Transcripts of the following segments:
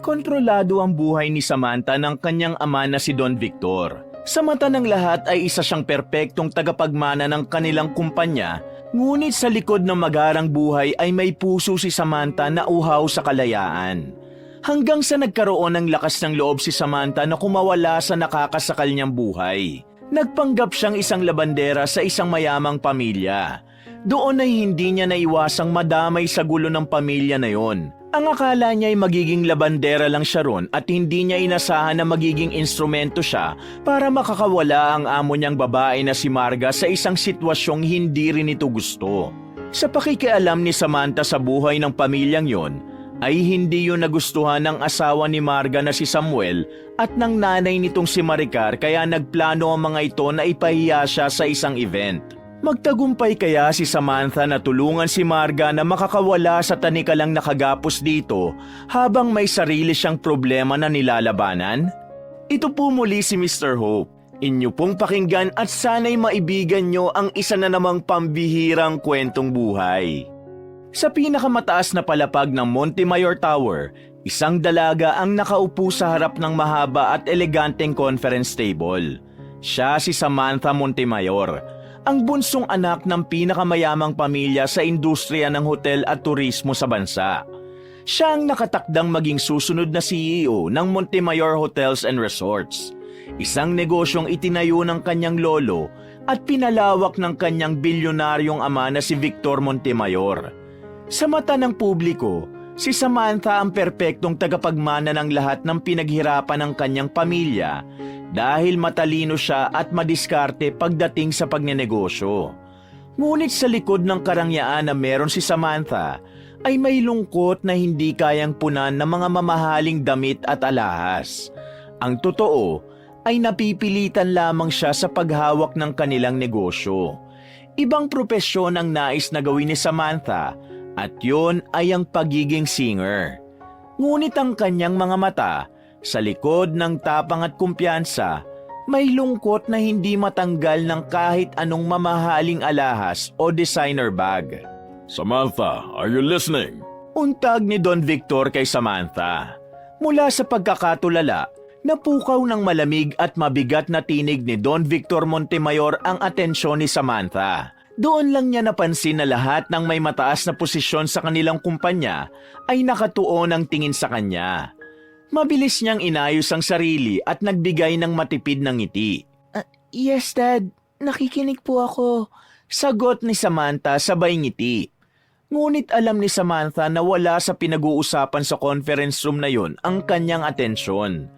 Kontrolado ang buhay ni Samantha ng kanyang ama na si Don Victor. Sa mata ng lahat ay isa siyang perpektong tagapagmana ng kanilang kumpanya, ngunit sa likod ng magarang buhay ay may puso si Samantha na uhaw sa kalayaan. Hanggang sa nagkaroon ng lakas ng loob si Samantha na kumawala sa nakakasakal niyang buhay. Nagpanggap siyang isang labandera sa isang mayamang pamilya. Doon ay hindi niya naiwasang madamay sa gulo ng pamilya na yon. Ang akala niya ay magiging labandera lang siya ron at hindi niya inasahan na magiging instrumento siya para makakawala ang amo niyang babae na si Marga sa isang sitwasyong hindi rin ito gusto. Sa pakikialam ni Samantha sa buhay ng pamilyang yon, ay hindi yun nagustuhan ng asawa ni Marga na si Samuel at ng nanay nitong si Maricar kaya nagplano ang mga ito na ipahiya siya sa isang event. Magtagumpay kaya si Samantha na tulungan si Marga na makakawala sa tanikalang nakagapos dito habang may sarili siyang problema na nilalabanan? Ito po muli si Mr. Hope. Inyo pong pakinggan at sana'y maibigan nyo ang isa na namang pambihirang kwentong buhay. Sa pinakamataas na palapag ng Montemayor Tower, isang dalaga ang nakaupo sa harap ng mahaba at eleganteng conference table. Siya si Samantha Montemayor, ang bunsong anak ng pinakamayamang pamilya sa industriya ng hotel at turismo sa bansa. Siya ang nakatakdang maging susunod na CEO ng Montemayor Hotels and Resorts, isang negosyong itinayo ng kanyang lolo at pinalawak ng kanyang bilyonaryong ama na si Victor Montemayor. Sa mata ng publiko, si Samantha ang perpektong tagapagmana ng lahat ng pinaghirapan ng kanyang pamilya dahil matalino siya at madiskarte pagdating sa pagnenegosyo. Ngunit sa likod ng karangyaan na meron si Samantha ay may lungkot na hindi kayang punan ng mga mamahaling damit at alahas. Ang totoo ay napipilitan lamang siya sa paghawak ng kanilang negosyo. Ibang propesyon ang nais na gawin ni Samantha at yon ay ang pagiging singer. Ngunit ang kanyang mga mata, sa likod ng tapang at kumpiyansa, may lungkot na hindi matanggal ng kahit anong mamahaling alahas o designer bag. Samantha, are you listening? Untag ni Don Victor kay Samantha. Mula sa pagkakatulala, napukaw ng malamig at mabigat na tinig ni Don Victor Montemayor ang atensyon ni Samantha. Doon lang niya napansin na lahat ng may mataas na posisyon sa kanilang kumpanya ay nakatuon ang tingin sa kanya. Mabilis niyang inayos ang sarili at nagbigay ng matipid na ngiti. Yes, Dad. Nakikinig po ako. Sagot ni Samantha sabay ngiti. Ngunit alam ni Samantha na wala sa pinag-uusapan sa conference room na yon ang kanyang atensyon.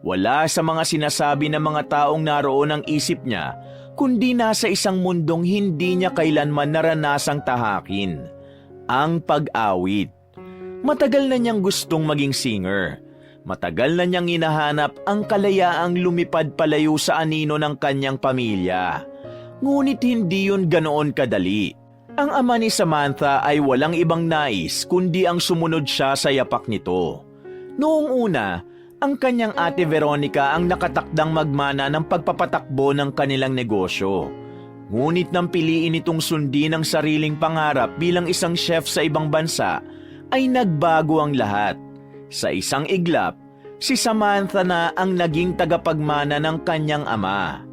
Wala sa mga sinasabi ng mga taong naroon ang isip niya, kundi nasa isang mundong hindi niya kailanman naranasang tahakin. Ang pag-awit. Matagal na niyang gustong maging singer. Matagal na niyang hinahanap ang kalayaang lumipad palayo sa anino ng kanyang pamilya. Ngunit hindi yun ganoon kadali. Ang ama ni Samantha ay walang ibang nais kundi ang sumunod siya sa yapak nito. Noong una, ang kanyang ate Veronica ang nakatakdang magmana ng pagpapatakbo ng kanilang negosyo. Ngunit nang piliin itong sundin ang sariling pangarap bilang isang chef sa ibang bansa, ay nagbago ang lahat. Sa isang iglap, si Samantha na ang naging tagapagmana ng kanyang ama.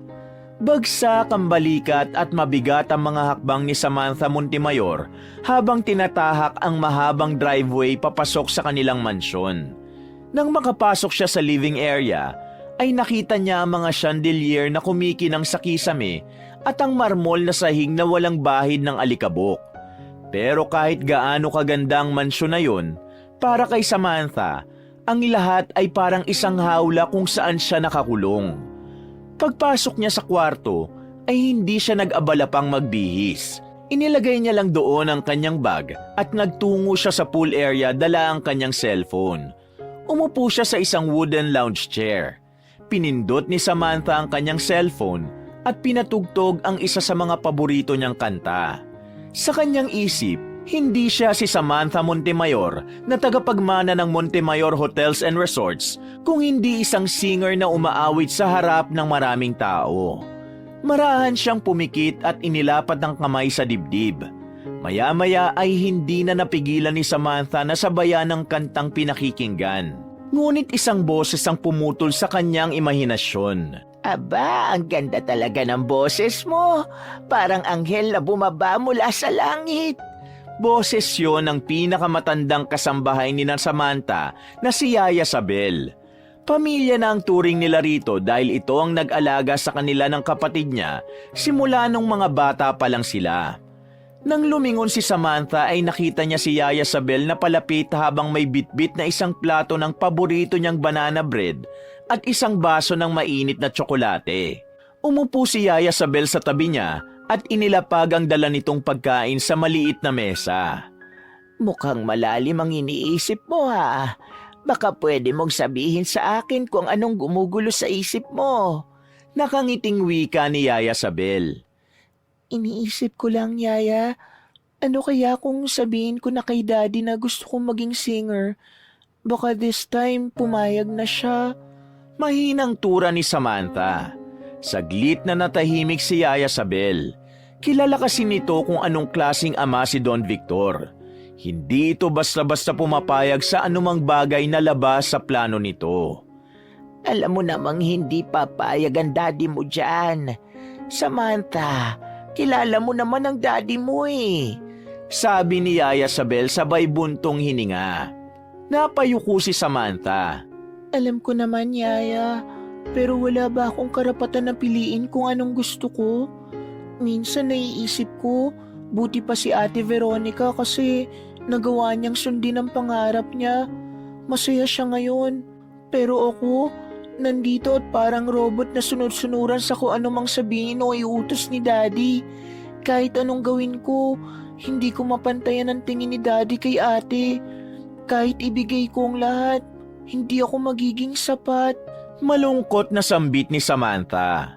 Bagsak ang balikat at mabigat ang mga hakbang ni Samantha Montemayor habang tinatahak ang mahabang driveway papasok sa kanilang mansyon. Nang makapasok siya sa living area, ay nakita niya ang mga chandelier na kumikinang sa kisame at ang marmol na sahig na walang bahid ng alikabok. Pero kahit gaano kaganda ang mansyon na yun, para kay Samantha, ang lahat ay parang isang hawla kung saan siya nakakulong. Pagpasok niya sa kwarto, ay hindi siya nag-abala pang magbihis. Inilagay niya lang doon ang kanyang bag at nagtungo siya sa pool area dala ang kanyang cellphone. Umupo siya sa isang wooden lounge chair. Pinindot ni Samantha ang kanyang cellphone at pinatugtog ang isa sa mga paborito niyang kanta. Sa kanyang isip, hindi siya si Samantha Montemayor na tagapagmana ng Montemayor Hotels and Resorts kung hindi isang singer na umaawit sa harap ng maraming tao. Marahan siyang pumikit at inilapat ng kamay sa dibdib. Maya-maya ay hindi na napigilan ni Samantha na sabayan ng kantang pinakikinggan. Ngunit isang boses ang pumutol sa kanyang imahinasyon. Aba, ang ganda talaga ng boses mo. Parang anghel na bumaba mula sa langit. Boses yon ng pinakamatandang kasambahay ni Samantha na si Yaya Sabel. Pamilya na ang turing nila rito dahil ito ang nag-alaga sa kanila ng kapatid niya simula nung mga bata pa lang sila. Nang lumingon si Samantha ay nakita niya si Yaya Sabel na palapit habang may bitbit na isang plato ng paborito niyang banana bread at isang baso ng mainit na tsokolate. Umupo si Yaya Sabel sa tabi niya at inilapag ang dala nitong pagkain sa maliit na mesa. Mukhang malalim ang iniisip mo ha. Baka pwede mong sabihin sa akin kung anong gumugulo sa isip mo. Nakangiting wika ni Yaya Sabel. Iniisip ko lang, Yaya. Ano kaya kung sabihin ko na kay Daddy na gusto kong maging singer? Baka this time pumayag na siya. Mahinang tura ni Samantha. Saglit na natahimik si Yaya Sabel. Kilala kasi nito kung anong klaseng ama si Don Victor. Hindi ito basta-basta pumapayag sa anumang bagay na labas sa plano nito. Alam mo namang hindi papayag ang daddy mo dyan. Samantha, kilala mo naman ang daddy mo eh. Sabi ni Yaya Sabel sabay buntong hininga. Napayuko si Samantha. Alam ko naman, Yaya. Pero wala ba akong karapatan na piliin kung anong gusto ko? Minsan naiisip ko, buti pa si Ate Veronica kasi nagawa niyang sundin ang pangarap niya. Masaya siya ngayon. Pero ako, nandito at parang robot na sunod-sunuran sa kung anumang sabihin o iutos ni Daddy. Kahit anong gawin ko, hindi ko mapantayan ang tingin ni Daddy kay Ate. Kahit ibigay ko ang lahat, hindi ako magiging sapat. Malungkot na sambit ni Samantha.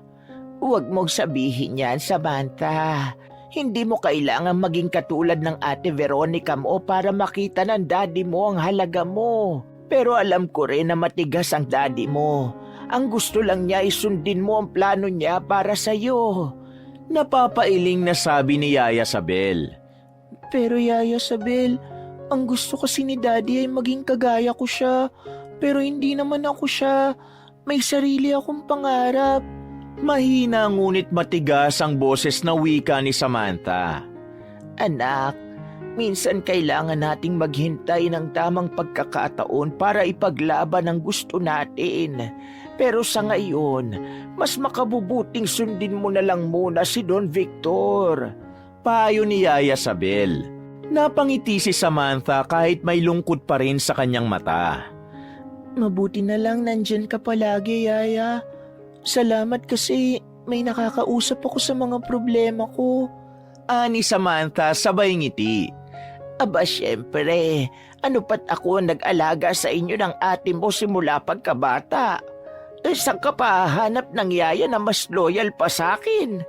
Huwag mong sabihin yan, Samantha. Hindi mo kailangan maging katulad ng Ate Veronica mo para makita ng daddy mo ang halaga mo. Pero alam ko rin na matigas ang daddy mo. Ang gusto lang niya ay sundin mo ang plano niya para sa'yo. Napapailing na sabi ni Yaya Sabel. Pero Yaya Sabel, ang gusto kasi ni daddy ay maging kagaya ko siya. Pero hindi naman ako siya. May sarili akong pangarap. Mahina ngunit matigas ang boses na wika ni Samantha. Anak, minsan kailangan nating maghintay ng tamang pagkakataon para ipaglaban ang gusto natin. Pero sa ngayon, mas makabubuting sundin mo na lang muna si Don Victor. Payo ni Yaya Sabel. Napangiti si Samantha kahit may lungkot pa rin sa kanyang mata. Mabuti na lang nandyan ka palagi, Yaya. Salamat kasi may nakakausap ako sa mga problema ko. Ani Samantha sabay ngiti. Aba syempre, ano pat ako ang nag-alaga sa inyo ng ate mo simula pagkabata? Saan ka pa hanap ng yaya na mas loyal pa sa akin?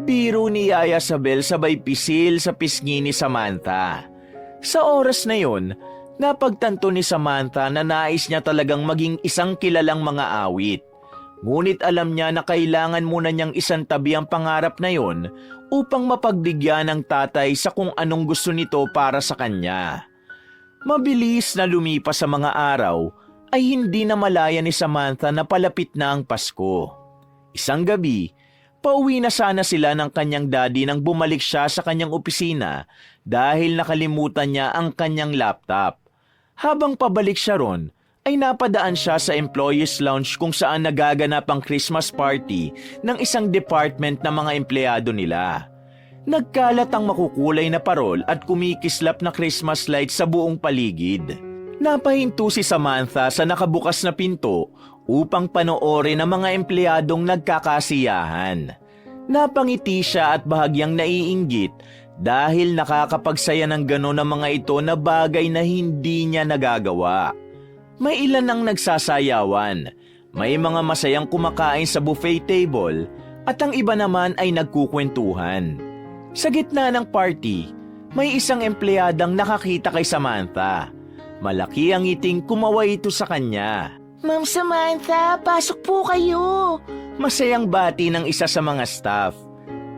Biro ni Yaya Sabel sabay pisil sa pisngi ni Samantha. Sa oras na yon, napagtanto ni Samantha na nais niya talagang maging isang kilalang mga awit. Ngunit alam niya na kailangan muna niyang isantabi ang pangarap na yon upang mapagbigyan ng tatay sa kung anong gusto nito para sa kanya. Mabilis na lumipas sa mga araw ay hindi na malaya ni Samantha na palapit na ang Pasko. Isang gabi, pauwi na sana sila ng kanyang daddy nang bumalik siya sa kanyang opisina dahil nakalimutan niya ang kanyang laptop. Habang pabalik siya ron, ay napadaan siya sa employees lounge kung saan nagaganap ang Christmas party ng isang department ng mga empleyado nila. Nagkalat ang makukulay na parol at kumikislap na Christmas lights sa buong paligid. Napahinto si Samantha sa nakabukas na pinto upang panoorin ang mga empleyadong nagkakasiyahan. Napangiti siya at bahagyang naiinggit dahil nakakapagsaya ng gano'n ang mga ito na bagay na hindi niya nagagawa. May ilan ang nagsasayawan, may mga masayang kumakain sa buffet table at ang iba naman ay nagkukwentuhan. Sa gitna ng party, may isang empleyadang nakakita kay Samantha. Malaki ang ngiting kumaway ito sa kanya. Ma'am Samantha, pasok po kayo. Masayang bati ng isa sa mga staff.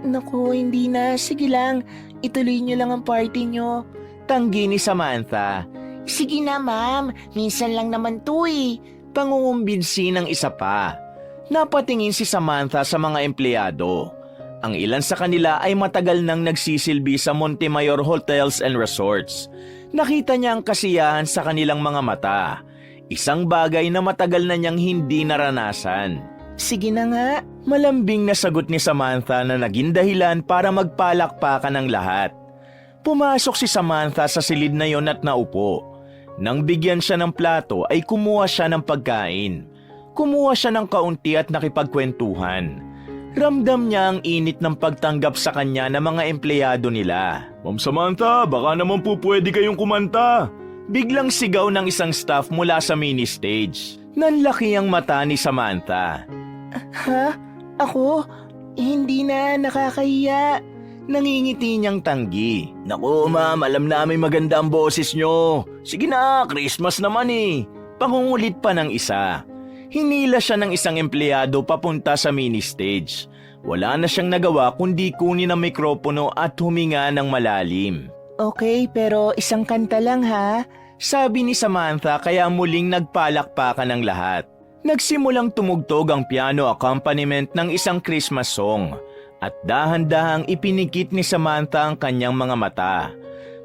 Naku, hindi na. Sige lang, ituloy niyo lang ang party niyo. Tanggi ni Samantha. Sige na ma'am, minsan lang naman to eh. Pangungumbinsi ng isa pa. Napatingin si Samantha sa mga empleyado. Ang ilan sa kanila ay matagal nang nagsisilbi sa Montemayor Hotels and Resorts. Nakita niya ang kasiyahan sa kanilang mga mata. Isang bagay na matagal na niyang hindi naranasan. Sige na nga. Malambing na sagot ni Samantha na naging dahilan para magpalakpakan ng lahat. Pumasok si Samantha sa silid na yon at naupo. Nang bigyan siya ng plato ay kumuha siya ng pagkain. Kumuha siya ng kaunti at nakipagkwentuhan. Ramdam niya ang init ng pagtanggap sa kanya ng mga empleyado nila. Ma'am Samantha, baka naman po pwede kayong kumanta. Biglang sigaw ng isang staff mula sa mini stage. Nanlaki ang mata ni Samantha. Ha? Ako? Hindi na, nakakahiya. Nangingiti niyang tanggi. Naku ma'am, alam namin maganda ang boses niyo. Sige na, Christmas naman eh. Pangungulit pa ng isa. Hinila siya ng isang empleyado papunta sa mini stage. Wala na siyang nagawa kundi kunin ang mikropono at huminga ng malalim. Okay, pero isang kanta lang ha. Sabi ni Samantha kaya muling nagpalakpakan ng lahat. Nagsimulang tumugtog ang piano accompaniment ng isang Christmas song at dahan-dahang ipinikit ni Samantha ang kanyang mga mata.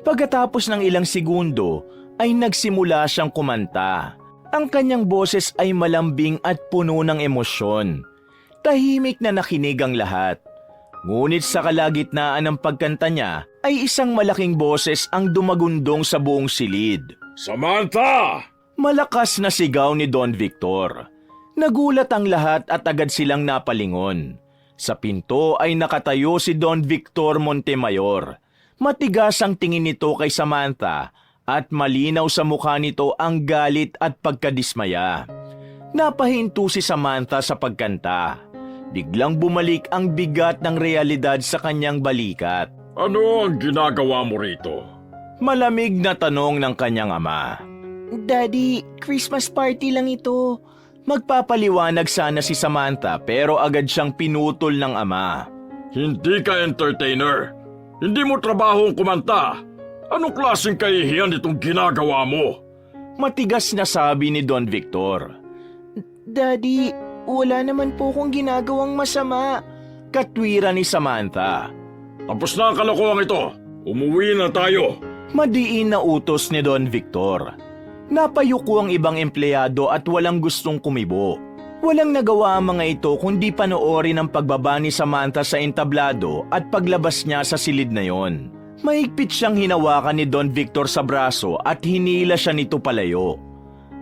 Pagkatapos ng ilang segundo ay nagsimula siyang kumanta. Ang kanyang boses ay malambing at puno ng emosyon. Tahimik na nakinig ang lahat. Ngunit sa kalagitnaan ng pagkanta niya ay isang malaking boses ang dumagundong sa buong silid. Samantha! Malakas na sigaw ni Don Victor. Nagulat ang lahat at agad silang napalingon. Sa pinto ay nakatayo si Don Victor Montemayor. Matigas ang tingin nito kay Samantha at malinaw sa mukha nito ang galit at pagkadismaya. Napahinto si Samantha sa pagkanta. Biglang bumalik ang bigat ng realidad sa kanyang balikat. Ano ang ginagawa mo rito? Malamig na tanong ng kanyang ama. Daddy, Christmas party lang ito. Magpapaliwanag sana si Samantha pero agad siyang pinutol ng ama. Hindi ka entertainer. Hindi mo trabaho ang kumanta. Anong klaseng kahihiyan itong ginagawa mo? Matigas na sabi ni Don Victor. Daddy, wala naman po akong ginagawang masama. Katwiran ni Samantha. Tapos na ang kalokohan ito. Umuwi na tayo. Madiin na utos ni Don Victor. Napayuko ang ibang empleyado at walang gustong kumibo. Walang nagawa ang mga ito kundi panoorin ang pagbaba ni Samantha sa entablado at paglabas niya sa silid na yon. Mahigpit siyang hinawakan ni Don Victor sa braso at hinila siya nito palayo.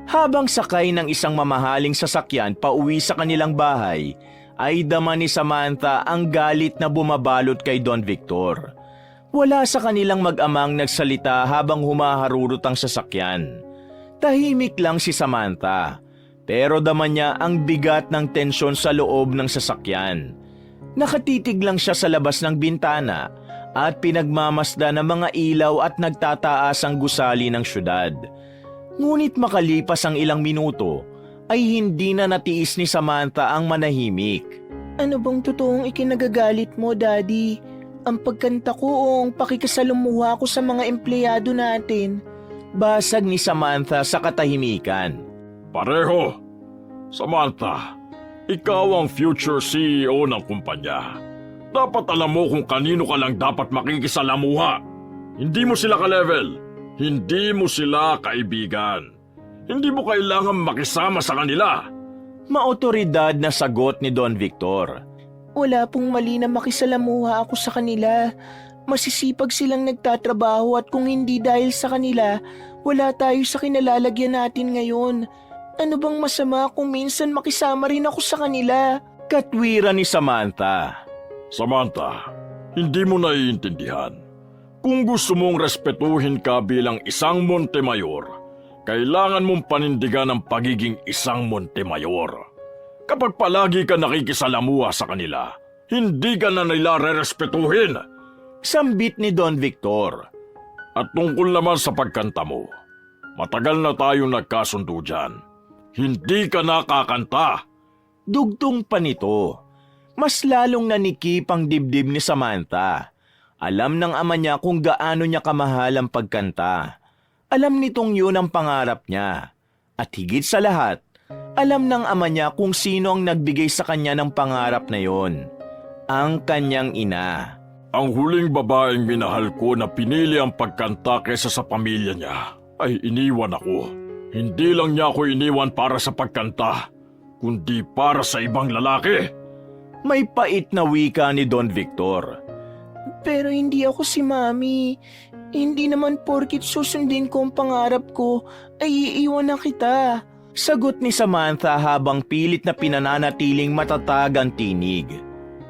Habang sakay ng isang mamahaling sasakyan pauwi sa kanilang bahay, ay dama ni Samantha ang galit na bumabalot kay Don Victor. Wala sa kanilang mag-amang nagsalita habang humaharurot ang sasakyan. Tahimik lang si Samantha, pero dama niya ang bigat ng tensyon sa loob ng sasakyan. Nakatitig lang siya sa labas ng bintana at pinagmamasda ng mga ilaw at nagtataas ang gusali ng syudad. Ngunit makalipas ang ilang minuto, ay hindi na natiis ni Samantha ang manahimik. Ano bang totoong ikinagagalit mo, Daddy? Ang pagkanta ko o ang pakikisalumuha ko sa mga empleyado natin? Basag ni Samantha sa katahimikan. Pareho. Samantha, ikaw ang future CEO ng kumpanya. Dapat alam mo kung kanino ka lang dapat makikisalamuha. Hindi mo sila ka-level. Hindi mo sila kaibigan. Hindi mo kailangan makisama sa kanila. Maotoridad na sagot ni Don Victor. Wala pong mali na makisalamuha ako sa kanila. Masisipag silang nagtatrabaho at kung hindi dahil sa kanila, wala tayo sa kinalalagyan natin ngayon. Ano bang masama kung minsan makisama rin ako sa kanila? Katwiran ni Samantha. Samantha, hindi mo naiintindihan. Kung gusto mong respetuhin ka bilang isang Montemayor, kailangan mong panindigan ang pagiging isang Montemayor. Kapag palagi ka nakikisalamuha sa kanila, hindi ka na nila rerespetuhin. Sambit ni Don Victor. At tungkol naman sa pagkanta mo, matagal na tayong nagkasundo dyan. Hindi ka nakakanta. Dugtong pa nito. Mas lalong nanikip ang dibdib ni Samantha. Alam ng ama niya kung gaano niya kamahal ang pagkanta. Alam nitong yun ang pangarap niya. At higit sa lahat, alam ng ama niya kung sino ang nagbigay sa kanya ng pangarap na yon. Ang kanyang ina. Ang huling babaeng minahal ko na pinili ang pagkanta kaysa sa pamilya niya ay iniwan ako. Hindi lang niya ako iniwan para sa pagkanta, kundi para sa ibang lalaki. May pait na wika ni Don Victor. Pero hindi ako si Mami. Hindi naman porkit susundin ko ang pangarap ko ay iiwan na kita. Sagot ni Samantha habang pilit na pinananatiling matatag ang tinig.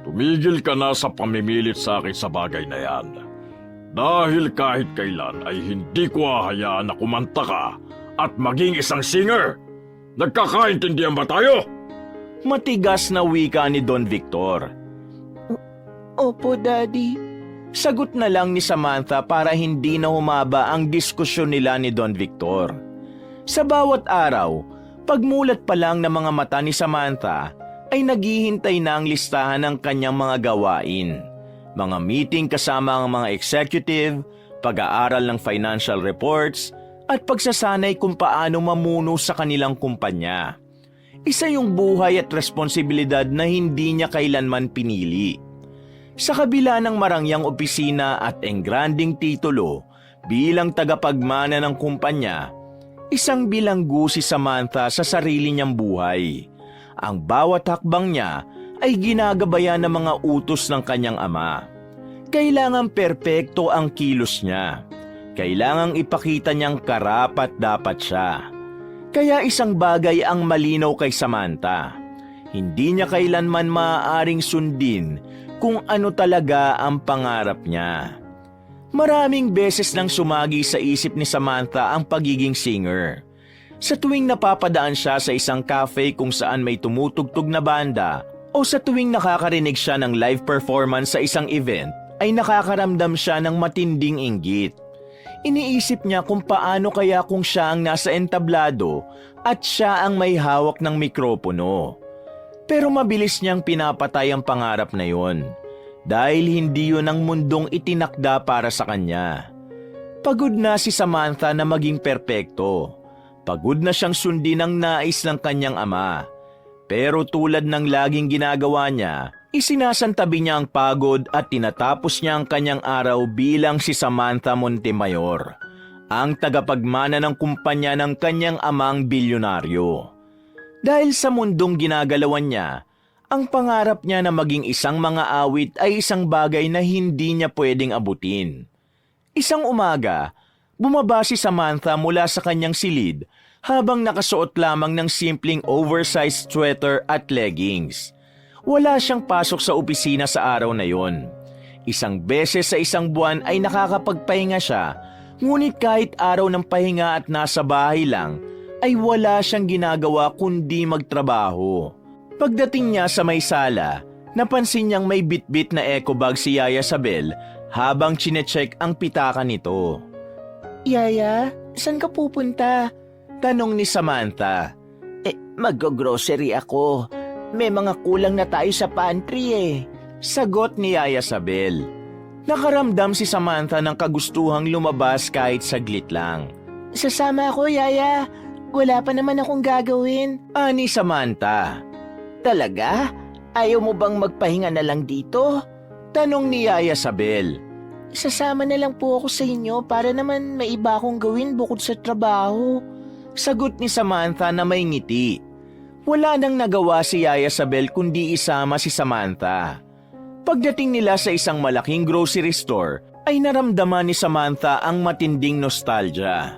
Tumigil ka na sa pamimilit sa akin sa bagay na yan. Dahil kahit kailan ay hindi ko hahayaan na kumanta ka at maging isang singer. Nagkakaintindihan ba tayo? Matigas na wika ni Don Victor. Opo, Daddy. Sagot na lang ni Samantha para hindi na humaba ang diskusyon nila ni Don Victor. Sa bawat araw, pagmulat pa lang ng mga mata ni Samantha, ay naghihintay na ang listahan ng kanyang mga gawain. Mga meeting kasama ang mga executive, pag-aaral ng financial reports, at pagsasanay kung paano mamuno sa kanilang kumpanya. Isa yung buhay at responsibilidad na hindi niya kailanman pinili. Sa kabila ng marangyang opisina at engranding titulo bilang tagapagmana ng kumpanya, isang bilanggo si Samantha sa sarili niyang buhay. Ang bawat hakbang niya ay ginagabayan ng mga utos ng kanyang ama. Kailangang perpekto ang kilos niya. Kailangang ipakita niyang karapat-dapat siya. Kaya isang bagay ang malinaw kay Samantha. Hindi niya kailanman maaaring sundin kung ano talaga ang pangarap niya. Maraming beses nang sumagi sa isip ni Samantha ang pagiging singer. Sa tuwing napapadaan siya sa isang cafe kung saan may tumutugtog na banda o sa tuwing nakakarinig siya ng live performance sa isang event, ay nakakaramdam siya ng matinding inggit. Iniisip niya kung paano kaya kung siya ang nasa entablado at siya ang may hawak ng mikropono. Pero mabilis niyang pinapatay ang pangarap na yon dahil hindi yun ang mundong itinakda para sa kanya. Pagod na si Samantha na maging perpekto. Pagod na siyang sundin ang nais ng kanyang ama. Pero tulad ng laging ginagawa niya, isinasantabi niya ang pagod at tinatapos niya ang kanyang araw bilang si Samantha Montemayor, ang tagapagmana ng kumpanya ng kanyang amang bilyonaryo. Dahil sa mundong ginagalawan niya, ang pangarap niya na maging isang mga awit ay isang bagay na hindi niya pwedeng abutin. Isang umaga, bumaba si Samantha mula sa kanyang silid habang nakasuot lamang ng simpleng oversized sweater at leggings. Wala siyang pasok sa opisina sa araw na yon. Isang beses sa isang buwan ay nakakapagpahinga siya, ngunit kahit araw ng pahinga at nasa bahay lang, ay wala siyang ginagawa kundi magtrabaho. Pagdating niya sa may sala, napansin niyang may bitbit na eco bag si Yaya Sabel habang chinecheck ang pitaka nito. Yaya, saan ka pupunta? Tanong ni Samantha. Mag-grocery ako. May mga kulang na tayo sa pantry eh. Sagot ni Yaya Sabel. Nakaramdam si Samantha ng kagustuhang lumabas kahit saglit lang. Sasama ako, Yaya. Wala pa naman akong gagawin. Ani Samantha. Talaga? Ayaw mo bang magpahinga na lang dito? Tanong ni Yaya Sabel. Sasama na lang po ako sa inyo para naman may iba akong gawin bukod sa trabaho. Sagot ni Samantha na may ngiti. Wala nang nagawa si Yaya Sabel kundi isama si Samantha. Pagdating nila sa isang malaking grocery store, ay naramdaman ni Samantha ang matinding nostalgia.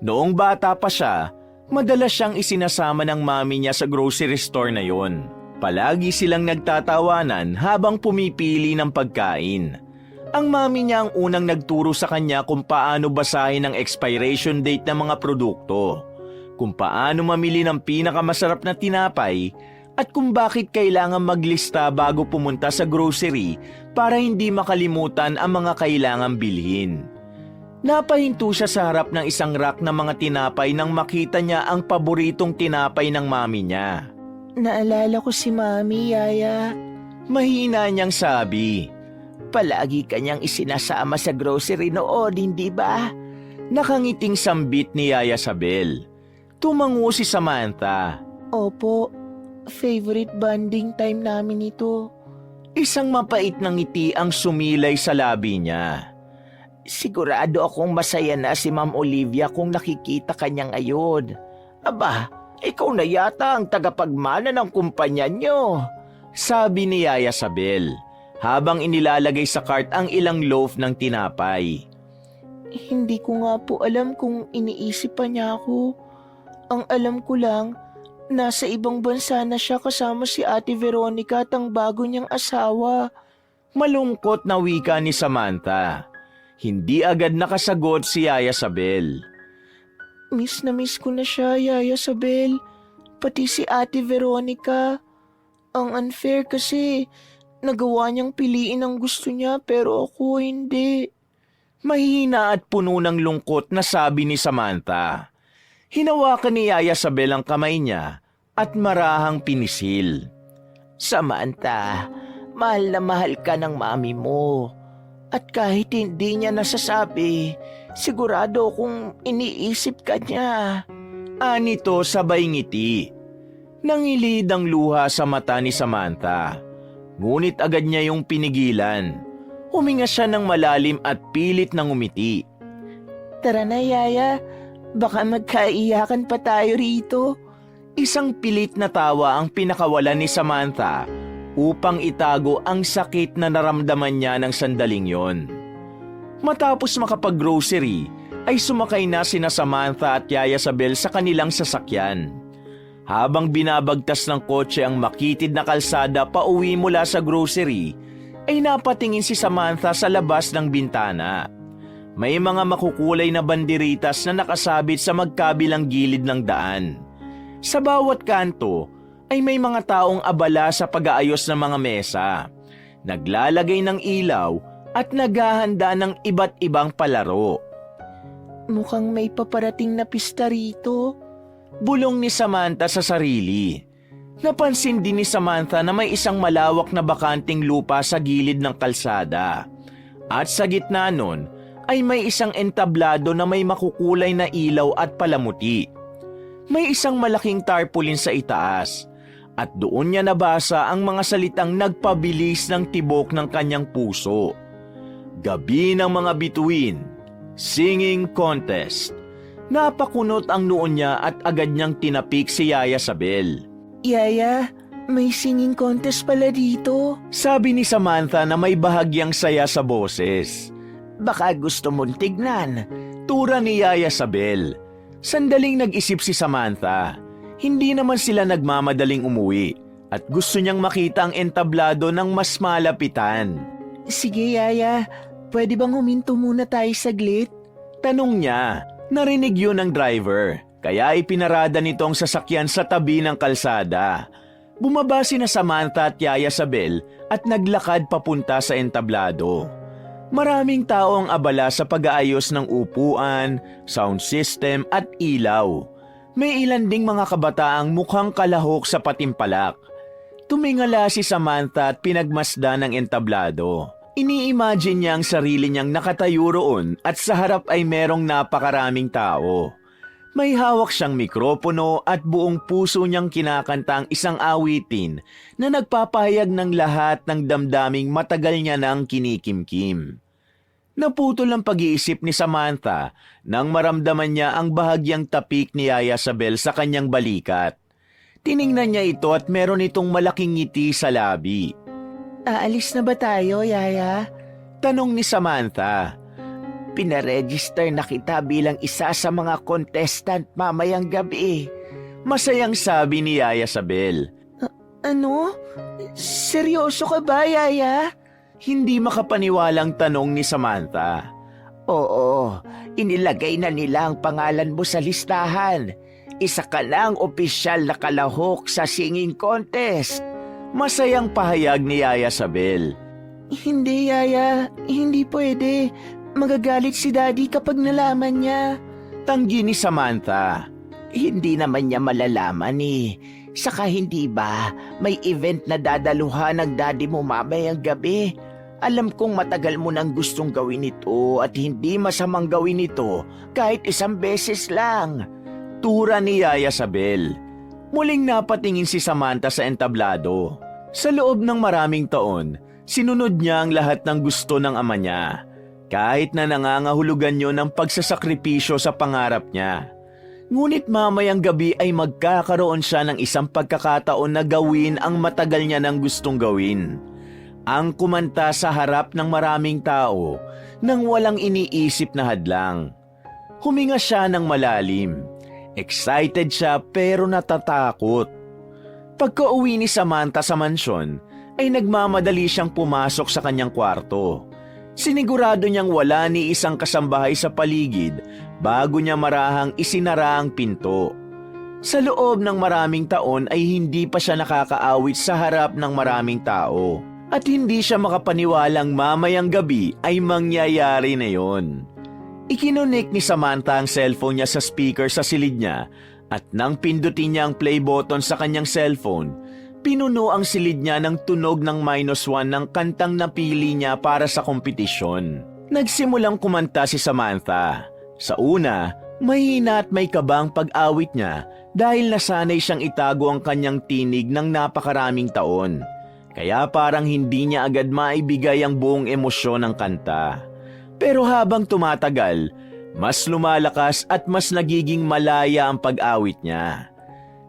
Noong bata pa siya, madalas siyang isinasama ng mami niya sa grocery store na yon. Palagi silang nagtatawanan habang pumipili ng pagkain. Ang mami niya ang unang nagturo sa kanya kung paano basahin ang expiration date ng mga produkto, kung paano mamili ng pinakamasarap na tinapay, at kung bakit kailangan maglista bago pumunta sa grocery para hindi makalimutan ang mga kailangang bilhin. Napahinto siya sa harap ng isang rack ng mga tinapay nang makita niya ang paboritong tinapay ng mami niya. Naalala ko si Mami, Yaya. Mahina niyang sabi. Palagi kanyang isinasama sa grocery noon, hindi ba? Nakangiting sambit ni Yaya Sabel. Tumango si Samantha. Opo, favorite bonding time namin ito. Isang mapait na ngiti ang sumilay sa labi niya. Sigurado akong masaya na si Ma'am Olivia kung nakikita kanya ngayon. Aba, ikaw na yata ang tagapagmana ng kumpanya nyo. Sabi ni Yaya Sabel habang inilalagay sa cart ang ilang loaf ng tinapay. Hindi ko nga po alam kung iniisip pa niya ako. Ang alam ko lang, nasa ibang bansa na siya kasama si Ate Veronica at ang bago niyang asawa. Malungkot na wika ni Samantha. Hindi agad nakasagot si Yaya Sabel. Miss na miss ko na siya, Yaya Sabel. Pati si Ate Veronica. Ang unfair kasi nagawa niyang piliin ang gusto niya pero ako hindi. Mahina at puno ng lungkot na sabi ni Samantha. Hinawakan ni Yaya Sabel ang kamay niya at marahang pinisil. Samantha, mahal na mahal ka ng mami mo. At kahit hindi niya nasasabi, sigurado kung iniisip ka niya. Anito sabay ngiti. Nangilid ang luha sa mata ni Samantha. Ngunit agad niya yung pinigilan. Huminga siya ng malalim at pilit ng umiti. Tara na, Yaya. Baka magkaiyakan pa tayo rito. Isang pilit na tawa ang pinakawalan ni Samantha upang itago ang sakit na naramdaman niya ng sandaling yon. Matapos makapag-grocery, ay sumakay na sina Samantha at Yaya Sabel sa kanilang sasakyan. Habang binabagtas ng kotse ang makitid na kalsada pauwi mula sa grocery, ay napatingin si Samantha sa labas ng bintana. May mga makukulay na banderitas na nakasabit sa magkabilang gilid ng daan. Sa bawat kanto ay may mga taong abala sa pag-aayos ng mga mesa, naglalagay ng ilaw at naghahanda ng iba't ibang palaro. Mukhang may paparating na pista rito. Bulong ni Samantha sa sarili. Napansin din ni Samantha na may isang malawak na bakanting lupa sa gilid ng kalsada. At sa gitna nun ay may isang entablado na may makukulay na ilaw at palamuti. May isang malaking tarpaulin sa itaas at doon niya nabasa ang mga salitang nagpabilis ng tibok ng kanyang puso. Gabi ng mga bituin, singing contest. Napakunot ang noon niya at agad niyang tinapik si Yaya Sabel. Yaya, may singing contest pala dito. Sabi ni Samantha na may bahagyang saya sa boses. Baka gusto mong tignan. Tura ni Yaya Sabel. Sandaling nag-isip si Samantha. Hindi naman sila nagmamadaling umuwi at gusto niyang makita ang entablado ng mas malapitan. Sige, Yaya. Pwede bang huminto muna tayo saglit? Tanong niya. Narinig yun ng driver. Kaya ipinarada nito ang sasakyan sa tabi ng kalsada. Bumaba sina Samantha at Yaya Sabel at naglakad papunta sa entablado. Maraming tao ang abala sa pag-aayos ng upuan, sound system at ilaw. May ilan ding mga kabataang mukhang kalahok sa patimpalak. Tumingala si Samantha at pinagmasdan ng entablado. Ini-imagine niya ang sarili niyang nakatayo roon at sa harap ay merong napakaraming tao. May hawak siyang mikropono at buong puso niyang kinakanta ang isang awitin na nagpapahayag ng lahat ng damdaming matagal niya nang kinikimkim. Naputol ang pag-iisip ni Samantha nang maramdaman niya ang bahagyang tapik ni Yaya Sabel sa kanyang balikat. Tiningnan niya ito at meron itong malaking ngiti sa labi. Aalis na ba tayo, Yaya? Tanong ni Samantha. Pinaregister na kita bilang isa sa mga contestant mamayang gabi. Masayang sabi ni Yaya Sabel. Ano? Seryoso ka ba, Yaya? Hindi makapaniwalang tanong ni Samantha. Oo, inilagay na nila ang pangalan mo sa listahan. Isa ka na ang opisyal na kalahok sa singing contest. Masayang pahayag ni Yaya Sabel. Hindi, Yaya. Hindi pwede. Magagalit si Daddy kapag nalaman niya. Tanggi ni Samantha. Hindi naman niya malalaman eh. Saka hindi ba, may event na dadaluhan ng Daddy mo mamayang gabi. Alam kong matagal mo nang gustong gawin ito at hindi masamang gawin ito kahit isang beses lang. Tura ni Yaya Sabel. Muling napatingin si Samantha sa entablado. Sa loob ng maraming taon, sinunod niya ang lahat ng gusto ng ama niya. Kahit na nangangahulugan niyo ng pagsasakripisyo sa pangarap niya. Ngunit mamayang gabi ay magkakaroon siya ng isang pagkakataon na gawin ang matagal niya nang gustong gawin. Ang kumanta sa harap ng maraming tao nang walang iniisip na hadlang. Huminga siya ng malalim. Excited siya pero natatakot. Pagka-uwi ni Samantha sa mansyon, ay nagmamadali siyang pumasok sa kanyang kwarto. Sinigurado niyang wala ni isang kasambahay sa paligid bago niya marahang isinara ang pinto. Sa loob ng maraming taon ay hindi pa siya nakakaawit sa harap ng maraming tao. At hindi siya makapaniwalang mamayang gabi ay mangyayari na yon. Ikinunik ni Samantha ang cellphone niya sa speaker sa silid niya at nang pindutin niya ang play button sa kanyang cellphone, pinuno ang silid niya ng tunog ng -1 ng kantang napili niya para sa kompetisyon. Nagsimulang kumanta si Samantha. Sa una, mahina at may kabang pag-awit niya dahil nasanay siyang itago ang kanyang tinig ng napakaraming taon. Kaya parang hindi niya agad maibigay ang buong emosyon ng kanta. Pero habang tumatagal, mas lumalakas at mas nagiging malaya ang pag-awit niya.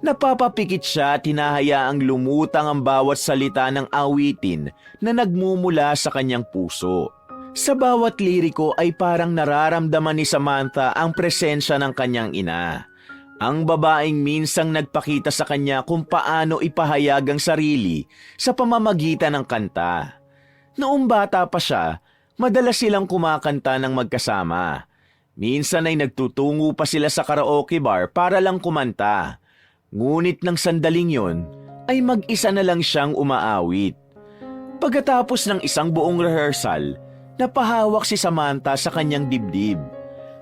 Napapapikit siya at hinahayaang lumutang ang bawat salita ng awitin na nagmumula sa kanyang puso. Sa bawat liriko ay parang nararamdaman ni Samantha ang presensya ng kanyang ina. Ang babaeng minsang nagpakita sa kanya kung paano ipahayag ang sarili sa pamamagitan ng kanta. Noong bata pa siya, madalas silang kumakanta ng magkasama. Minsan ay nagtutungo pa sila sa karaoke bar para lang kumanta. Ngunit ng sandaling yon, ay mag-isa na lang siyang umaawit. Pagkatapos ng isang buong rehearsal, napahawak si Samantha sa kanyang dibdib.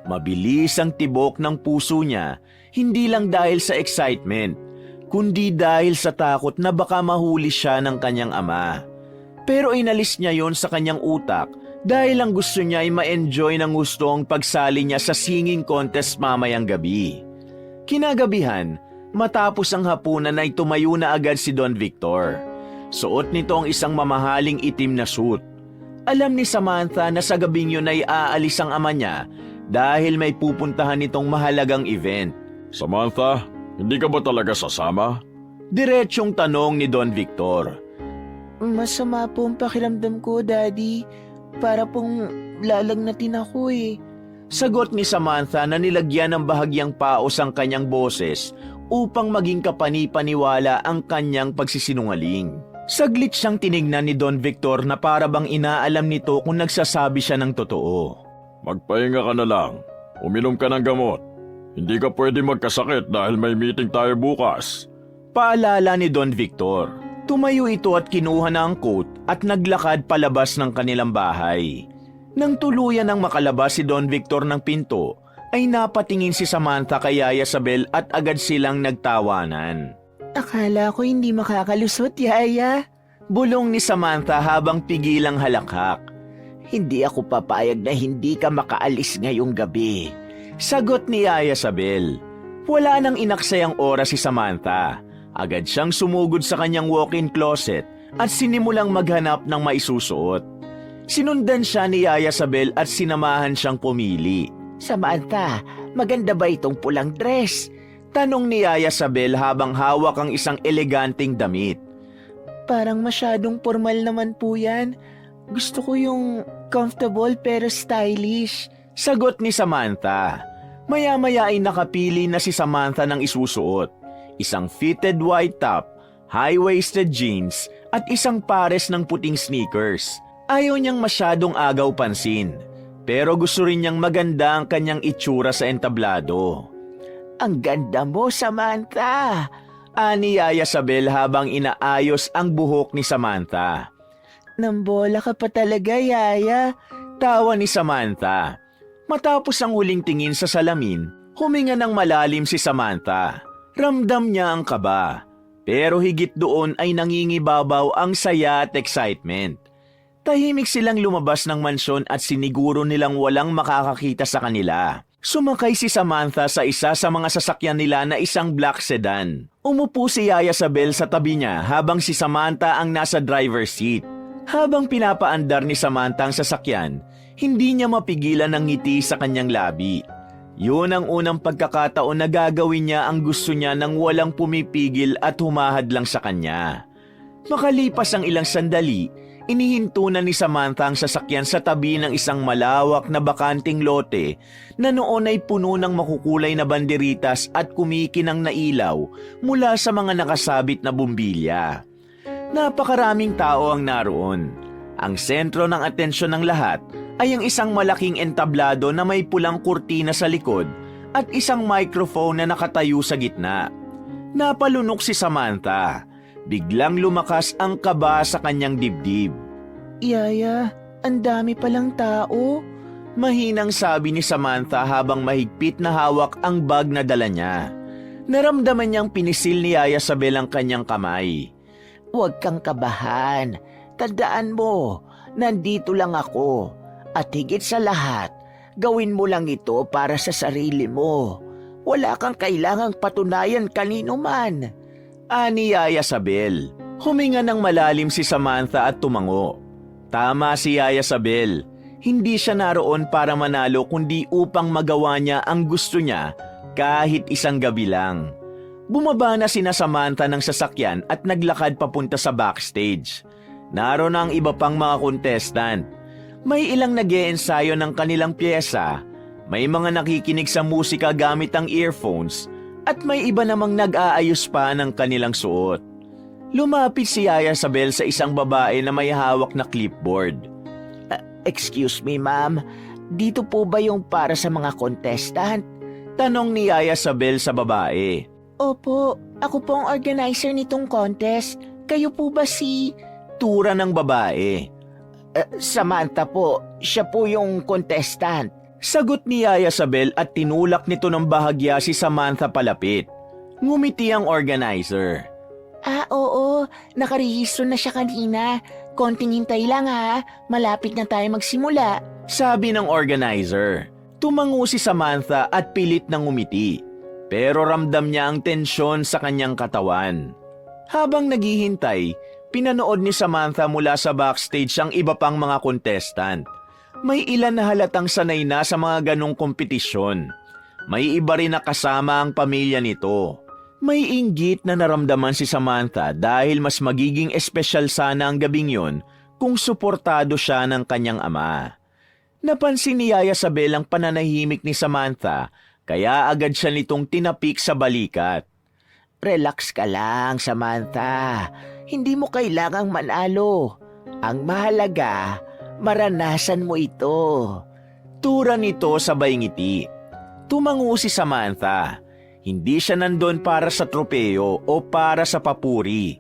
Mabilis ang tibok ng puso niya, hindi lang dahil sa excitement, kundi dahil sa takot na baka mahuli siya ng kanyang ama. Pero inalis niya yon sa kanyang utak dahil ang gusto niya ay ma-enjoy ng gusto ang pagsali niya sa singing contest mamayang gabi. Kinagabihan, matapos ang hapunan ay tumayo na agad si Don Victor. Suot nito ang isang mamahaling itim na suit. Alam ni Samantha na sa gabing yun ay aalis ang ama niya dahil may pupuntahan nitong mahalagang event. Samantha, hindi ka ba talaga sasama? Diretsyong tanong ni Don Victor. Masama po ang pakiramdam ko, Daddy. Para pong lalagnatin ako eh. Sagot ni Samantha na nilagyan ng bahagyang paos ang kanyang boses upang maging kapani-paniwala ang kanyang pagsisinungaling. Saglit siyang tinignan ni Don Victor na para bang inaalam nito kung nagsasabi siya ng totoo. Magpahinga ka na lang. Uminom ka ng gamot. Hindi ka pwede magkasakit dahil may meeting tayo bukas. Paalala ni Don Victor. Tumayo ito at kinuha na ang coat at naglakad palabas ng kanilang bahay. Nang tuluyan ng makalabas si Don Victor ng pinto, ay napatingin si Samantha kay Yaya Sabel at agad silang nagtawanan. Akala ko hindi makakalusot, Yaya. Bulong ni Samantha habang pigilang halakhak. Hindi ako papayag na hindi ka makaalis ngayong gabi. Sagot ni Yaya Sabel. Wala nang inaksayang oras si Samantha. Agad siyang sumugod sa kanyang walk-in closet at sinimulang maghanap ng maisusuot. Sinundan siya ni Yaya Sabel at sinamahan siyang pumili. Samantha, maganda ba itong pulang dress? Tanong ni Yaya Sabel habang hawak ang isang eleganteng damit. Parang masyadong formal naman po yan. Gusto ko yung comfortable pero stylish. Sagot ni Samantha. Maya-maya ay nakapili na si Samantha ng isusuot. Isang fitted white top, high-waisted jeans at isang pares ng puting sneakers. Ayaw niyang masyadong agaw pansin. Pero gusto rin niyang maganda ang kanyang itsura sa entablado. Ang ganda mo, Samantha! Ani Yaya Sabel habang inaayos ang buhok ni Samantha. Nambola ka pa talaga, Yaya. Tawa ni Samantha. Matapos ang huling tingin sa salamin, huminga ng malalim si Samantha. Ramdam niya ang kaba. Pero higit doon ay nangingibabaw ang saya at excitement. Tahimik silang lumabas ng mansyon at siniguro nilang walang makakakita sa kanila. Sumakay si Samantha sa isa sa mga sasakyan nila na isang black sedan. Umupo si Yaya Sabel sa tabi niya habang si Samantha ang nasa driver's seat. Habang pinapaandar ni Samantha ang sasakyan, hindi niya mapigilan ang ngiti sa kanyang labi. Yun ang unang pagkakataon na gagawin niya ang gusto niya nang walang pumipigil at humahad lang sa kanya. Makalipas ang ilang sandali, inihinto na ni Samantha ang sasakyan sa tabi ng isang malawak na bakanting lote na noon ay puno ng makukulay na banderitas at kumikinang na ilaw mula sa mga nakasabit na bumbilya. Napakaraming tao ang naroon. Ang sentro ng atensyon ng lahat ay ang isang malaking entablado na may pulang kurtina sa likod at isang microphone na nakatayo sa gitna. Napalunok si Samantha. Biglang lumakas ang kaba sa kanyang dibdib. Yaya, ang dami palang tao. Mahinang sabi ni Samantha habang mahigpit na hawak ang bag na dala niya. Naramdaman niyang pinisil ni Yaya Sabel ang kanyang kamay. Huwag kang kabahan. Tandaan mo, nandito lang ako. At higit sa lahat, gawin mo lang ito para sa sarili mo. Wala kang kailangang patunayan kanino man. Ani Yaya Sabel. Huminga ng malalim si Samantha at tumango. Tama si Yaya Sabel. Hindi siya naroon para manalo kundi upang magawa niya ang gusto niya kahit isang gabi lang. Bumaba na sina Samantha ng sasakyan at naglakad papunta sa backstage. Naroon ang iba pang mga contestant. May ilang nag-iensayo ng kanilang pyesa. May mga nakikinig sa musika gamit ang earphones. At may iba namang nag-aayos pa ng kanilang suot. Lumapit si Yaya Sabel sa isang babae na may hawak na clipboard. Excuse me, ma'am. Dito po ba yung para sa mga contestant? Tanong ni Yaya Sabel sa babae. Opo, ako po ang organizer nitong contest. Kayo po ba si... Tura ng babae. Samantha po, siya po yung contestant. Sagot ni Yaya Sabel at tinulak nito ng bahagya si Samantha palapit. Ngumiti ang organizer. Oo, nakarehistro na siya kanina. Konting hintay lang ha, malapit na tayo magsimula. Sabi ng organizer. Tumango si Samantha at pilit na ngumiti. Pero ramdam niya ang tensyon sa kanyang katawan. Habang naghihintay, pinanood ni Samantha mula sa backstage ang iba pang mga contestant. May ilan na halatang sanay na sa mga ganong kompetisyon. May iba rin na kasama ang pamilya nito. May inggit na naramdaman si Samantha dahil mas magiging espesyal sana ang gabing yon kung suportado siya ng kanyang ama. Napansin ni Yaya Sabel ang pananahimik ni Samantha kaya agad siya nitong tinapik sa balikat. Relax ka lang, Samantha. Hindi mo kailangang manalo. Ang mahalaga, maranasan mo ito. Tura nito sabay ngiti. Tumango si Samantha. Hindi siya nandun para sa tropeo o para sa papuri.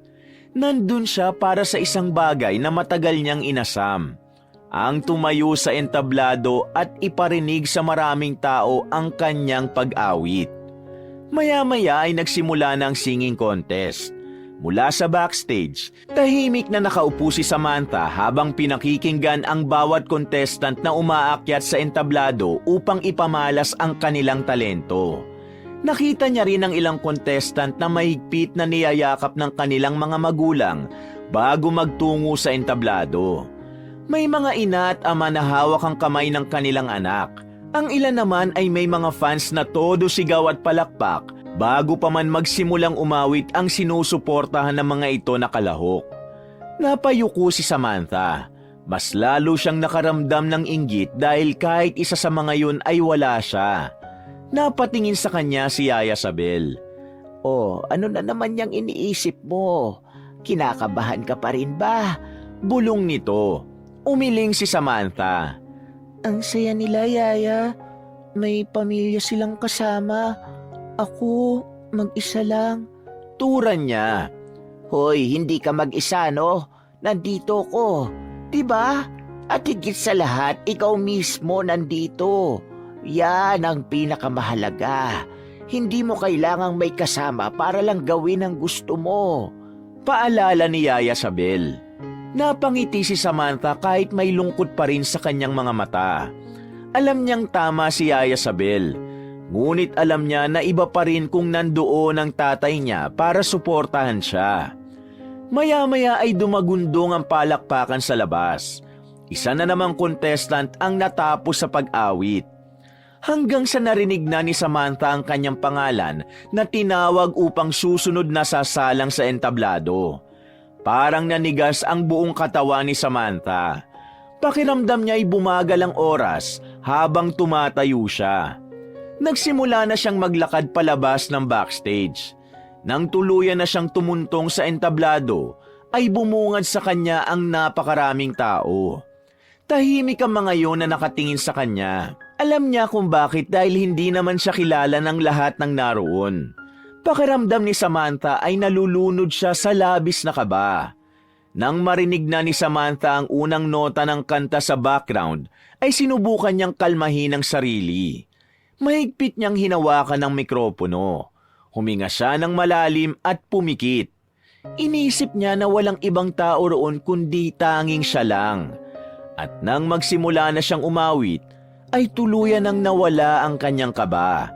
Nandun siya para sa isang bagay na matagal niyang inasam. Ang tumayo sa entablado at iparinig sa maraming tao ang kanyang pag-awit. Maya-maya ay nagsimula na ang singing contest. Mula sa backstage, tahimik na nakaupo si Samantha habang pinakikinggan ang bawat contestant na umaakyat sa entablado upang ipamalas ang kanilang talento. Nakita niya rin ang ilang contestant na mahigpit na niyayakap ng kanilang mga magulang bago magtungo sa entablado. May mga ina at ama na hawak ang kamay ng kanilang anak. Ang ilan naman ay may mga fans na todo sigaw at palakpak bago pa man magsimulang umawit ang sinusuportahan ng mga ito na kalahok. Napayuko si Samantha. Mas lalo siyang nakaramdam ng inggit dahil kahit isa sa mga yun ay wala siya. Napatingin sa kanya si Yaya Sabel. Ano na naman yung iniisip mo? Kinakabahan ka pa rin ba? Bulong nito. Umiling si Samantha. Ang saya nila, Yaya. May pamilya silang kasama. Ako, mag-isa lang. Turan niya. Hoy, hindi ka mag-isa, no? Nandito ko. Diba? At higit sa lahat, ikaw mismo nandito. Yan ang pinakamahalaga. Hindi mo kailangang may kasama para lang gawin ang gusto mo. Paalala ni Yaya Sabel. Napangiti si Samantha kahit may lungkot pa rin sa kanyang mga mata. Alam niyang tama si Yaya Sabel, ngunit alam niya na iba pa rin kung nandoon ang tatay niya para suportahan siya. Maya-maya ay dumagundong ang palakpakan sa labas. Isa na namang contestant ang natapos sa pag-awit. Hanggang sa narinig na ni Samantha ang kanyang pangalan na tinawag upang susunod na sasalang sa entablado. Parang nanigas ang buong katawan ni Samantha. Pakiramdam niya ay bumagal ang oras habang tumatayo siya. Nagsimula na siyang maglakad palabas ng backstage. Nang tuluyan na siyang tumuntong sa entablado, ay bumungad sa kanya ang napakaraming tao. Tahimik ang mga yon na nakatingin sa kanya. Alam niya kung bakit dahil hindi naman siya kilala ng lahat ng naroon. Pakiramdam ni Samantha ay nalulunod siya sa labis na kaba. Nang marinig na ni Samantha ang unang nota ng kanta sa background, ay sinubukan niyang kalmahin ang sarili. Mahigpit niyang hinawakan ng mikropono. Huminga siya ng malalim at pumikit. Inisip niya na walang ibang tao roon kundi tanging siya lang. At nang magsimula na siyang umawit, ay tuluyan nang nawala ang kanyang kaba.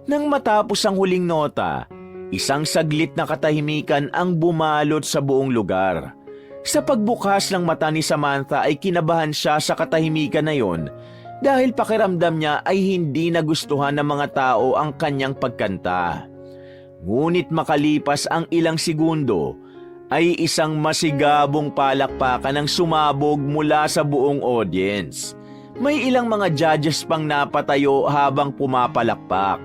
Nang matapos ang huling nota, isang saglit na katahimikan ang bumalot sa buong lugar. Sa pagbukas ng mata ni Samantha ay kinabahan siya sa katahimikan na yon dahil pakiramdam niya ay hindi nagustuhan ng mga tao ang kanyang pagkanta. Ngunit makalipas ang ilang segundo, ay isang masigabong palakpakan ang sumabog mula sa buong audience. May ilang mga judges pang napatayo habang pumapalakpak.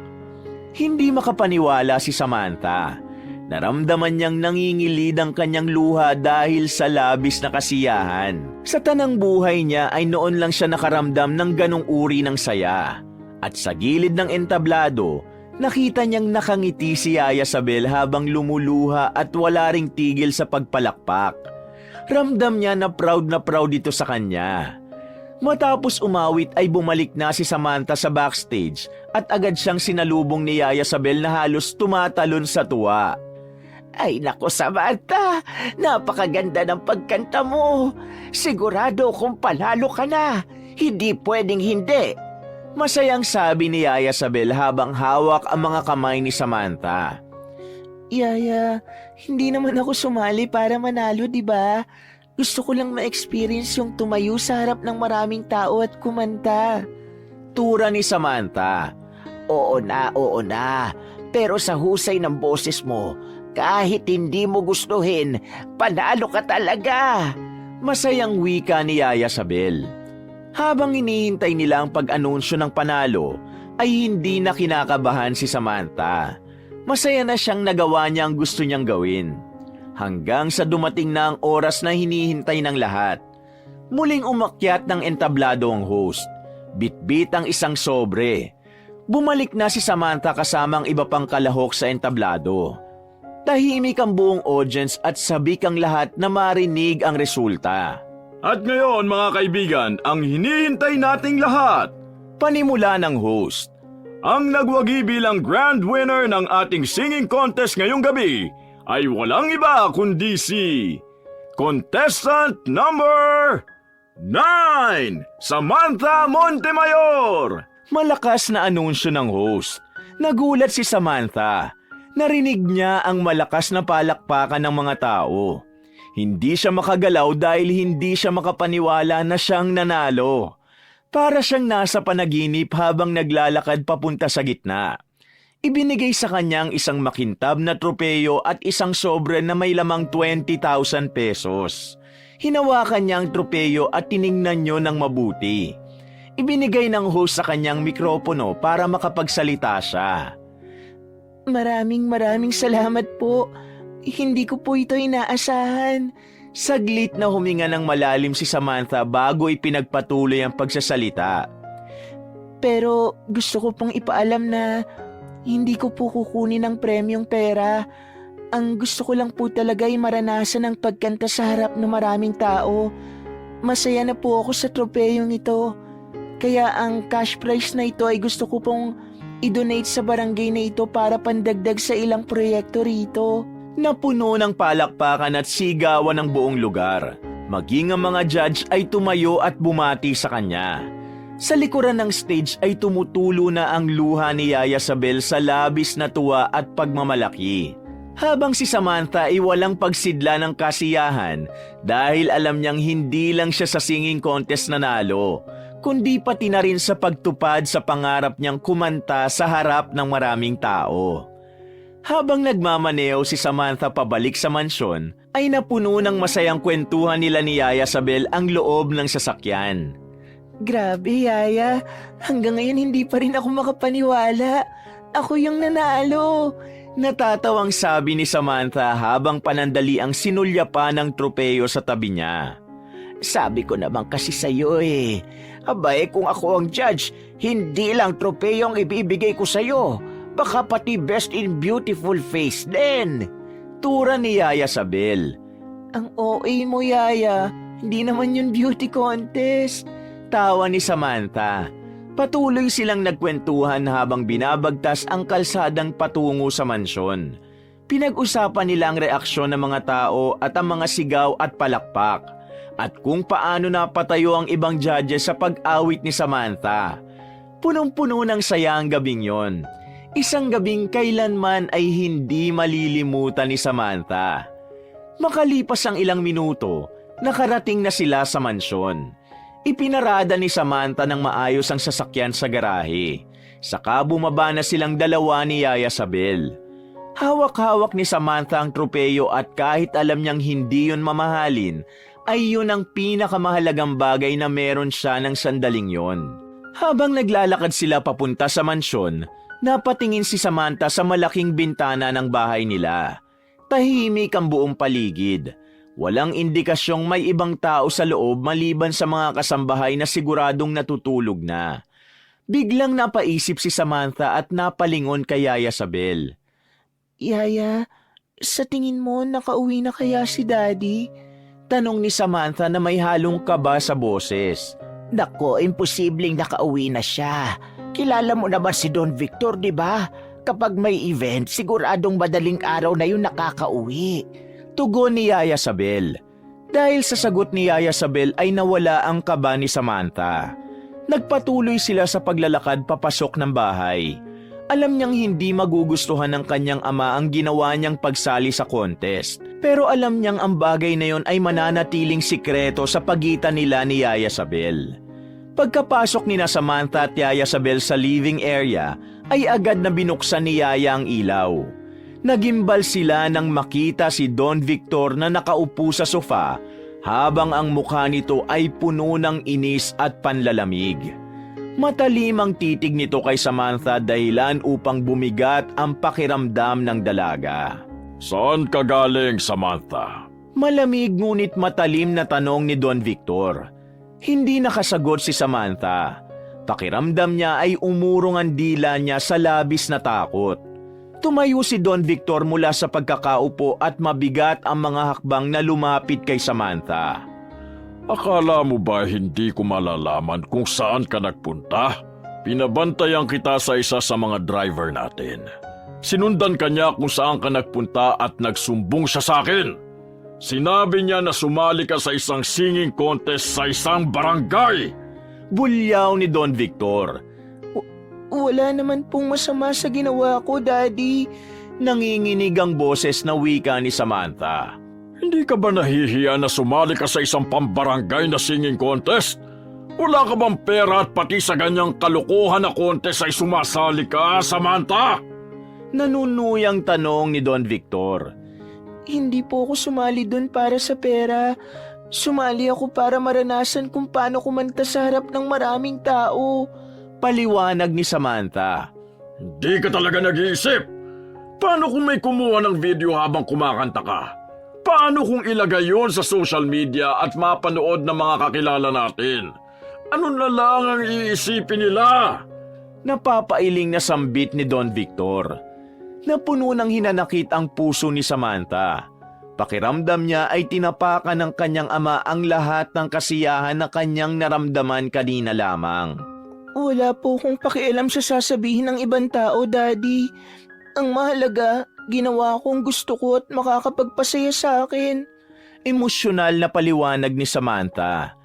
Hindi makapaniwala si Samantha. Naramdaman niyang nangingilid ang kanyang luha dahil sa labis na kasiyahan. Sa tanang buhay niya ay noon lang siya nakaramdam ng ganong uri ng saya. At sa gilid ng entablado, nakita niyang nakangiti si Yaya Sabel habang lumuluha at wala ring tigil sa pagpalakpak. Ramdam niya na proud ito sa kanya. Matapos umawit ay bumalik na si Samantha sa backstage at agad siyang sinalubong ni Yaya Sabel na halos tumatalon sa tuwa. Ay nako Samantha, napakaganda ng pagkanta mo. Sigurado kung panalo ka na. Hindi pwedeng hindi. Masayang sabi ni Yaya Sabel habang hawak ang mga kamay ni Samantha. Yaya, hindi naman ako sumali para manalo, di ba? Gusto ko lang ma-experience yung tumayo sa harap ng maraming tao at kumanta. Tura ni Samantha. Oo na. Pero sa husay ng boses mo, kahit hindi mo gustuhin, panalo ka talaga. Masayang wika ni Yaya Sabel. Habang inihintay nila ang pag-anunsyo ng panalo, ay hindi na kinakabahan si Samantha. Masaya na siyang nagawa niya ang gusto niyang gawin. Hanggang sa dumating na ang oras na hinihintay ng lahat. Muling umakyat ng entablado ang host. Bitbit ang isang sobre. Bumalik na si Samantha kasama ang iba pang kalahok sa entablado. Tahimik ang buong audience at sabik ang lahat na marinig ang resulta. At ngayon mga kaibigan, ang hinihintay nating lahat. Panimula ng host. Ang nagwagi bilang grand winner ng ating singing contest ngayong gabi ay walang iba kundi si contestant number 9, Samantha Montemayor. Malakas na anunsyo ng host. Nagulat si Samantha. Narinig niya ang malakas na palakpakan ng mga tao. Hindi siya makagalaw dahil hindi siya makapaniwala na siyang nanalo. Para siyang nasa panaginip habang naglalakad papunta sa gitna. Ibinigay sa kanyang isang makintab na tropeyo at isang sobre na may lamang 20,000 pesos. Hinawakan niya ang tropeyo at tiningnan niyo ng mabuti. Ibinigay ng host sa kanyang mikropono para makapagsalita siya. Maraming salamat po. Hindi ko po ito inaasahan. Saglit na huminga ng malalim si Samantha bago ipinagpatuloy ang pagsasalita. Pero gusto ko pong ipaalam na hindi ko po kukunin ang premyong pera. Ang gusto ko lang po talaga ay maranasan ang pagkanta sa harap ng maraming tao. Masaya na po ako sa tropeyong ito. Kaya ang cash prize na ito ay gusto ko pong i-donate sa barangay na ito para pandagdag sa ilang proyekto rito. Napuno ng palakpakan at sigawan ng buong lugar. Maging ang mga judge ay tumayo at bumati sa kanya. Sa likuran ng stage ay tumutulo na ang luha ni Yaya Sabel sa labis na tuwa at pagmamalaki. Habang si Samantha ay walang pagsidla ng kasiyahan dahil alam niyang hindi lang siya sa singing contest nanalo, kundi pati na rin sa pagtupad sa pangarap niyang kumanta sa harap ng maraming tao. Habang nagmamaneo si Samantha pabalik sa mansyon, ay napuno ng masayang kwentuhan nila ni Yaya Sabel ang loob ng sasakyan. Grabe, Yaya. Hanggang ngayon hindi pa rin ako makapaniwala. Ako yung nanalo. Natatawang sabi ni Samantha habang panandali ang sinulya pa ng tropeyo sa tabi niya. Sabi ko naman kasi sa'yo eh. Abay, kung ako ang judge, hindi lang tropeyo ang ibibigay ko sa'yo. Baka pati best in beautiful face din. Tura ni Yaya Sabel. Ang OA mo, Yaya. Hindi naman yun beauty contest. Tawa ni Samantha. Patuloy silang nagkwentuhan habang binabagtas ang kalsadang patungo sa mansyon. Pinag-usapan nila ang reaksyon ng mga tao at ang mga sigaw at palakpak, at kung paano napatayo ang ibang judges sa pag-awit ni Samantha. Punong-puno ng saya ang gabing yon. Isang gabing kailanman ay hindi malilimutan ni Samantha. Makalipas ang ilang minuto, nakarating na sila sa mansyon. Ipinarada ni Samantha ng maayos ang sasakyan sa garahe. Saka bumaba na silang dalawa ni Yaya Sabel. Hawak-hawak ni Samantha ang tropeyo at kahit alam niyang hindi yun mamahalin, ay yun ang pinakamahalagang bagay na meron siya ng sandaling yon. Habang naglalakad sila papunta sa mansyon, napatingin si Samantha sa malaking bintana ng bahay nila. Tahimik ang buong paligid. Walang indikasyong may ibang tao sa loob maliban sa mga kasambahay na siguradong natutulog na. Biglang napaisip si Samantha at napalingon kay Yaya Sabel. Yaya, sa tingin mo nakauwi na kaya si Daddy? Tanong ni Samantha na may halong kaba sa boses. Nako, imposibleng nakauwi na siya. Kilala mo naman si Don Victor, di ba? Kapag may event, siguradong madaling araw na yun nakakauwi. Tugon ni Yaya Sabel. Dahil sa sagot ni Yaya Sabel ay nawala ang kaba ni Samantha. Nagpatuloy sila sa paglalakad papasok ng bahay. Alam niyang hindi magugustuhan ng kanyang ama ang ginawa niyang pagsali sa contest. Pero alam niyang ang bagay na yon ay mananatiling sikreto sa pagitan nila ni Yaya Sabel. Pagkapasok ni Samantha at Yaya Sabel sa living area, ay agad na binuksan ni Yaya ang ilaw. Nagimbal sila nang makita si Don Victor na nakaupo sa sofa habang ang mukha nito ay puno ng inis at panlalamig. Matalim ang titig nito kay Samantha dahilan upang bumigat ang pakiramdam ng dalaga. Saan ka galing, Samantha? Malamig ngunit matalim na tanong ni Don Victor. Hindi nakasagot si Samantha. Pakiramdam niya ay umurong ang dila niya sa labis na takot. Tumayo si Don Victor mula sa pagkakaupo at mabigat ang mga hakbang na lumapit kay Samantha. Akala mo ba hindi ko malalaman kung saan ka nagpunta? Pinabantayan kita sa isa sa mga driver natin. Sinundan ka niya kung saan ka nagpunta at nagsumbong siya sa akin. Sinabi niya na sumali ka sa isang singing contest sa isang barangay. Bulyaw ni Don Victor. Wala naman pong masama sa ginawa ko, Daddy. Nanginginig ang boses na wika ni Samantha. Hindi ka ba nahihiya na sumali ka sa isang pambarangay na singing contest? Wala ka bang pera at pati sa ganyang kalokohan na contest ay sumasali ka, Samantha? Nanunuyang tanong ni Don Victor. Hindi po ako sumali doon para sa pera. Sumali ako para maranasan kung paano kumanta sa harap ng maraming tao. Paliwanag ni Samantha. Hindi ka talaga nag-iisip. Paano kung may kumuha ng video habang kumakanta ka? Paano kung ilagay yon sa social media at mapanood ng mga kakilala natin? Ano na lang ang iisipin nila? Napapailing na sambit ni Don Victor. Napuno ng hinanakit ang puso ni Samantha. Pakiramdam niya ay tinapakan ng kanyang ama ang lahat ng kasiyahan na kanyang naramdaman kanina lamang. Wala po akong pakialam sa sasabihin ng ibang tao, Daddy. Ang mahalaga, ginawa kong gusto ko at makakapagpasaya sa akin. Emosyonal na paliwanag ni Samantha.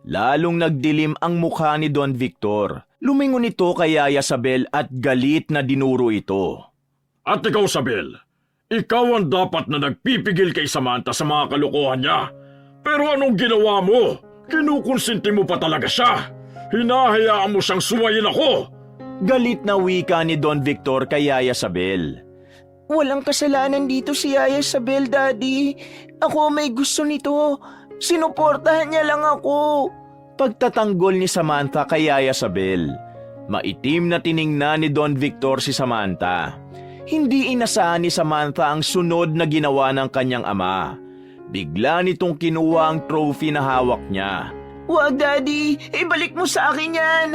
Lalong nagdilim ang mukha ni Don Victor. Lumingon ito kay Yaya Sabel at galit na dinuro ito. At ikaw, Sabel, ikaw ang dapat na nagpipigil kay Samantha sa mga kalokohan niya. Pero anong ginawa mo? Kinukonsinti mo pa talaga siya. Hinahayaan mo siyang suwayin ako. Galit na wika ni Don Victor kay Yaya Sabel. Walang kasalanan dito si Yaya Sabel, Daddy. Ako may gusto nito. Sinuportahan niya lang ako. Pagtatanggol ni Samantha kay Yaya Sabel. Maitim na tiningnan ni Don Victor si Samantha. Hindi inasahan ni Samantha ang sunod na ginawa ng kanyang ama. Bigla nitong kinuha ang trophy na hawak niya. Wag, Daddy. Ibalik mo sa akin yan.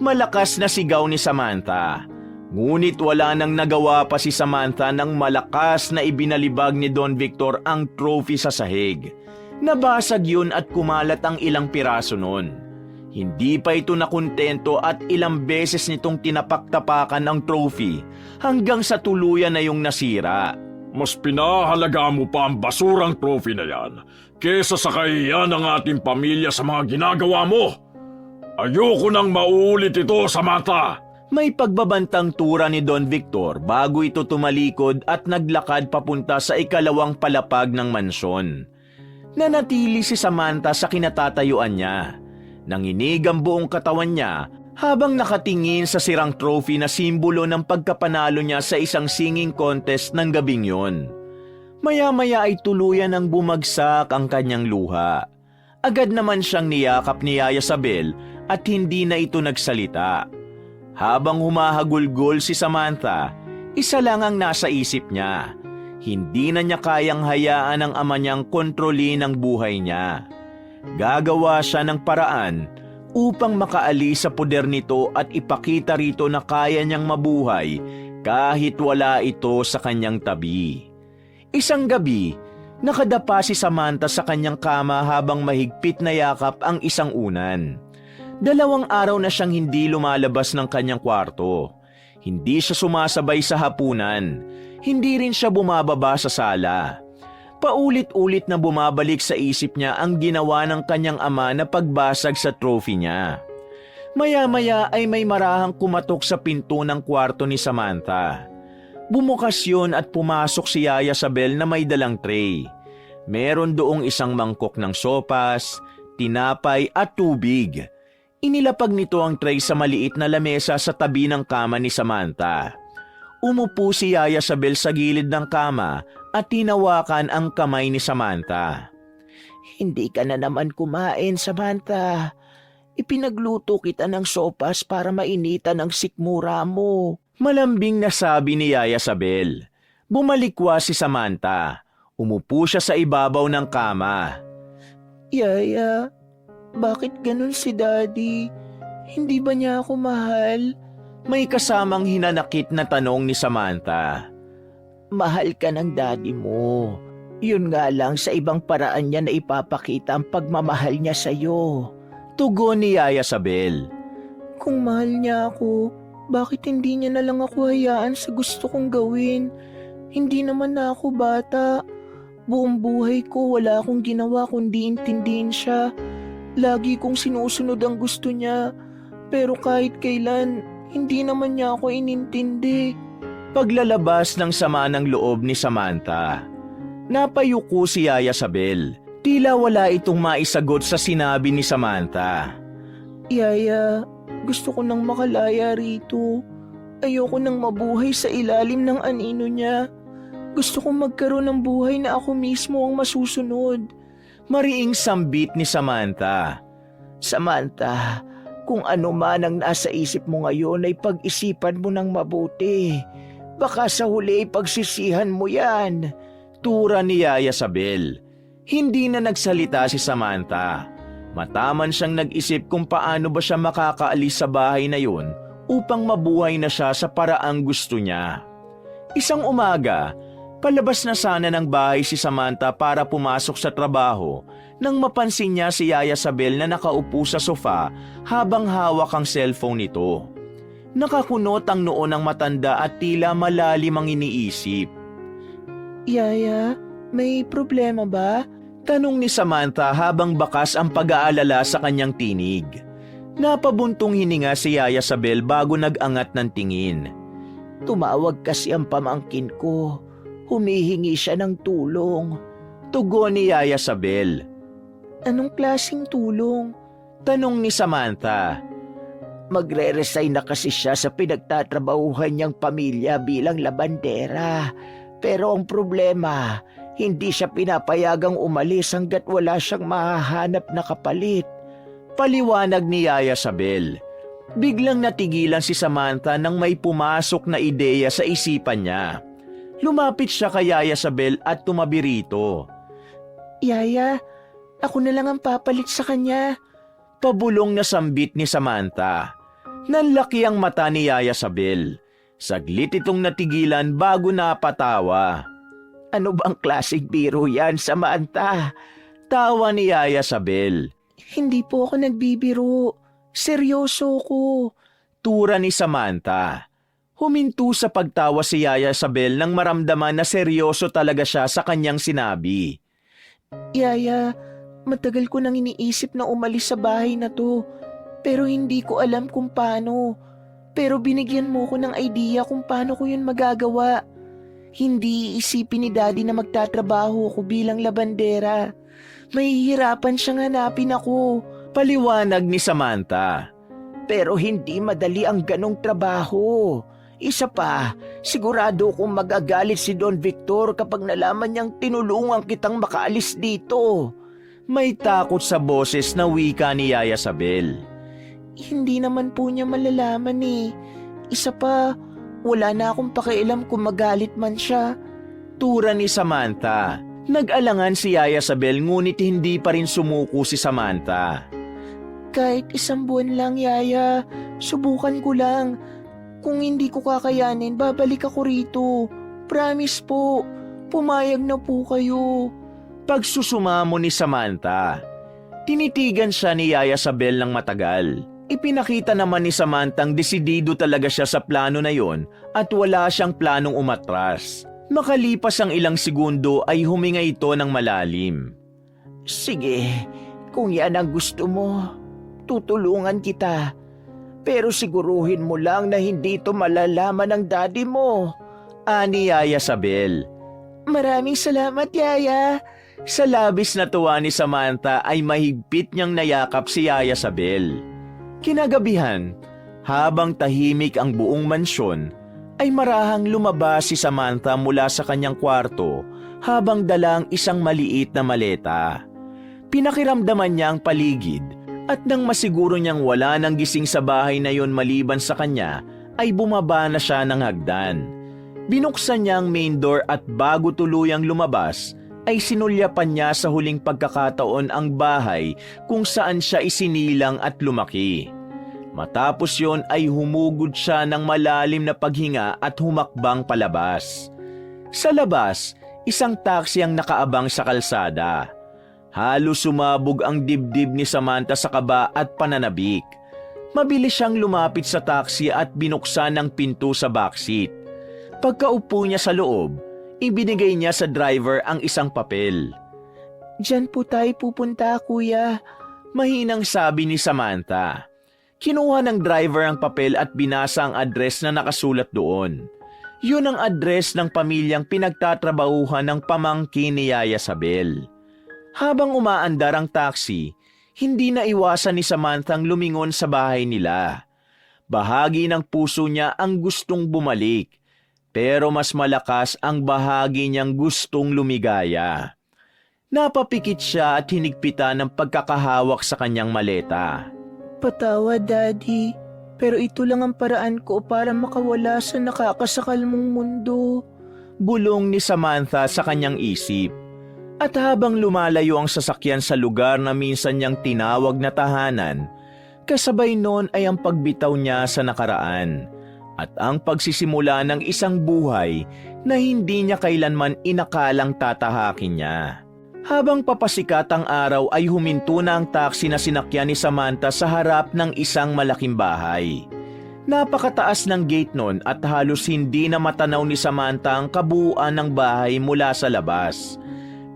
Malakas na sigaw ni Samantha. Ngunit wala nang nagawa pa si Samantha nang malakas na ibinalibag ni Don Victor ang trophy sa sahig. Nabasag yun at kumalat ang ilang piraso nun. Hindi pa ito nakontento at ilang beses nitong tinapaktapakan ang trophy hanggang sa tuluyan na yung nasira. Mas pinahalaga mo pa ang basurang trophy na yan kesa sa kahihiyan ng ating pamilya sa mga ginagawa mo. Ayoko nang mauulit ito, Samantha. May pagbabantang tura ni Don Victor bago ito tumalikod at naglakad papunta sa ikalawang palapag ng mansyon. Nanatili si Samantha sa kinatatayuan niya. Nanginig ang buong katawan niya habang nakatingin sa sirang trophy na simbolo ng pagkapanalo niya sa isang singing contest ng gabing yon. Maya-maya ay tuluyan ang bumagsak ang kanyang luha. Agad naman siyang niyakap ni Yaya Sabel at hindi na ito nagsalita. Habang humahagulgol si Samantha, isa lang ang nasa isip niya. Hindi na niya kayang hayaan ang ama niyang kontrolin ang buhay niya. Gagawa siya ng paraan upang makaalis sa poder nito at ipakita rito na kaya niyang mabuhay kahit wala ito sa kanyang tabi. Isang gabi, nakadapa si Samantha sa kanyang kama habang mahigpit na yakap ang isang unan. 2 araw na siyang hindi lumalabas ng kanyang kwarto. Hindi siya sumasabay sa hapunan. Hindi rin siya bumababa sa sala. Paulit-ulit na bumabalik sa isip niya ang ginawa ng kanyang ama na pagbasag sa trophy niya. Maya-maya ay may marahang kumatok sa pinto ng kwarto ni Samantha. Bumukas yun at pumasok si Yaya Sabel na may dalang tray. Meron doong isang mangkok ng sopas, tinapay at tubig. Inilapag nito ang tray sa maliit na lamesa sa tabi ng kama ni Samantha. Umupo si Yaya Sabel sa gilid ng kama at tinawakan ang kamay ni Samantha. Hindi ka na naman kumain, Samantha. Ipinagluto kita ng sopas para mainitan ang sikmura mo. Malambing na sabi ni Yaya Sabel. Bumalikwa si Samantha. Umupo siya sa ibabaw ng kama. Yaya, bakit ganun si Daddy? Hindi ba niya ako mahal? May kasamang hinanakit na tanong ni Samantha. Mahal ka ng Daddy mo. Yun nga lang sa ibang paraan niya na ipapakita ang pagmamahal niya sa'yo. Tugon ni Yaya Sabel. Kung mahal niya ako, bakit hindi niya na lang ako hayaan sa gusto kong gawin? Hindi naman na ako bata. Buong buhay ko wala akong ginawa kundi intindihin siya. Lagi kong sinusunod ang gusto niya. Pero kahit kailan, hindi naman niya ako inintindi. Paglalabas ng sama ng loob ni Samantha, napayuko si Yaya Sabel. Tila wala itong maisagot sa sinabi ni Samantha. Yaya, gusto ko nang makalaya rito. Ayoko nang mabuhay sa ilalim ng anino niya. Gusto kong magkaroon ng buhay na ako mismo ang masusunod. Mariing sambit ni Samantha. Samantha, kung ano man ang nasa isip mo ngayon ay pag-isipan mo ng mabuti. Baka sa huli pagsisihan mo yan. Tura ni Yaya Sabel. Hindi na nagsalita si Samantha. Mataman siyang nag-isip kung paano ba siya makakaalis sa bahay na yun upang mabuhay na siya sa paraang gusto niya. Isang umaga, palabas na sana ng bahay si Samantha para pumasok sa trabaho nang mapansin niya si Yaya Sabel na nakaupo sa sofa habang hawak ang cellphone nito. Nakakunot ang noo ng matanda at tila malalim ang iniisip. Yaya, may problema ba? Tanong ni Samantha habang bakas ang pag-aalala sa kanyang tinig. Napabuntong hininga si Yaya Sabel bago nag-angat ng tingin. Tumawag kasi ang pamangkin ko. Humihingi siya ng tulong. Tugon ni Yaya Sabel. Anong klaseng tulong? Tanong ni Samantha. Magre-resign na kasi siya sa pinagtatrabahuhan niyang pamilya bilang labandera. Pero ang problema, hindi siya pinapayagang umalis hanggat wala siyang mahahanap na kapalit. Paliwanag ni Yaya Sabel. Biglang natigilan si Samantha nang may pumasok na ideya sa isipan niya. Lumapit siya kay Yaya Sabel at tumabi rito. Yaya, ako na lang ang papalit sa kanya. Pabulong na sambit ni Samantha. Nanlaki ang mata ni Yaya Sabel. Saglit itong natigilan bago napatawa. Ano bang klaseng biro yan, Samantha? Tawa ni Yaya Sabel. Hindi po ako nagbibiro. Seryoso ko. Tura ni Samantha. Huminto sa pagtawa si Yaya Sabel nang maramdaman na seryoso talaga siya sa kanyang sinabi. Yaya, matagal ko nang iniisip na umalis sa bahay na to. Pero hindi ko alam kung paano. Pero binigyan mo ko ng idea kung paano ko yun magagawa. Hindi iisipin ni Daddy na magtatrabaho ako bilang labandera. Mahihirapan siyang hanapin ako. Paliwanag ni Samantha. Pero hindi madali ang ganong trabaho. Isa pa, sigurado kong magagalit si Don Victor kapag nalaman niyang tinulungan kitang makaalis dito. May takot sa boses na wika ni Yaya Sabel. Hindi naman po niya malalaman eh. Isa pa, wala na akong pakialam kung magalit man siya. Tura ni Samantha. Nag-alangan si Yaya Sabel ngunit hindi pa rin sumuko si Samantha. Kahit 1 buwan lang, Yaya. Subukan ko lang. Kung hindi ko kakayanin, babalik ako rito. Promise po. Pumayag na po kayo. Pagsusumamo ni Samantha. Tinitigan siya ni Yaya Sabel ng matagal. Ipinakita naman ni Samantha ang desidido talaga siya sa plano na yon at wala siyang planong umatras. Makalipas ang ilang segundo ay huminga ito ng malalim. Sige, kung yan ang gusto mo, tutulungan kita. Pero siguruhin mo lang na hindi ito malalaman ng daddy mo. Ani Yaya Sabel. Maraming salamat, Yaya. Sa labis na tuwa ni Samantha ay mahigpit niyang nayakap si Yaya Sabel. Kinagabihan, habang tahimik ang buong mansyon, ay marahang lumabas si Samantha mula sa kanyang kwarto habang dala ang isang maliit na maleta. Pinakiramdaman niya ang paligid at nang masiguro niyang wala nang gising sa bahay na yon maliban sa kanya, ay bumaba na siya ng hagdan. Binuksan niya ang main door at bago tuluyang lumabas, ay sinulyapan niya sa huling pagkakataon ang bahay kung saan siya isinilang at lumaki. Matapos yon ay humugod siya ng malalim na paghinga at humakbang palabas. Sa labas, isang taxi ang nakaabang sa kalsada. Halos sumabog ang dibdib ni Samantha sa kaba at pananabik. Mabilis siyang lumapit sa taxi at binuksan ang pinto sa backseat. Pagkaupo niya sa loob, ibinigay niya sa driver ang isang papel. Diyan po tayo pupunta, kuya. Mahinang sabi ni Samantha. Kinuha ng driver ang papel at binasa ang address na nakasulat doon. Yun ang address ng pamilyang pinagtatrabahuhan ng pamangkin ni Yaya Sabel. Habang umaandar ang taxi, hindi na iwasan ni Samantha ang lumingon sa bahay nila. Bahagi ng puso niya ang gustong bumalik, pero mas malakas ang bahagi niyang gustong lumigaya. Napapikit siya at hinigpitan ng pagkakahawak sa kanyang maleta. Patawad, Daddy. Pero ito lang ang paraan ko para makawala sa nakakasakal mong mundo. Bulong ni Samantha sa kanyang isip. At habang lumalayo ang sasakyan sa lugar na minsan niyang tinawag na tahanan, kasabay noon ay ang pagbitaw niya sa nakaraan at ang pagsisimula ng isang buhay na hindi niya kailanman inakalang tatahakin niya. Habang papasikat ang araw ay huminto na ang taxi na sinakyan ni Samantha sa harap ng isang malaking bahay. Napakataas ng gate noon at halos hindi na matanaw ni Samantha ang kabuuan ng bahay mula sa labas.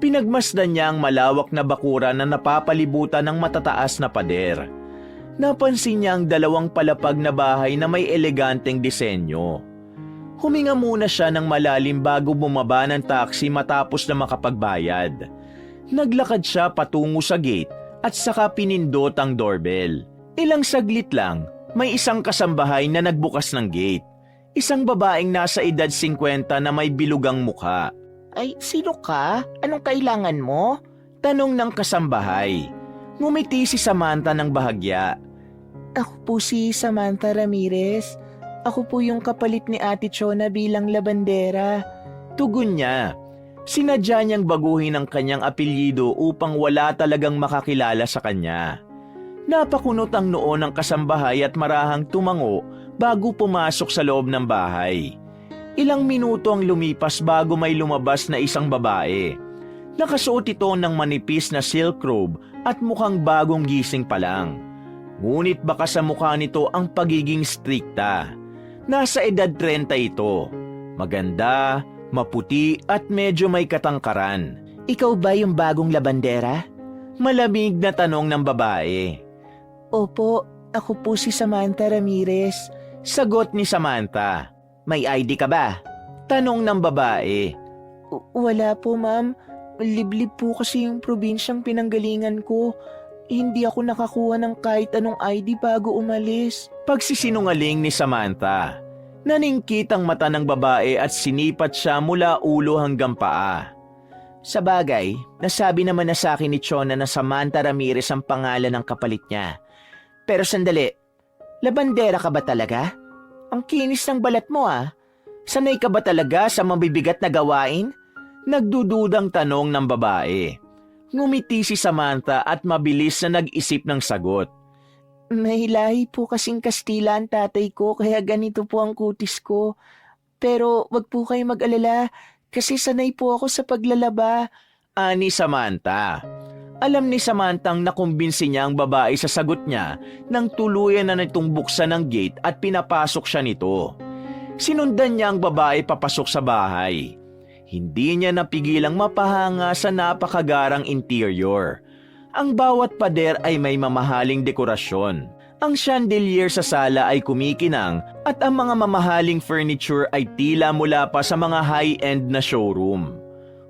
Pinagmasdan niya ang malawak na bakuran na napapalibutan ng matataas na pader. Napansin niya ang dalawang palapag na bahay na may eleganteng disenyo. Huminga muna siya ng malalim bago bumaba ng taxi matapos na makapagbayad. Naglakad siya patungo sa gate at saka pinindot ang doorbell. Ilang saglit lang, may isang kasambahay na nagbukas ng gate. Isang babaeng nasa edad 50 na may bilugang mukha. Ay, sino ka? Anong kailangan mo? Tanong ng kasambahay. Ngumiti si Samantha ng bahagya. Ako po si Samantha Ramirez. Ako po yung kapalit ni Ate Chona bilang labandera. Tugon niya. Sinadya niyang baguhin ang kanyang apelyido upang wala talagang makakilala sa kanya. Napakunot ang noo ng kasambahay at marahang tumango bago pumasok sa loob ng bahay. Ilang minuto ang lumipas bago may lumabas na isang babae. Nakasuot ito ng manipis na silk robe at mukhang bagong gising pa lang. Ngunit baka sa mukha nito ang pagiging strikta. Nasa edad 30 ito. Maganda, maputi at medyo may katangkaran. Ikaw ba yung bagong labandera? Malamig na tanong ng babae. Opo, ako po si Samantha Ramirez. Sagot ni Samantha. May ID ka ba? Tanong ng babae. Wala po, ma'am. Liblib po kasi yung probinsyang pinanggalingan ko. Hindi ako nakakuha ng kahit anong ID bago umalis. Pagsisinungaling ni Samantha. Naningkit ang mata ng babae at sinipat siya mula ulo hanggang paa. Sa bagay, nasabi naman na sa akin ni Chona na Samantha Ramirez ang pangalan ng kapalit niya. Pero sandali, labandera ka ba talaga? Ang kinis ng balat mo ah. Sanay ka ba talaga sa mabibigat na gawain? Nagdududang tanong ng babae. Ngumiti si Samantha at mabilis na nag-isip ng sagot. May lahi po kasing Kastila ang tatay ko kaya ganito po ang kutis ko. Pero wag po kayo mag-alala kasi sanay po ako sa paglalaba. Ani Samantha. Alam ni Samantha ang nakumbinsi niya ang babae sa sagot niya nang tuluyan na nitong buksan ng gate at pinapasok siya nito. Sinundan niya ang babae papasok sa bahay. Hindi niya napigilang mapahanga sa napakagarang interior. Ang bawat pader ay may mamahaling dekorasyon. Ang chandelier sa sala ay kumikinang at ang mga mamahaling furniture ay tila mula pa sa mga high-end na showroom.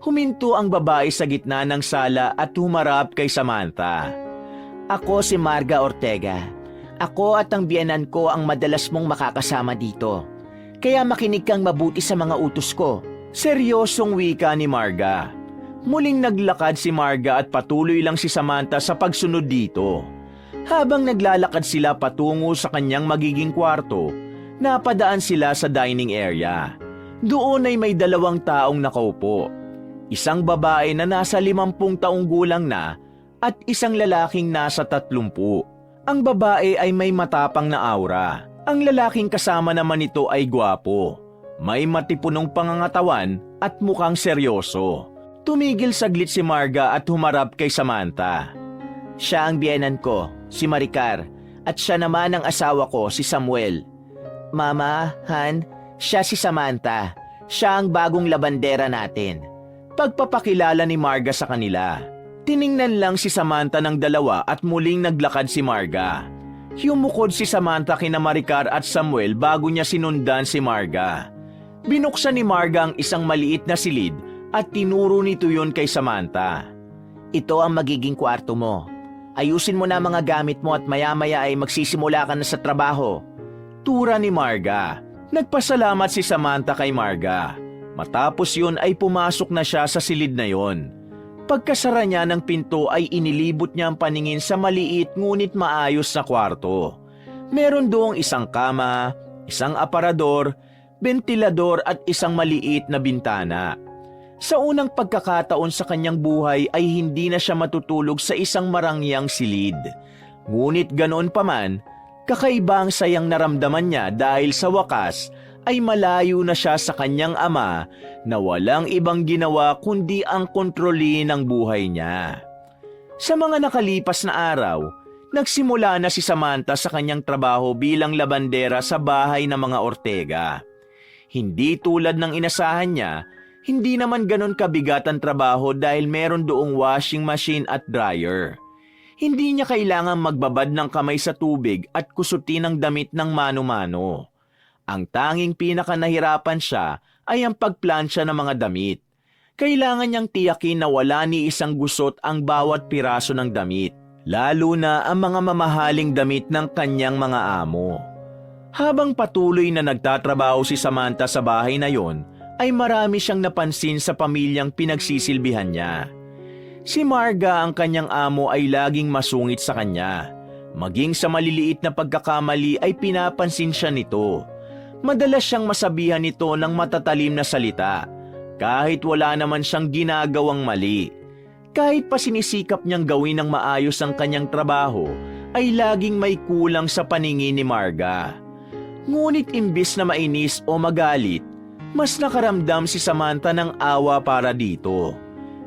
Huminto ang babae sa gitna ng sala at humarap kay Samantha. Ako si Marga Ortega. Ako at ang biyenan ko ang madalas mong makakasama dito. Kaya makinig kang mabuti sa mga utos ko. Seryosong wika ni Marga. Muling naglakad si Marga at patuloy lang si Samantha sa pagsunod dito. Habang naglalakad sila patungo sa kanyang magiging kwarto, napadaan sila sa dining area. Doon ay may dalawang taong nakaupo. Isang babae na nasa 50 taong gulang na at isang lalaking nasa 30. Ang babae ay may matapang na aura. Ang lalaking kasama naman nito ay gwapo. May matipunong pangangatawan at mukhang seryoso. Tumigil saglit si Marga at humarap kay Samantha. Siya ang biyenan ko, si Maricar, at siya naman ang asawa ko, si Samuel. Mama, Han, siya si Samantha. Siya ang bagong labandera natin. Pagpapakilala ni Marga sa kanila. Tiningnan lang si Samantha ng dalawa at muling naglakad si Marga. Yumukod si Samantha kina Maricar at Samuel bago niya sinundan si Marga. Binuksan ni Marga ang isang maliit na silid at tinuro nito yun kay Samantha. Ito ang magiging kwarto mo. Ayusin mo na mga gamit mo at maya-maya ay magsisimula ka na sa trabaho. Tura ni Marga. Nagpasalamat si Samantha kay Marga. Matapos yun ay pumasok na siya sa silid na yon. Pagkasara niya ng pinto ay inilibot niya ang paningin sa maliit ngunit maayos na kwarto. Meron doong isang kama, isang aparador, ventilador at isang maliit na bintana. Sa unang pagkakataon sa kanyang buhay ay hindi na siya matutulog sa isang marangyang silid. Ngunit ganoon pa man, kakaiba ang sayang naramdaman niya dahil sa wakas ay malayo na siya sa kanyang ama na walang ibang ginawa kundi ang kontrolin ang buhay niya. Sa mga nakalipas na araw, nagsimula na si Samantha sa kanyang trabaho bilang labandera sa bahay ng mga Ortega. Hindi tulad ng inasahan niya, Hindi naman ganon kabigat ang trabaho dahil meron doong washing machine at dryer. Hindi niya kailangang magbabad ng kamay sa tubig at kusutin ang damit ng mano-mano. Ang tanging pinakanahirapan siya ay ang pagplansya ng mga damit. Kailangan niyang tiyakin na wala ni isang gusot ang bawat piraso ng damit, lalo na ang mga mamahaling damit ng kanyang mga amo. Habang patuloy na nagtatrabaho si Samantha sa bahay na yon, ay marami siyang napansin sa pamilyang pinagsisilbihan niya. Si Marga ang kanyang amo ay laging masungit sa kanya. Maging sa maliliit na pagkakamali ay pinapansin siya nito. Madalas siyang masabihan nito ng matatalim na salita, kahit wala naman siyang ginagawang mali. Kahit pa sinisikap niyang gawin ng maayos ang kanyang trabaho, ay laging may kulang sa paningin ni Marga. Ngunit imbis na mainis o magalit, mas nakaramdam si Samantha ng awa para dito.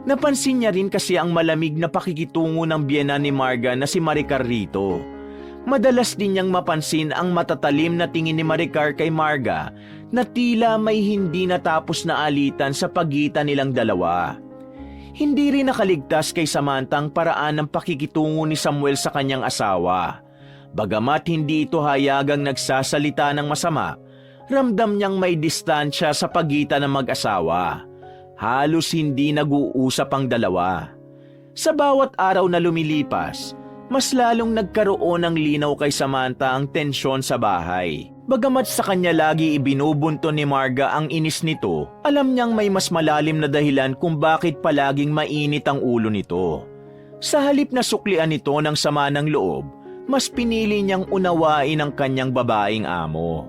Napansin niya rin kasi ang malamig na pakikitungo ng biyena ni Marga na si Maricar rito. Madalas din niyang mapansin ang matatalim na tingin ni Maricar kay Marga na tila may hindi natapos na alitan sa pagitan nilang dalawa. Hindi rin nakaligtas kay Samantha ang paraan ng pakikitungo ni Samuel sa kanyang asawa. Bagamat hindi ito hayagang nagsasalita ng masama, ramdam niyang may distansya sa pagitan ng mag-asawa. Halos hindi nag-uusap ang dalawa. Sa bawat araw na lumilipas, mas lalong nagkaroon ng linaw kay Samantha ang tensyon sa bahay. Bagamat sa kanya lagi ibinubunto ni Marga ang inis nito, alam niyang may mas malalim na dahilan kung bakit palaging mainit ang ulo nito. Sa halip na suklian nito ng sama ng loob, mas pinili niyang unawain ang kanyang babaeng amo.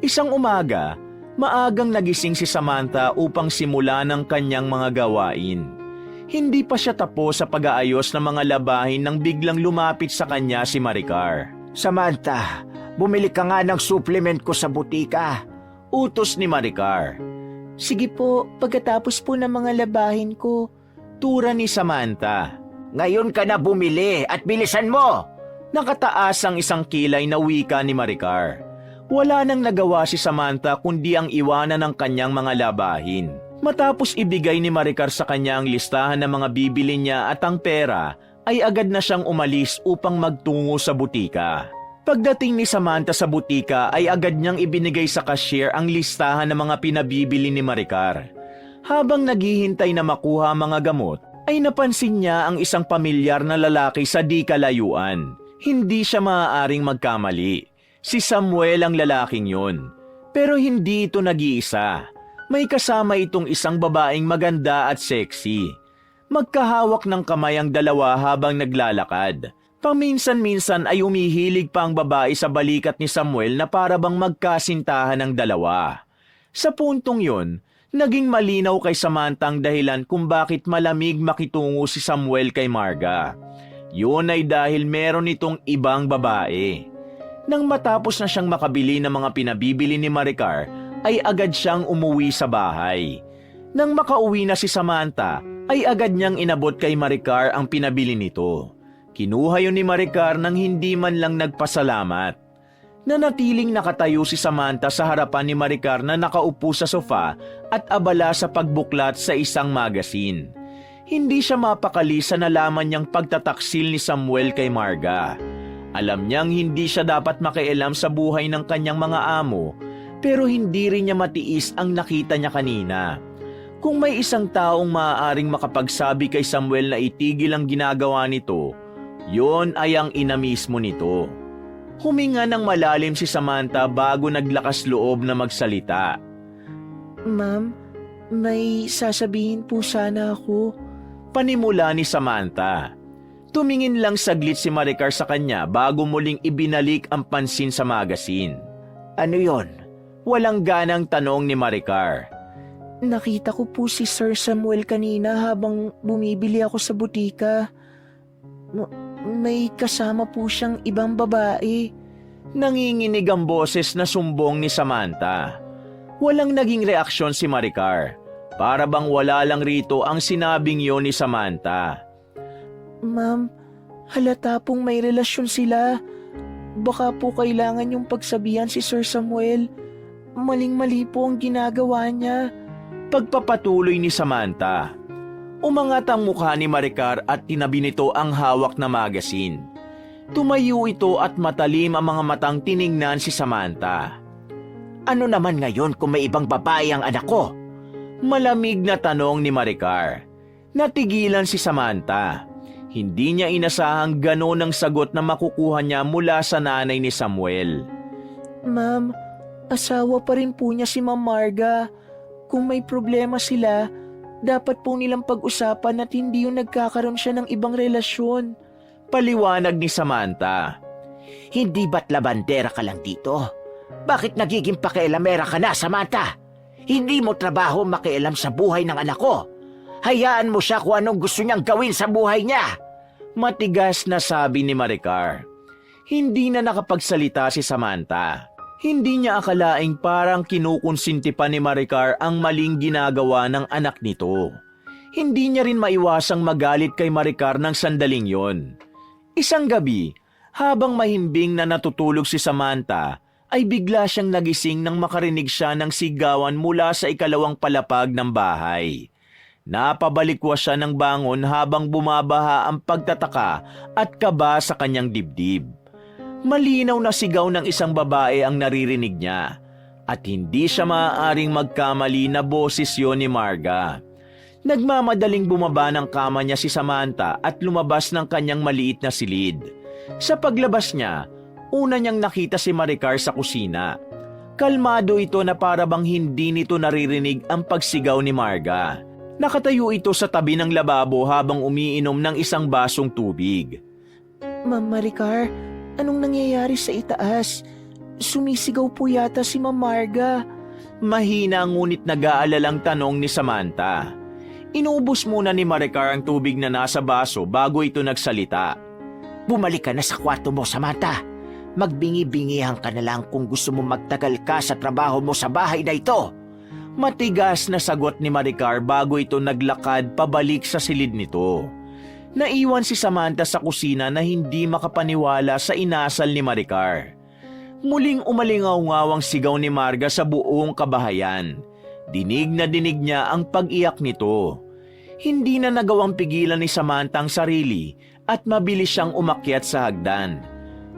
Isang umaga, maagang nagising si Samantha upang simulan ang kanyang mga gawain. Hindi pa siya tapos sa pag-aayos ng mga labahin nang biglang lumapit sa kanya si Maricar. Samantha, bumili ka nga ng supplement ko sa butika. Utos ni Maricar. Sige po, pagkatapos po ng mga labahin ko. Tura ni Samantha. Ngayon ka na bumili at bilisan mo! Nakataas ang isang kilay na wika ni Maricar. Wala nang nagawa si Samantha kundi ang iwanan ng kanyang mga labahin. Matapos ibigay ni Maricar sa kanya ang listahan ng mga bibili niya at ang pera, ay agad na siyang umalis upang magtungo sa butika. Pagdating ni Samantha sa butika ay agad niyang ibinigay sa cashier ang listahan ng mga pinabibili ni Maricar. Habang naghihintay na makuha ang mga gamot, ay napansin niya ang isang pamilyar na lalaki sa di kalayuan. Hindi siya maaaring magkamali. Si Samuel ang lalaking yun. Pero hindi ito nag-iisa. May kasama itong isang babaeng maganda at sexy. Magkahawak ng kamay ang dalawa habang naglalakad. Paminsan-minsan ay umihilig pa ang babae sa balikat ni Samuel na para bang magkasintahan ng dalawa. Sa puntong yun, naging malinaw kay Samantha ang dahilan kung bakit malamig makitungo si Samuel kay Marga. Yun ay dahil meron itong ibang babae. Nang matapos na siyang makabili ng mga pinabibili ni Maricar, ay agad siyang umuwi sa bahay. Nang makauwi na si Samantha, ay agad niyang inabot kay Maricar ang pinabili nito. Kinuha yun ni Maricar nang hindi man lang nagpasalamat. Nanatiling nakatayo si Samantha sa harapan ni Maricar na nakaupo sa sofa at abala sa pagbuklat sa isang magazine. Hindi siya mapakali sa nalaman niyang pagtataksil ni Samuel kay Marga. Alam niyang hindi siya dapat makialam sa buhay ng kanyang mga amo, pero hindi rin niya matiis ang nakita niya kanina. Kung may isang taong maaaring makapagsabi kay Samuel na itigil ang ginagawa nito, yon ay ang ina mismo nito. Huminga ng malalim si Samantha bago naglakas loob na magsalita. Ma'am, may sasabihin po sana ako. Panimula ni Samantha. Tumingin lang saglit si Maricar sa kanya bago muling ibinalik ang pansin sa magazine. Ano yon? Walang ganang tanong ni Maricar. Nakita ko po si Sir Samuel kanina habang bumibili ako sa butika. May kasama po siyang ibang babae. Nanginginig ang boses na sumbong ni Samantha. Walang naging reaksyon si Maricar. Para bang wala lang rito ang sinabing yon ni Samantha. Ma'am, halata pong may relasyon sila. Baka po kailangan yung pagsabihan si Sir Samuel. Maling-mali po ang ginagawa niya. Pagpapatuloy ni Samantha, umangat ang mukha ni Maricar at tinabi nito ang hawak na magazine. Tumayo ito at matalim ang mga matang tiningnan si Samantha. Ano naman ngayon kung may ibang babae ang anak ko? Malamig na tanong ni Maricar. Natigilan si Samantha. Hindi niya inasahang gano'n ang sagot na makukuha niya mula sa nanay ni Samuel. Ma'am, asawa pa rin po niya si Ma'am Marga. Kung may problema sila, dapat po nilang pag-usapan at hindi yung nagkakaroon siya ng ibang relasyon. Paliwanag ni Samantha. Hindi ba't labandera ka lang dito? Bakit nagiging pakialamera ka na, Samantha? Hindi mo trabaho makialam sa buhay ng anak ko. Hayaan mo siya kung anong gusto niyang gawin sa buhay niya. Matigas na sabi ni Maricar. Hindi na nakapagsalita si Samantha. Hindi niya akalaing parang kinukonsinti pa ni Maricar ang maling ginagawa ng anak nito. Hindi niya rin maiwasang magalit kay Maricar ng sandaling yon. Isang gabi, habang mahimbing na natutulog si Samantha, ay bigla siyang nagising nang makarinig siya ng sigawan mula sa ikalawang palapag ng bahay. Napabalikwas siya ng bangon habang bumabaha ang pagtataka at kaba sa kanyang dibdib. Malinaw na sigaw ng isang babae ang naririnig niya at hindi siya maaaring magkamali na boses yon ni Marga. Nagmamadaling bumaba ng kama niya si Samantha at lumabas ng kanyang maliit na silid. Sa paglabas niya, una niyang nakita si Maricar sa kusina. Kalmado ito na para bang hindi nito naririnig ang pagsigaw ni Marga. Nakatayo ito sa tabi ng lababo habang umiinom ng isang basong tubig. Ma'am Maricar, anong nangyayari sa itaas? Sumisigaw po yata si Ma'am Marga. Mahina ngunit nag-aalalang tanong ni Samantha. Inubos muna ni Maricar ang tubig na nasa baso bago ito nagsalita. Bumalik ka na sa kwarto mo, Samantha. Magbingi-bingihan ka na lang kung gusto mo magtagal ka sa trabaho mo sa bahay na ito. Matigas na sagot ni Maricar bago ito naglakad pabalik sa silid nito. Naiwan si Samantha sa kusina na hindi makapaniwala sa inasal ni Maricar. Muling umalingaw-ngaw ang sigaw ni Marga sa buong kabahayan. Dinig na dinig niya ang pag-iyak nito. Hindi na nagawang pigilan ni Samantha ang sarili at mabilis siyang umakyat sa hagdan.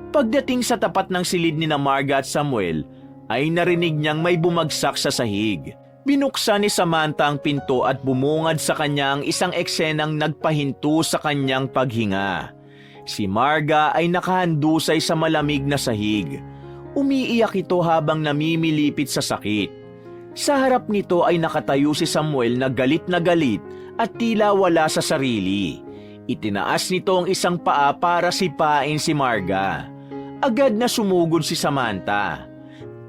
Pagdating sa tapat ng silid ni Marga at Samuel, ay narinig niyang may bumagsak sa sahig. Binuksan ni Samantha ang pinto at bumungad sa kanya ang isang eksenang nagpahinto sa kanyang paghinga. Si Marga ay nakahandusay sa malamig na sahig. Umiiyak ito habang namimilipit sa sakit. Sa harap nito ay nakatayo si Samuel na galit at tila wala sa sarili. Itinaas nito ang isang paa para sipain si Marga. Agad na sumugod si Samantha.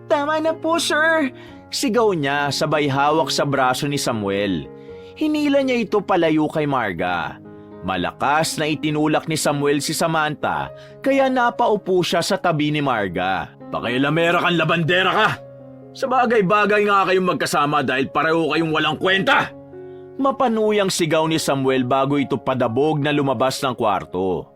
Tama na po, sir! Sigaw niya sabay hawak sa braso ni Samuel. Hinila niya ito palayo kay Marga. Malakas na itinulak ni Samuel si Samantha kaya napaupo siya sa tabi ni Marga. Pakialamera kang labandera ka! Sa bagay-bagay nga kayong magkasama dahil pareho kayong walang kwenta! Mapanuyang sigaw ni Samuel bago ito padabog na lumabas ng kwarto.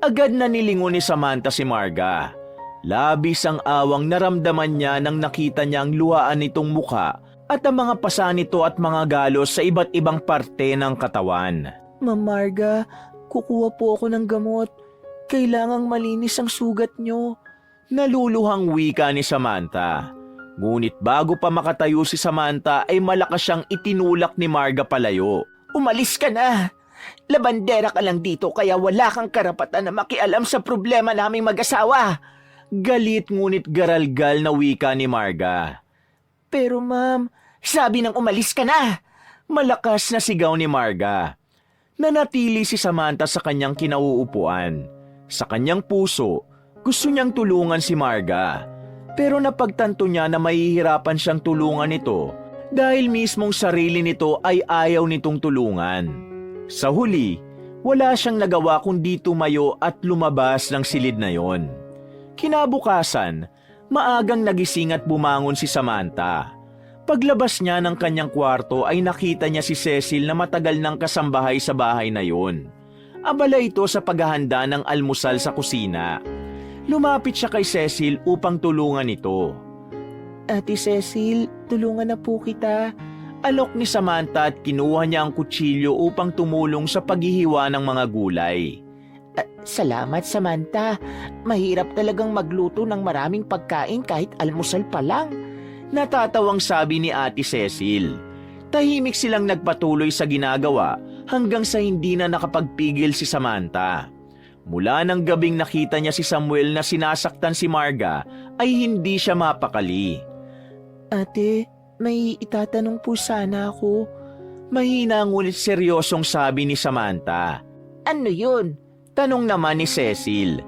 Agad na nilingon ni Samantha si Marga. Labis ang awang naramdaman niya nang nakita niya ang luhaan nitong mukha at ang mga pasa nito at mga galos sa iba't ibang parte ng katawan. Ma'am Marga, kukuha po ako ng gamot. Kailangang malinis ang sugat niyo. Naluluhang wika ni Samantha. Ngunit bago pa makatayo si Samantha ay malakas siyang itinulak ni Marga palayo. Umalis ka na! Labandera ka lang dito kaya wala kang karapatan na makialam sa problema naming mag-asawa. Galit ngunit garalgal na wika ni Marga. Pero ma'am, sabi nang umalis ka na! Malakas na sigaw ni Marga. Nanatili si Samantha sa kanyang kinauupuan. Sa kanyang puso, gusto niyang tulungan si Marga. Pero napagtanto niya na mahihirapan siyang tulungan ito dahil mismong sarili nito ay ayaw nitong tulungan. Sa huli, wala siyang nagawa kundi tumayo at lumabas ng silid na yon. Kinabukasan, maagang nagising at bumangon si Samantha. Paglabas niya ng kanyang kwarto ay nakita niya si Cecil na matagal nang kasambahay sa bahay na yon. Abala ito sa paghahanda ng almusal sa kusina. Lumapit siya kay Cecil upang tulungan ito. Ate Cecil, tulungan na po kita. Alok ni Samantha at kinuha niya ang kutsilyo upang tumulong sa paghihiwa ng mga gulay. Salamat, Samantha. Mahirap talagang magluto ng maraming pagkain kahit almusal pa lang. Natatawang sabi ni Ate Cecil. Tahimik silang nagpatuloy sa ginagawa hanggang sa hindi na nakapagpigil si Samantha. Mula ng gabing nakita niya si Samuel na sinasaktan si Marga ay hindi siya mapakali. Ate, may itatanong po sana ako. Mahina ngunit seryosong sabi ni Samantha. Ano yun? Tanong naman ni Cecil.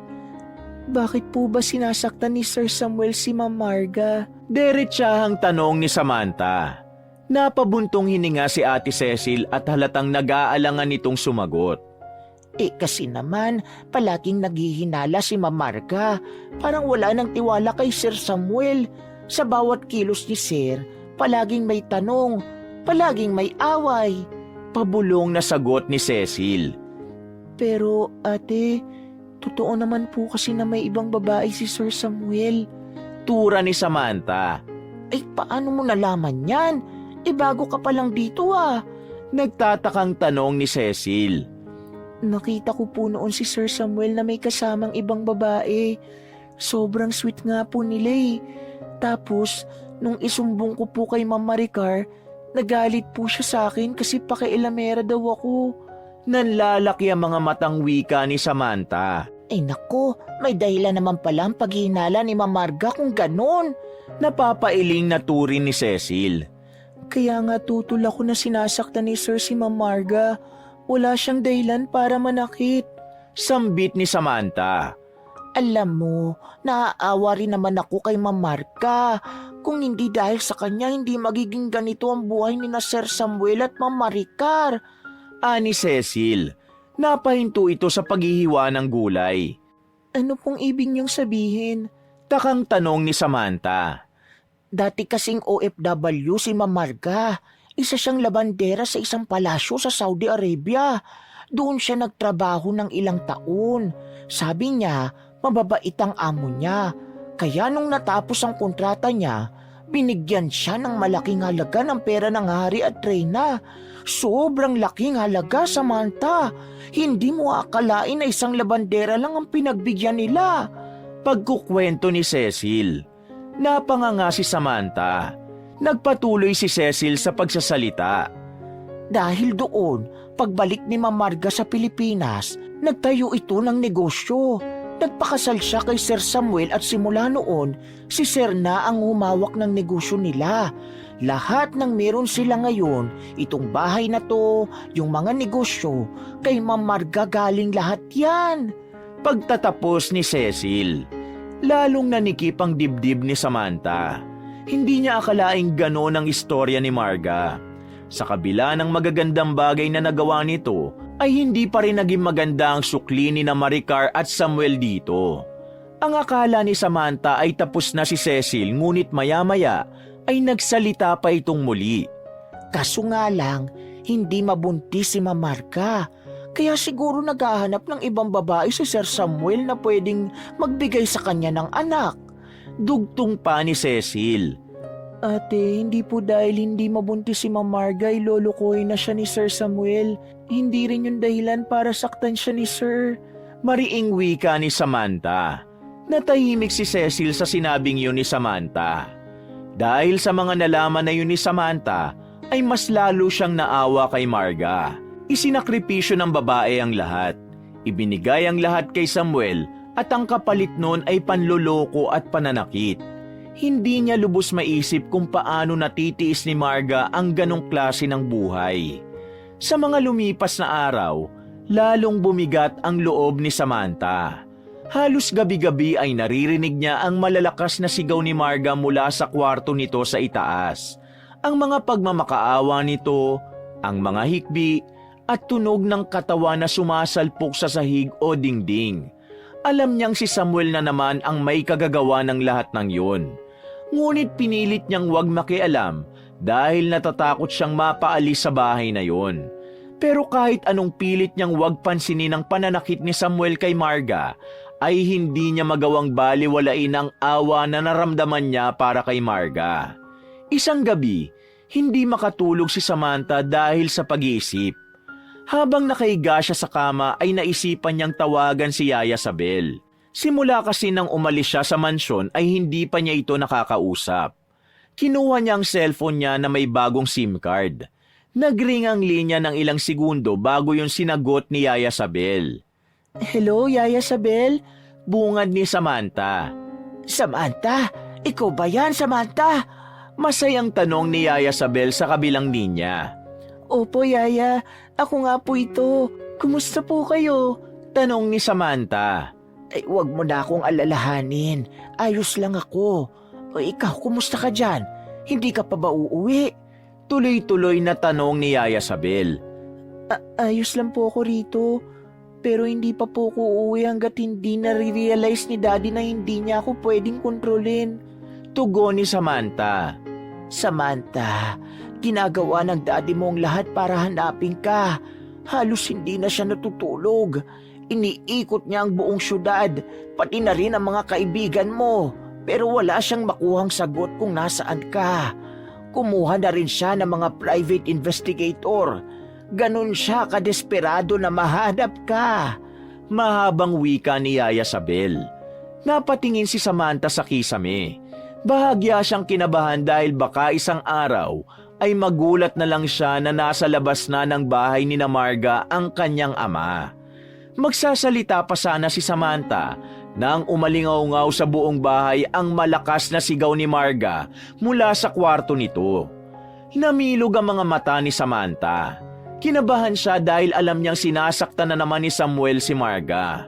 Bakit po ba sinasaktan ni Sir Samuel si Ma'am Marga? Diretsahang tanong ni Samantha. Napabuntong hininga si Ate Cecil at halatang nag-aalangan nitong sumagot. Kasi naman, palaging naghihinala si Ma'am Marga. Parang wala nang tiwala kay Sir Samuel. Sa bawat kilos ni Sir, palaging may tanong, palaging may away. Pabulong na sagot ni Cecil. Pero ate, totoo naman po kasi na may ibang babae si Sir Samuel. Tura ni Samantha. Ay, paano mo nalaman yan? Bago ka pa lang dito ah. Nagtatakang tanong ni Cecil. Nakita ko po noon si Sir Samuel na may kasamang ibang babae. Sobrang sweet nga po nila eh. Tapos, nung isumbong ko po kay Ma'am Maricar, nagalit po siya sa akin kasi pakialamera daw ako. Nanlalaki ang mga matang wika ni Samantha. Ay nako, may dahilan naman pala ang paghihinala ni Ma'am Marga kung ganon. Napapailing na turin ni Cecil. Kaya nga tutol ako na sinasaktan ni Sir si Ma'am Marga. Wala siyang dahilan para manakit. Sambit ni Samantha. Alam mo, naaawa rin naman ako kay Ma'am Marga. Kung hindi dahil sa kanya, hindi magiging ganito ang buhay ni na Sir Samuel at Ma'am Maricar. Ani Cecil. Napahinto ito sa paghihiwa ng gulay. Ano pong ibig niyong sabihin? Takang tanong ni Samantha. Dati kasing OFW si Ma'am Marga. Isa siyang labandera sa isang palasyo sa Saudi Arabia. Doon siya nagtrabaho ng ilang taon. Sabi niya, mababait ang amo niya. Kaya nung natapos ang kontrata niya, binigyan siya ng malaking halaga ng pera ng hari at reyna. Sobrang laking halaga, Samantha. Hindi mo akalain na isang labandera lang ang pinagbigyan nila. Pagkukwento ni Cecil. Napanganga si Samantha. Nagpatuloy si Cecil sa pagsasalita. Dahil doon, pagbalik ni Ma'am Marga sa Pilipinas, nagtayo ito ng negosyo. Nagpakasal siya kay Sir Samuel at simula noon, si Sir na ang humawak ng negosyo nila. Lahat ng meron sila ngayon, itong bahay na to, yung mga negosyo, kay Ma'am Marga galing lahat yan. Pagtatapos ni Cecil, lalong nanikip ang dibdib ni Samantha. Hindi niya akalaing gano'n ang istorya ni Marga. Sa kabila ng magagandang bagay na nagawa nito, ay hindi pa rin naging maganda ang sukli ni na Maricar at Samuel dito. Ang akala ni Samantha ay tapos na si Cecil, ngunit maya-maya ay nagsalita pa itong muli. Kaso nga lang, hindi mabuntis si Ma'am Marga. Kaya siguro naghahanap ng ibang babae si Sir Samuel na pwedeng magbigay sa kanya ng anak. Dugtong pa ni Cecil. Ate, hindi po dahil hindi mabuntis si Ma'am Marga ay lolokohin na siya ni Sir Samuel. Hindi rin yung dahilan para saktan siya ni Sir. Mariing wika ni Samantha. Natahimik si Cecil sa sinabing yun ni Samantha. Dahil sa mga nalaman na yun ni Samantha, ay mas lalo siyang naawa kay Marga. Isinakripisyo ng babae ang lahat. Ibinigay ang lahat kay Samuel at ang kapalit nun ay panloloko at pananakit. Hindi niya lubos maisip kung paano natitiis ni Marga ang ganong klase ng buhay. Sa mga lumipas na araw, lalong bumigat ang loob ni Samantha. Halos gabi-gabi ay naririnig niya ang malalakas na sigaw ni Marga mula sa kwarto nito sa itaas. Ang mga pagmamakaawa nito, ang mga hikbi, at tunog ng katawan na sumasalpok sa sahig o dingding. Alam niyang si Samuel na naman ang may kagagawa ng lahat ng yun. Ngunit pinilit niyang huwag makialam dahil natatakot siyang mapaalis sa bahay na yun. Pero kahit anong pilit niyang huwag pansinin ang pananakit ni Samuel kay Marga, ay hindi niya magawang baliwalain ang awa na naramdaman niya para kay Marga. Isang gabi, Hindi makatulog si Samantha dahil sa pag-iisip. Habang nakahiga siya sa kama ay naisipan niyang tawagan si Yaya Sabel. Simula kasi nang umalis siya sa mansyon ay hindi pa niya ito nakakausap. Kinuha niya ang cellphone niya na may bagong SIM card. Nagring ang linya ng ilang segundo bago yung sinagot ni Yaya Sabel. Hello, Yaya Sabel? Bungad ni Samantha. Samantha? Ikaw ba yan, Samantha? Masayang tanong ni Yaya Sabel sa kabilang linya. Opo, Yaya. Ako nga po ito. Kumusta po kayo? Tanong ni Samantha. Ay, wag mo na akong alalahanin. Ayos lang ako. O ikaw, kumusta ka dyan? Hindi ka pa ba uuwi? Tuloy-tuloy na tanong ni Yaya Sabel. Ayos lang po ako rito. Pero hindi pa po ako uuwi hanggat hindi nare-realize ni Daddy na hindi niya ako pwedeng kontrolin. Tugon ni Samantha. Samantha, ginagawa ng Daddy mo ang lahat para hanapin ka. Halos hindi na siya natutulog. Iniikot niya ang buong syudad, pati na rin ang mga kaibigan mo. Pero wala siyang makuhang sagot kung nasaan ka. Kumuha na rin siya ng mga private investigator. Ganon siya kadesperado na mahanap ka. Mahabang wika ni Yaya Sabel. Napatingin si Samantha sa kisame. Bahagya siyang kinabahan dahil baka isang araw ay magulat na lang siya na nasa labas na ng bahay ni Marga ang kanyang ama. Magsasalita pa sana si Samantha nang umalingaw-ngaw sa buong bahay ang malakas na sigaw ni Marga mula sa kwarto nito. Namilog ang mga mata ni Samantha. Kinabahan siya dahil alam niyang sinasaktan na naman ni Samuel si Marga.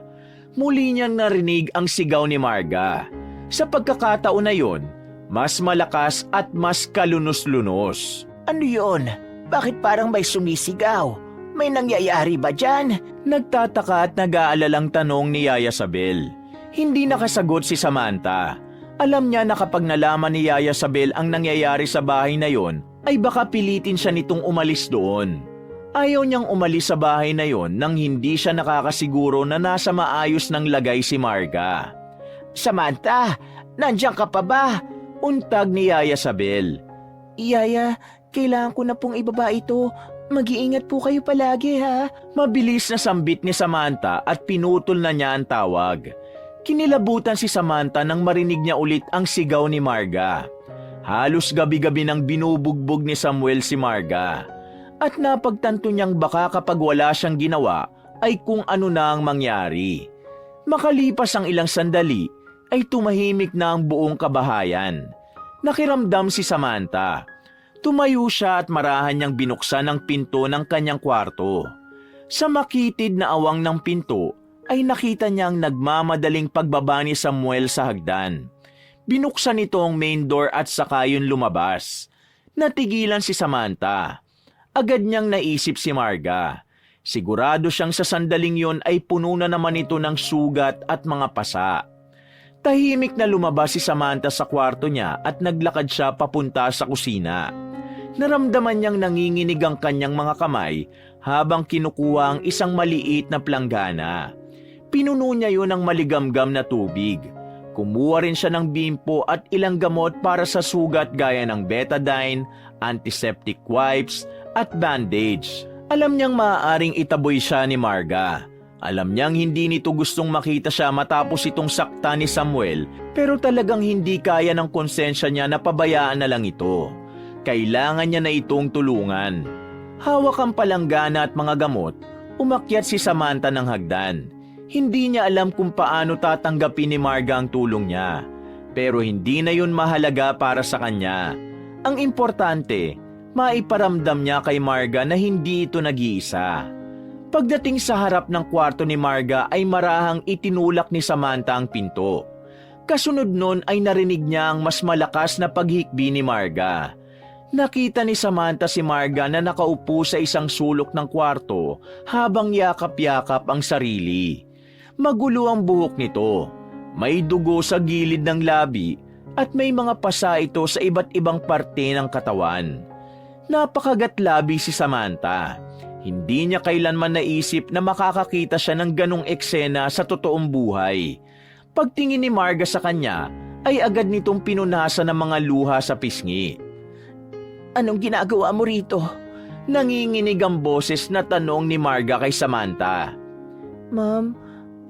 Muli niyang narinig ang sigaw ni Marga. Sa pagkakataon na yon, mas malakas at mas kalunos-lunos. Ano yon? Bakit parang may sumisigaw? May nangyayari ba dyan? Nagtataka at nag-aalalang tanong ni Yaya Sabel. Hindi nakasagot si Samantha. Alam niya na kapag nalaman ni Yaya Sabel ang nangyayari sa bahay na yon, ay baka pilitin siya nitong umalis doon. Ayaw niyang umalis sa bahay na yon nang hindi siya nakakasiguro na nasa maayos ng lagay si Marga. Samantha, nandiyan ka pa ba? Untag ni Yaya Sabel. Yaya, kailangan ko na pong ibaba ito. Mag-iingat po kayo palagi, ha? Mabilis na sambit ni Samantha at pinutol na niya ang tawag. Kinilabutan si Samantha nang marinig niya ulit ang sigaw ni Marga. Halos gabi-gabi nang binubugbog ni Samuel si Marga. At napagtanto niyang baka kapag wala siyang ginawa ay kung ano na ang mangyari. Makalipas ang ilang sandali ay tumahimik na ang buong kabahayan. Nakiramdam si Samantha. Tumayo siya at marahan niyang binuksan ang pinto ng kanyang kwarto. Sa makitid na awang ng pinto ay nakita niyang nagmamadaling pagbaba ni Samuel sa hagdan. Binuksan nito ang main door at saka yun lumabas. Natigilan si Samantha. Agad niyang naisip si Marga. Sigurado siyang sa sandaling yon ay puno na naman ito ng sugat at mga pasa. Tahimik na lumabas si Samantha sa kwarto niya at naglakad siya papunta sa kusina. Naramdaman niyang nanginginig ang kanyang mga kamay habang kinukuha ang isang maliit na planggana. Pinuno niya yun ng maligamgam na tubig. Kumuha rin siya ng bimpo at ilang gamot para sa sugat gaya ng betadine, antiseptic wipes at bandage. Alam niyang maaaring itaboy siya ni Marga. Alam niyang hindi nito gustong makita siya matapos itong sakta ni Samuel, pero talagang hindi kaya ng konsensya niya na pabayaan na lang ito. Kailangan niya na itong tulungan. Hawak ang palanggana at mga gamot, umakyat si Samantha ng hagdan. Hindi niya alam kung paano tatanggapin ni Marga ang tulong niya. Pero hindi na yun mahalaga para sa kanya. Ang importante, maiparamdam niya kay Marga na hindi ito nag-iisa. Pagdating sa harap ng kwarto ni Marga ay marahang itinulak ni Samantha ang pinto. Kasunod nun ay narinig niya ang mas malakas na paghikbi ni Marga. Nakita ni Samantha si Marga na nakaupo sa isang sulok ng kwarto habang yakap-yakap ang sarili. Magulo ang buhok nito. May dugo sa gilid ng labi at may mga pasa ito sa iba't ibang parte ng katawan. Napakagatlabi si Samantha. Hindi niya kailanman naisip na makakakita siya ng ganong eksena sa totoong buhay. Pagtingin ni Marga sa kanya, ay agad nitong pinunasan ng mga luha sa pisngi. Anong ginagawa mo rito? Nanginginig ang boses na tanong ni Marga kay Samantha. Ma'am,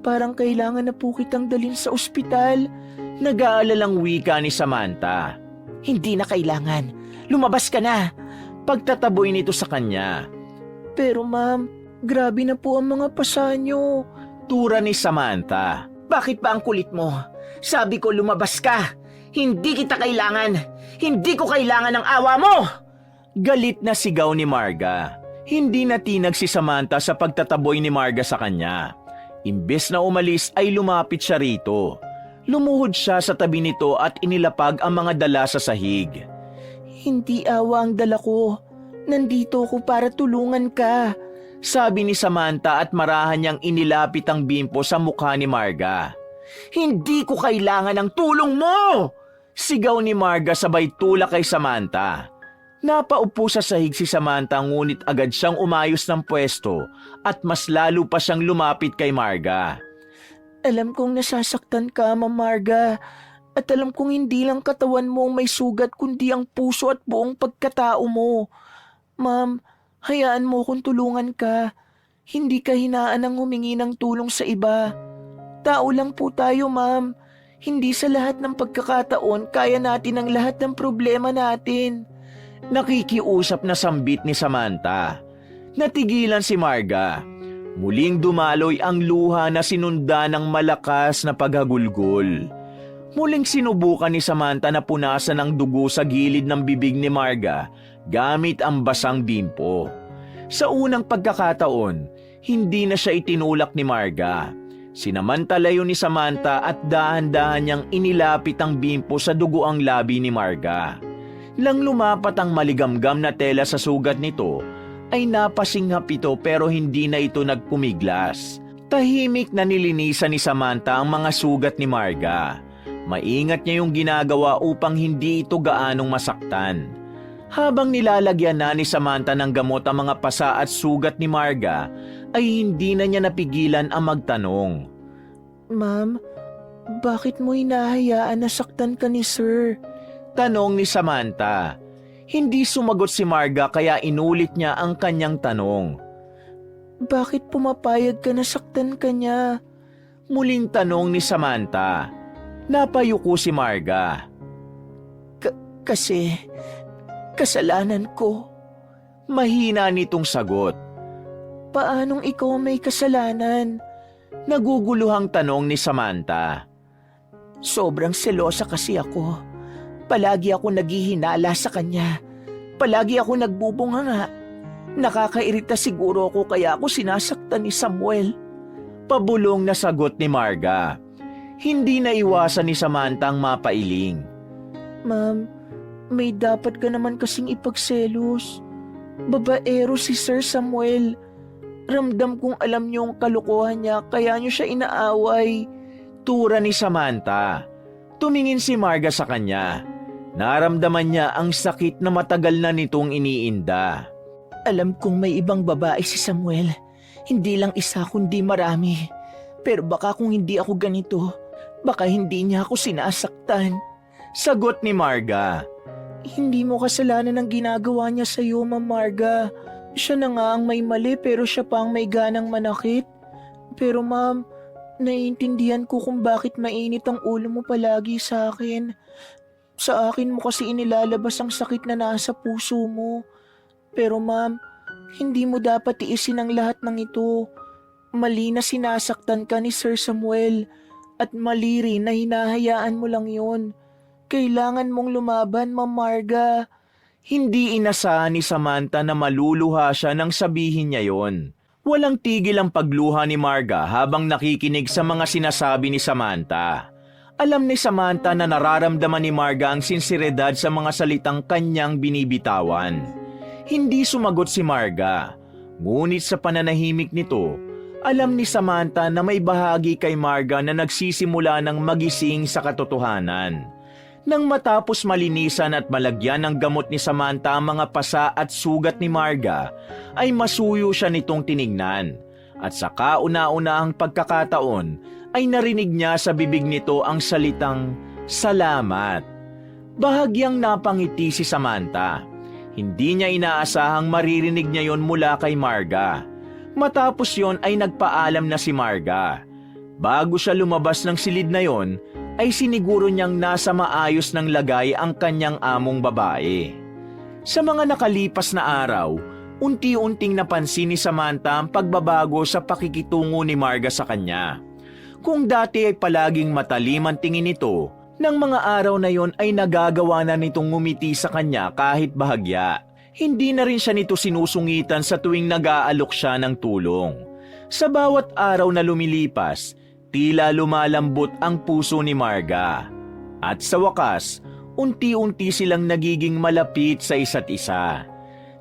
parang kailangan na po kitang dalhin sa ospital. Nag-aalalang wika ni Samantha. Hindi na kailangan. Lumabas ka na. Pagtataboy nito sa kanya. Pero ma'am, grabe na po ang mga pasa niyo. Tura ni Samantha. Bakit ba ang kulit mo? Sabi ko lumabas ka. Hindi kita kailangan. Hindi ko kailangan ng awa mo. Galit na sigaw ni Marga. Hindi natinag si Samantha sa pagtataboy ni Marga sa kanya. Imbes na umalis ay lumapit siya rito. Lumuhod siya sa tabi nito at inilapag ang mga dala sa sahig. Hindi awa ang dala ko. Nandito ko para tulungan ka. Sabi ni Samantha at marahan niyang inilapit ang bimpo sa mukha ni Marga. Hindi ko kailangan ng tulong mo! Sigaw ni Marga sabay tulak kay Samantha. Napaupo sa sahig si Samantha ngunit agad siyang umayos ng pwesto at mas lalo pa siyang lumapit kay Marga. Alam kong nasasaktan ka, Ma'am Marga. At alam kong hindi lang katawan mo ang may sugat kundi ang puso at buong pagkatao mo. Ma'am, hayaan mo kung tulungan ka. Hindi ka hinaan ng humingi ng tulong sa iba. Tao lang po tayo, ma'am. Hindi sa lahat ng pagkakataon kaya natin ang lahat ng problema natin. Nakikiusap na sambit ni Samantha. Natigilan si Marga. Muling dumaloy ang luha na sinunda ng malakas na paghagulgol. Muling sinubukan ni Samantha na punasan ng dugo sa gilid ng bibig ni Marga gamit ang basang bimpo. Sa unang pagkakataon, hindi na siya itinulak ni Marga. Sinamantala yun ni Samantha at dahan-dahan niyang inilapit ang bimpo sa dugoang labi ni Marga. Lang lumapat ang maligamgam na tela sa sugat nito, ay napasinghap ito pero hindi na ito nagpumiglas. Tahimik na nilinisan ni Samantha ang mga sugat ni Marga. Maingat niya yung ginagawa upang hindi ito gaanong masaktan. Habang nilalagyan na ni Samantha ng gamot ang mga pasa at sugat ni Marga, ay hindi na niya napigilan ang magtanong. Ma'am, bakit mo hinahayaan na saktan ka ni Sir? Tanong ni Samantha. Hindi sumagot si Marga kaya inulit niya ang kanyang tanong. Bakit pumapayag ka na saktan ka niya? Muling tanong ni Samantha. Napayuko si Marga. Kasi kasalanan ko. Mahina nitong sagot. Paanong ikaw may kasalanan? Naguguluhang tanong ni Samantha. Sobrang selosa kasi ako. Palagi ako naghihinala sa kanya. Palagi ako nagbubunganga. Nakakairita siguro ako kaya ako sinasaktan ni Samuel. Pabulong na sagot ni Marga. Hindi na iwasan ni Samantha ang mapailing. Ma'am, may dapat ka naman kasing ipagselos. Babaero si Sir Samuel. Ramdam kong alam niyo ang kalokohan niya kaya niyo siya inaaway. Tura ni Samantha. Tumingin si Marga sa kanya. Naramdaman niya ang sakit na matagal na nitong iniinda. Alam kong may ibang babae si Samuel. Hindi lang isa kundi marami. Pero baka kung hindi ako ganito, baka hindi niya ako sinasaktan. Sagot ni Marga. Hindi mo kasalanan ang ginagawa niya sa iyo, Ma'am Marga. Siya na nga ang may mali pero siya pa ang may ganang manakit. Pero ma'am, naiintindihan ko kung bakit mainit ang ulo mo palagi sa akin. Sa akin mo kasi inilalabas ang sakit na nasa puso mo. Pero ma'am, hindi mo dapat tiisin ang lahat ng ito. Mali na sinasaktan ka ni Sir Samuel at mali rin na hinahayaan mo lang yon. Kailangan mong lumaban, Ma'am Marga. Hindi inasahan ni Samantha na maluluha siya nang sabihin niya yon. Walang tigil ang pagluha ni Marga habang nakikinig sa mga sinasabi ni Samantha. Alam ni Samantha na nararamdaman ni Marga ang sinseridad sa mga salitang kanyang binibitawan. Hindi sumagot si Marga. Ngunit sa pananahimik nito, alam ni Samantha na may bahagi kay Marga na nagsisimula ng magising sa katotohanan. Nang matapos malinisan at malagyan ng gamot ni Samantha ang mga pasa at sugat ni Marga, ay masuyo siya nitong tinignan. At sa kauna-unahang pagkakataon, ay narinig niya sa bibig nito ang salitang salamat. Bahagyang napangiti si Samantha. Hindi niya inaasahang maririnig niya yon mula kay Marga. Matapos yon ay nagpaalam na si Marga. Bago siya lumabas ng silid na yon, ay siniguro niyang nasa maayos ng lagay ang kanyang among babae. Sa mga nakalipas na araw, unti-unting napansin ni Samantha ang pagbabago sa pakikitungo ni Marga sa kanya. Kung dati ay palaging matalim ang tingin nito, nang mga araw na yon ay nagagawa na nitong ngumiti sa kanya kahit bahagya. Hindi na rin siya nito sinusungitan sa tuwing nag-aalok siya ng tulong. Sa bawat araw na lumilipas, tila lumalambot ang puso ni Marga. At sa wakas, unti-unti silang nagiging malapit sa isa't isa.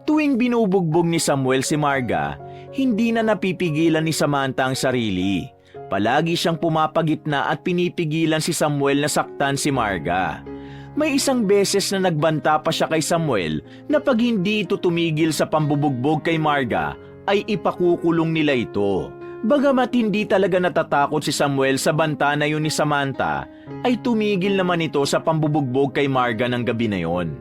Tuwing binubugbog ni Samuel si Marga, hindi na napipigilan ni Samantha ang sarili. Palagi siyang pumapagitna at pinipigilan si Samuel na saktan si Marga. May isang beses na nagbanta pa siya kay Samuel na pag hindi ito tumigil sa pambubugbog kay Marga, ay ipakukulong nila ito. Bagamat hindi talaga natatakot si Samuel sa banta na yun ni Samantha, ay tumigil naman ito sa pambubugbog kay Marga ng gabi na yon.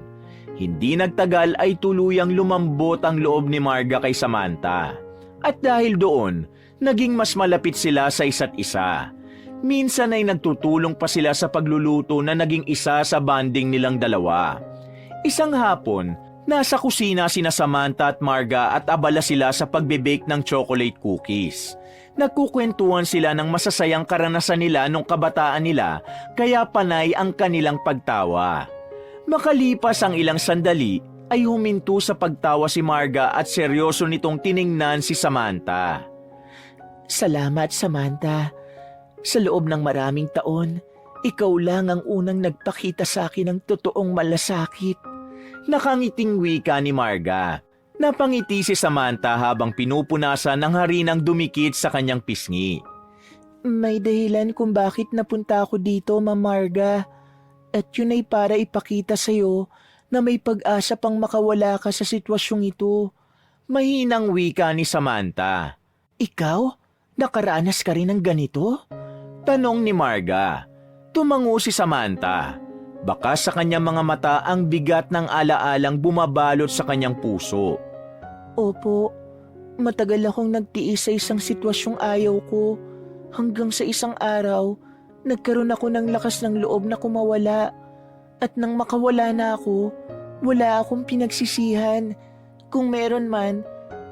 Hindi nagtagal ay tuluyang lumambot ang loob ni Marga kay Samantha. At dahil doon, naging mas malapit sila sa isa't isa. Minsan ay nagtutulong pa sila sa pagluluto na naging isa sa bonding nilang dalawa. Isang hapon, nasa kusina sina Samantha at Marga at abala sila sa pagbe-bake ng chocolate cookies. Nagkukwentuhan sila ng masasayang karanasan nila nung kabataan nila, kaya panay ang kanilang pagtawa. Makalipas ang ilang sandali, ay huminto sa pagtawa si Marga at seryoso nitong tiningnan si Samantha. Salamat, Samantha. Sa loob ng maraming taon, ikaw lang ang unang nagpakita sa akin ng totoong malasakit. Nakangiting wika ni Marga. Napangiti si Samantha habang pinupunasan ng harinang dumikit sa kanyang pisngi. May dahilan kung bakit napunta ako dito, Ma'am Marga. At yun ay para ipakita sa'yo na may pag-asa pang makawala ka sa sitwasyong ito. Mahinang wika ni Samantha. Ikaw? Nakaranas ka rin ng ganito? Tanong ni Marga. Tumango si Samantha. Baka sa kanyang mga mata ang bigat ng alaalang bumabalot sa kanyang puso. Opo, matagal akong nagtiis sa isang sitwasyong ayaw ko. Hanggang sa isang araw, nagkaroon ako ng lakas ng loob na kumawala. At nang makawala na ako, wala akong pinagsisihan. Kung meron man,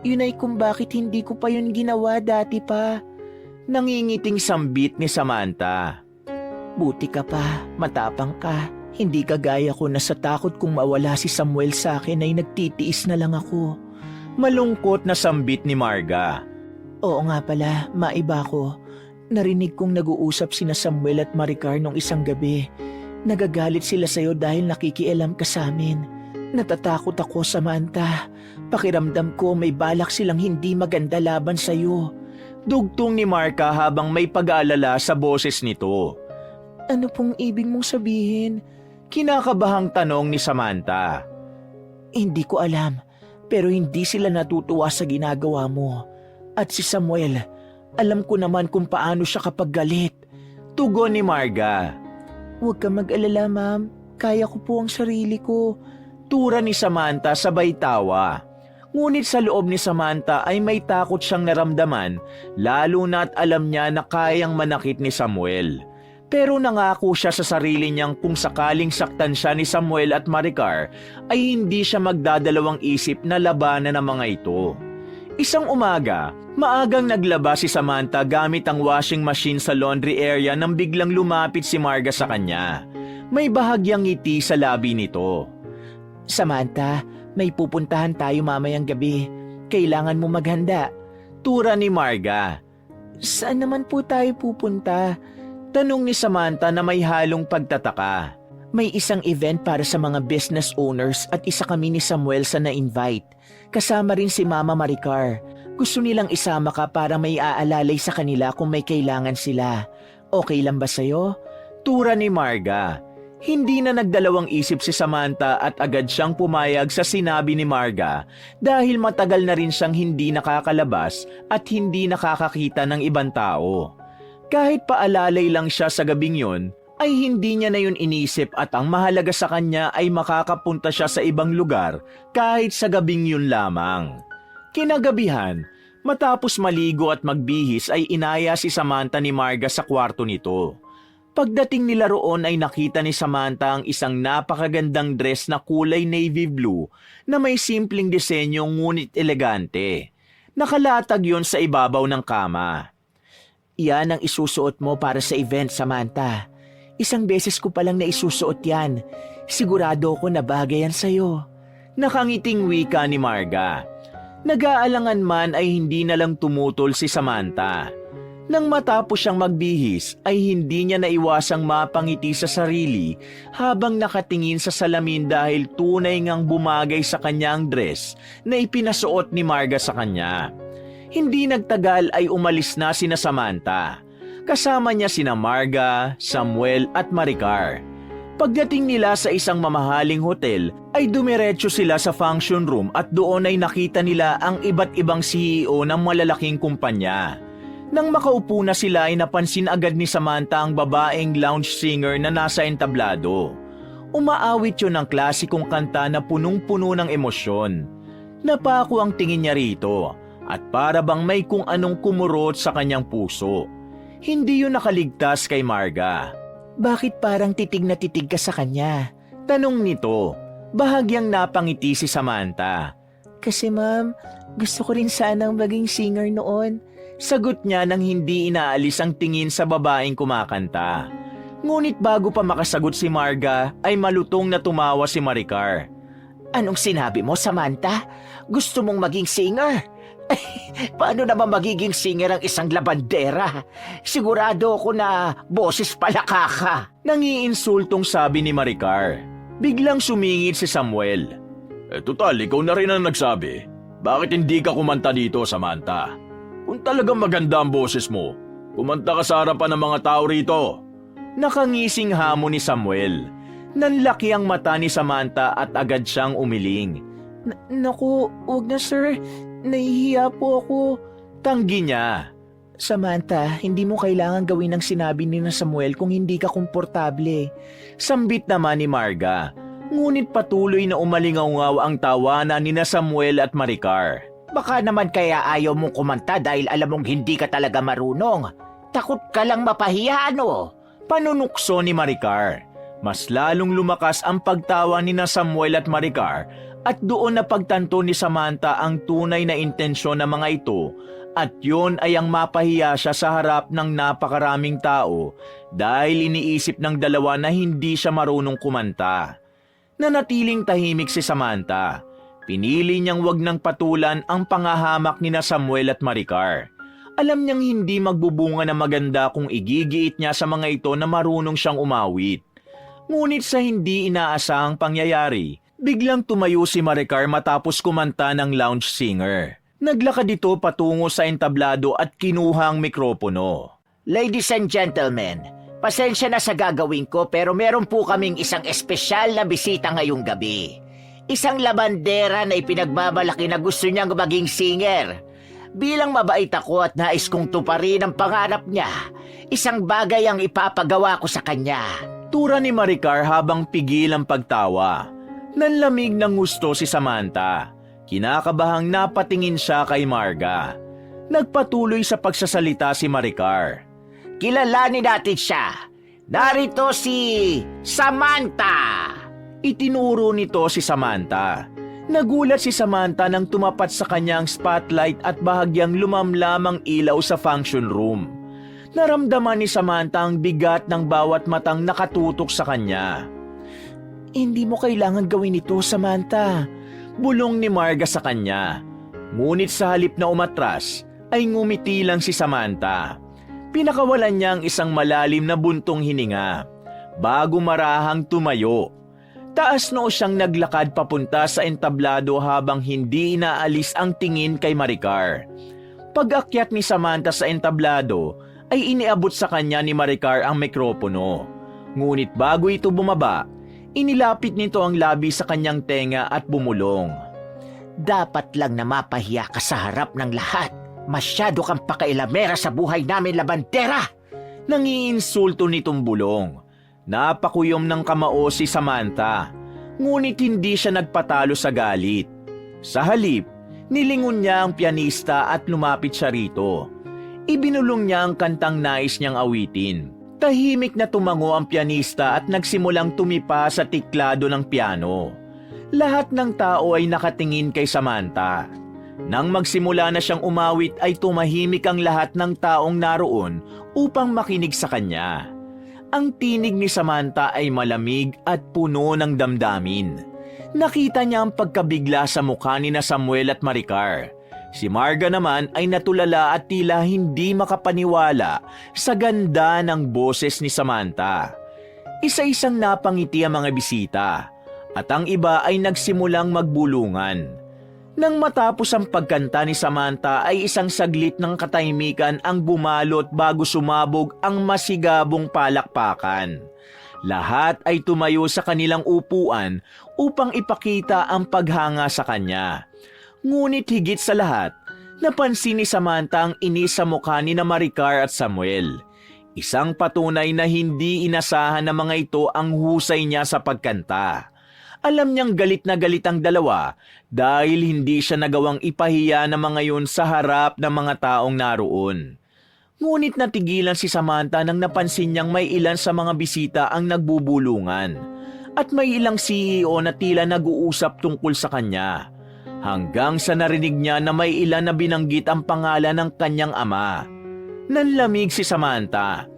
yun ay kung bakit hindi ko pa yun ginawa dati pa. Nangingiting sambit ni Samantha. Buti ka pa, matapang ka. Hindi kagaya ko na sa takot kung mawala si Samuel sa akin ay nagtitiis na lang ako. Malungkot na sambit ni Marga. Oo nga pala, maiba ko. Narinig kong nag-uusap sina Samuel at Maricar nung isang gabi. Nagagalit sila sa'yo dahil nakikialam ka sa amin. Natatakot ako, Samantha. Pakiramdam ko may balak silang hindi maganda laban sa'yo. Dugtong ni Marka habang may pag-aalala sa boses nito. Ano pong ibig mong sabihin? Kinakabahang tanong ni Samantha. Hindi ko alam, pero hindi sila natutuwa sa ginagawa mo. At si Samuel, alam ko naman kung paano siya kapag galit. Tugon ni Marga. Huwag ka mag-alala, ma'am. Kaya ko po ang sarili ko. Tura ni Samantha sabay tawa. Ngunit sa loob ni Samantha ay may takot siyang naramdaman, lalo na at alam niya na kayang manakit ni Samuel. Pero nangako siya sa sarili niyang kung sakaling saktan siya ni Samuel at Maricar, ay hindi siya magdadalawang isip na labanan ang mga ito. Isang umaga, maagang naglaba si Samantha gamit ang washing machine sa laundry area nang biglang lumapit si Marga sa kanya. May bahagyang ngiti sa labi nito. Samantha, may pupuntahan tayo mamayang gabi. Kailangan mo maghanda. Tura ni Marga. Saan naman po tayo pupunta? Tanong ni Samantha na may halong pagtataka. May isang event para sa mga business owners at isa kami ni Samuel sa na-invite. Kasama rin si Mama Maricar. Gusto nilang isama ka para may aalalay sa kanila kung may kailangan sila. Okay lang ba sa'yo? Tura ni Marga. Hindi na nagdalawang isip si Samantha at agad siyang pumayag sa sinabi ni Marga dahil matagal na rin siyang hindi nakakalabas at hindi nakakakita ng ibang tao. Kahit paalalay lang siya sa gabing yon, ay hindi niya na yun inisip at ang mahalaga sa kanya ay makakapunta siya sa ibang lugar kahit sa gabing yun lamang. Kinagabihan, matapos maligo at magbihis ay inaya si Samantha ni Marga sa kwarto nito. Pagdating nila roon ay nakita ni Samantha ang isang napakagandang dress na kulay navy blue na may simpleng disenyo ngunit elegante. Nakalatag yon sa ibabaw ng kama. Yan ang isusuot mo para sa event, Samantha. Isang beses ko palang na isusuot yan. Sigurado ko na bagay yan sa'yo. Nakangiting wika ni Marga. Nag-aalangan man ay hindi na lang tumutol si Samantha. Nang matapos siyang magbihis ay hindi niya naiwasang mapangiti sa sarili habang nakatingin sa salamin dahil tunay ngang bumagay sa kanyang dress na ipinasuot ni Marga sa kanya. Hindi nagtagal ay umalis na sina Samantha. Kasama niya sina Marga, Samuel at Maricar. Pagdating nila sa isang mamahaling hotel ay dumiretso sila sa function room at doon ay nakita nila ang iba't ibang CEO ng malalaking kumpanya. Nang makaupo na sila ay napansin agad ni Samantha ang babaeng lounge singer na nasa entablado. Umaawit yun ng klasikong kanta na punong-puno ng emosyon. Napako ang tingin niya rito at para bang may kung anong kumurot sa kanyang puso. Hindi yun nakaligtas kay Marga. Bakit parang titig na titig ka sa kanya? Tanong nito, bahagyang napangiti si Samantha. Kasi ma'am, gusto ko rin sanang maging singer noon. Sagot niya nang hindi inaalis ang tingin sa babaeng kumakanta. Ngunit bago pa makasagot si Marga ay malutong na tumawa si Maricar. Anong sinabi mo, Samantha? Gusto mong maging singer? Paano naman magiging singer ang isang labandera? Sigurado ako na boses palaka ka. Nangiinsultong sabi ni Maricar. Biglang sumingit si Samuel. Total, ikaw na rin ang nagsabi. Bakit hindi ka kumanta dito, Samantha? Kung talagang maganda ang boses mo, kumanta ka sa harapan ng mga tao rito. Nakangising hamon ni Samuel. Nanlaki ang mata ni Samantha at agad siyang umiling. Naku, wag na sir. Nahihiya po ako. Tanggi niya. Samantha, hindi mo kailangan gawin ang sinabi ni na Samuel kung hindi ka komportable. Sambit naman ni Marga. Ngunit patuloy na umalingaw ang tawanan ni na Samuel at Maricar. Baka naman kaya ayaw mong kumanta dahil alam mong hindi ka talaga marunong. Takot ka lang mapahiya, ano? Panunukso ni Maricar. Mas lalong lumakas ang pagtawa ni na Samuel at Maricar at doon na pagtanto ni Samantha ang tunay na intensyon ng mga ito at yun ay ang mapahiya siya sa harap ng napakaraming tao dahil iniisip ng dalawa na hindi siya marunong kumanta. Nanatiling tahimik si Samantha. Pinili niyang wag nang patulan ang pangahamak ni na Samuel at Maricar. Alam niyang hindi magbubunga na maganda kung igigiit niya sa mga ito na marunong siyang umawit. Ngunit sa hindi inaasahang pangyayari, biglang tumayo si Maricar matapos kumanta ng lounge singer. Naglakad ito patungo sa entablado at kinuha ang mikropono. Ladies and gentlemen, pasensya na sa gagawin ko pero meron po kaming isang espesyal na bisita ngayong gabi. Isang labandera na ipinagbabalaki na gusto niyang maging singer. Bilang mabait ako at nais kong tuparin ang pangarap niya, isang bagay ang ipapagawa ko sa kanya. Tura ni Maricar habang pigil ang pagtawa. Nanlamig ng gusto si Samantha. Kinakabahang napatingin siya kay Marga. Nagpatuloy sa pagsasalita si Maricar. Kilalanin natin siya. Narito si Samantha. Itinuro nito si Samantha. Nagulat si Samantha nang tumapat sa kanyang spotlight at bahagyang lumamlam ang ilaw sa function room. Naramdaman ni Samantha ang bigat ng bawat matang nakatutok sa kanya. Hindi mo kailangan gawin ito, Samantha. Bulong ni Marga sa kanya. Ngunit sa halip na umatras, ay ngumiti lang si Samantha. Pinakawalan niya ang isang malalim na buntong hininga. Bago marahang tumayo. Taas noo siyang naglakad papunta sa entablado habang hindi inaalis ang tingin kay Maricar. Pag-akyat ni Samantha sa entablado, ay iniabot sa kanya ni Maricar ang mikropono. Ngunit bago ito bumaba, inilapit nito ang labi sa kanyang tenga at bumulong. Dapat lang na mapahiya ka sa harap ng lahat. Masyado kang pakailamera sa buhay namin, labandera! Nangiinsulto nitong bulong. Napakuyom ng kamao si Samantha, ngunit hindi siya nagpatalo sa galit. Sa halip, nilingon niya ang pianista at lumapit siya rito. Ibinulong niya ang kantang nais niyang awitin. Tahimik na tumango ang pianista at nagsimulang tumipa sa tiklado ng piano. Lahat ng tao ay nakatingin kay Samantha. Nang magsimula na siyang umawit ay tumahimik ang lahat ng taong naroon upang makinig sa kanya. Ang tinig ni Samantha ay malamig at puno ng damdamin. Nakita niya ang pagkabigla sa mukha ni Samuel at Maricar. Si Marga naman ay natulala at tila hindi makapaniwala sa ganda ng boses ni Samantha. Isa-isang napangiti ang mga bisita at ang iba ay nagsimulang magbulungan. Nang matapos ang pagkanta ni Samantha ay isang saglit ng katahimikan ang bumalot bago sumabog ang masigabong palakpakan. Lahat ay tumayo sa kanilang upuan upang ipakita ang paghanga sa kanya. Ngunit higit sa lahat, napansin ni Samantha ang inis sa mukha ni Maricar at Samuel. Isang patunay na hindi inasahan ng mga ito ang husay niya sa pagkanta. Alam niyang galit na galit ang dalawa dahil hindi siya nagawang ipahiya ng mga yun sa harap ng mga taong naroon. Ngunit natigilan si Samantha nang napansin niyang may ilan sa mga bisita ang nagbubulungan at may ilang CEO na tila nag-uusap tungkol sa kanya. Hanggang sa narinig niya na may ilan na binanggit ang pangalan ng kanyang ama. Nanlamig si Samantha.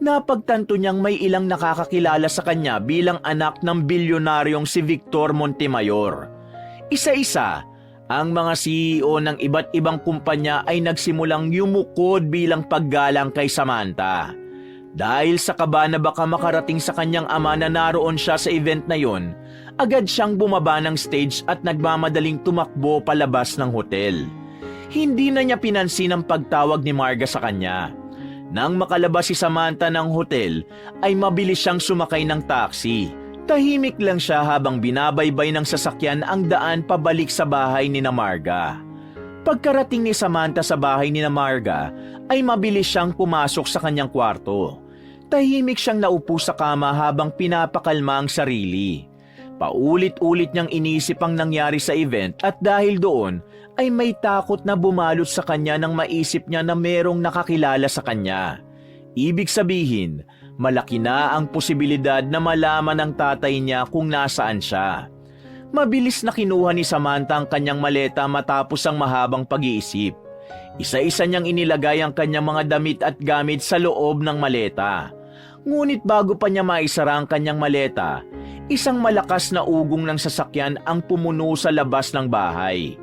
Napagtanto niyang may ilang nakakakilala sa kanya bilang anak ng bilyonaryong si Victor Montemayor. Isa-isa, ang mga CEO ng iba't ibang kumpanya ay nagsimulang yumukod bilang paggalang kay Samantha. Dahil sa kaba na baka makarating sa kanyang ama na naroon siya sa event na yon, agad siyang bumaba ng stage at nagmamadaling tumakbo palabas ng hotel. Hindi na niya pinansin ang pagtawag ni Marga sa kanya. Nang makalabas si Samantha ng hotel, ay mabilis siyang sumakay ng taxi. Tahimik lang siya habang binabaybay ng sasakyan ang daan pabalik sa bahay ni Marga. Pagkarating ni Samantha sa bahay ni Marga, ay mabilis siyang pumasok sa kanyang kwarto. Tahimik siyang naupo sa kama habang pinapakalma ang sarili. Paulit-ulit niyang inisip ang nangyari sa event at dahil doon, ay may takot na bumalot sa kanya nang maisip niya na merong nakakilala sa kanya. Ibig sabihin, malaki na ang posibilidad na malaman ng tatay niya kung nasaan siya. Mabilis na kinuha ni Samantha ang kanyang maleta matapos ang mahabang pag-iisip. Isa-isa niyang inilagay ang kanyang mga damit at gamit sa loob ng maleta. Ngunit bago pa niya maisara ang kanyang maleta, isang malakas na ugong ng sasakyan ang pumuno sa labas ng bahay.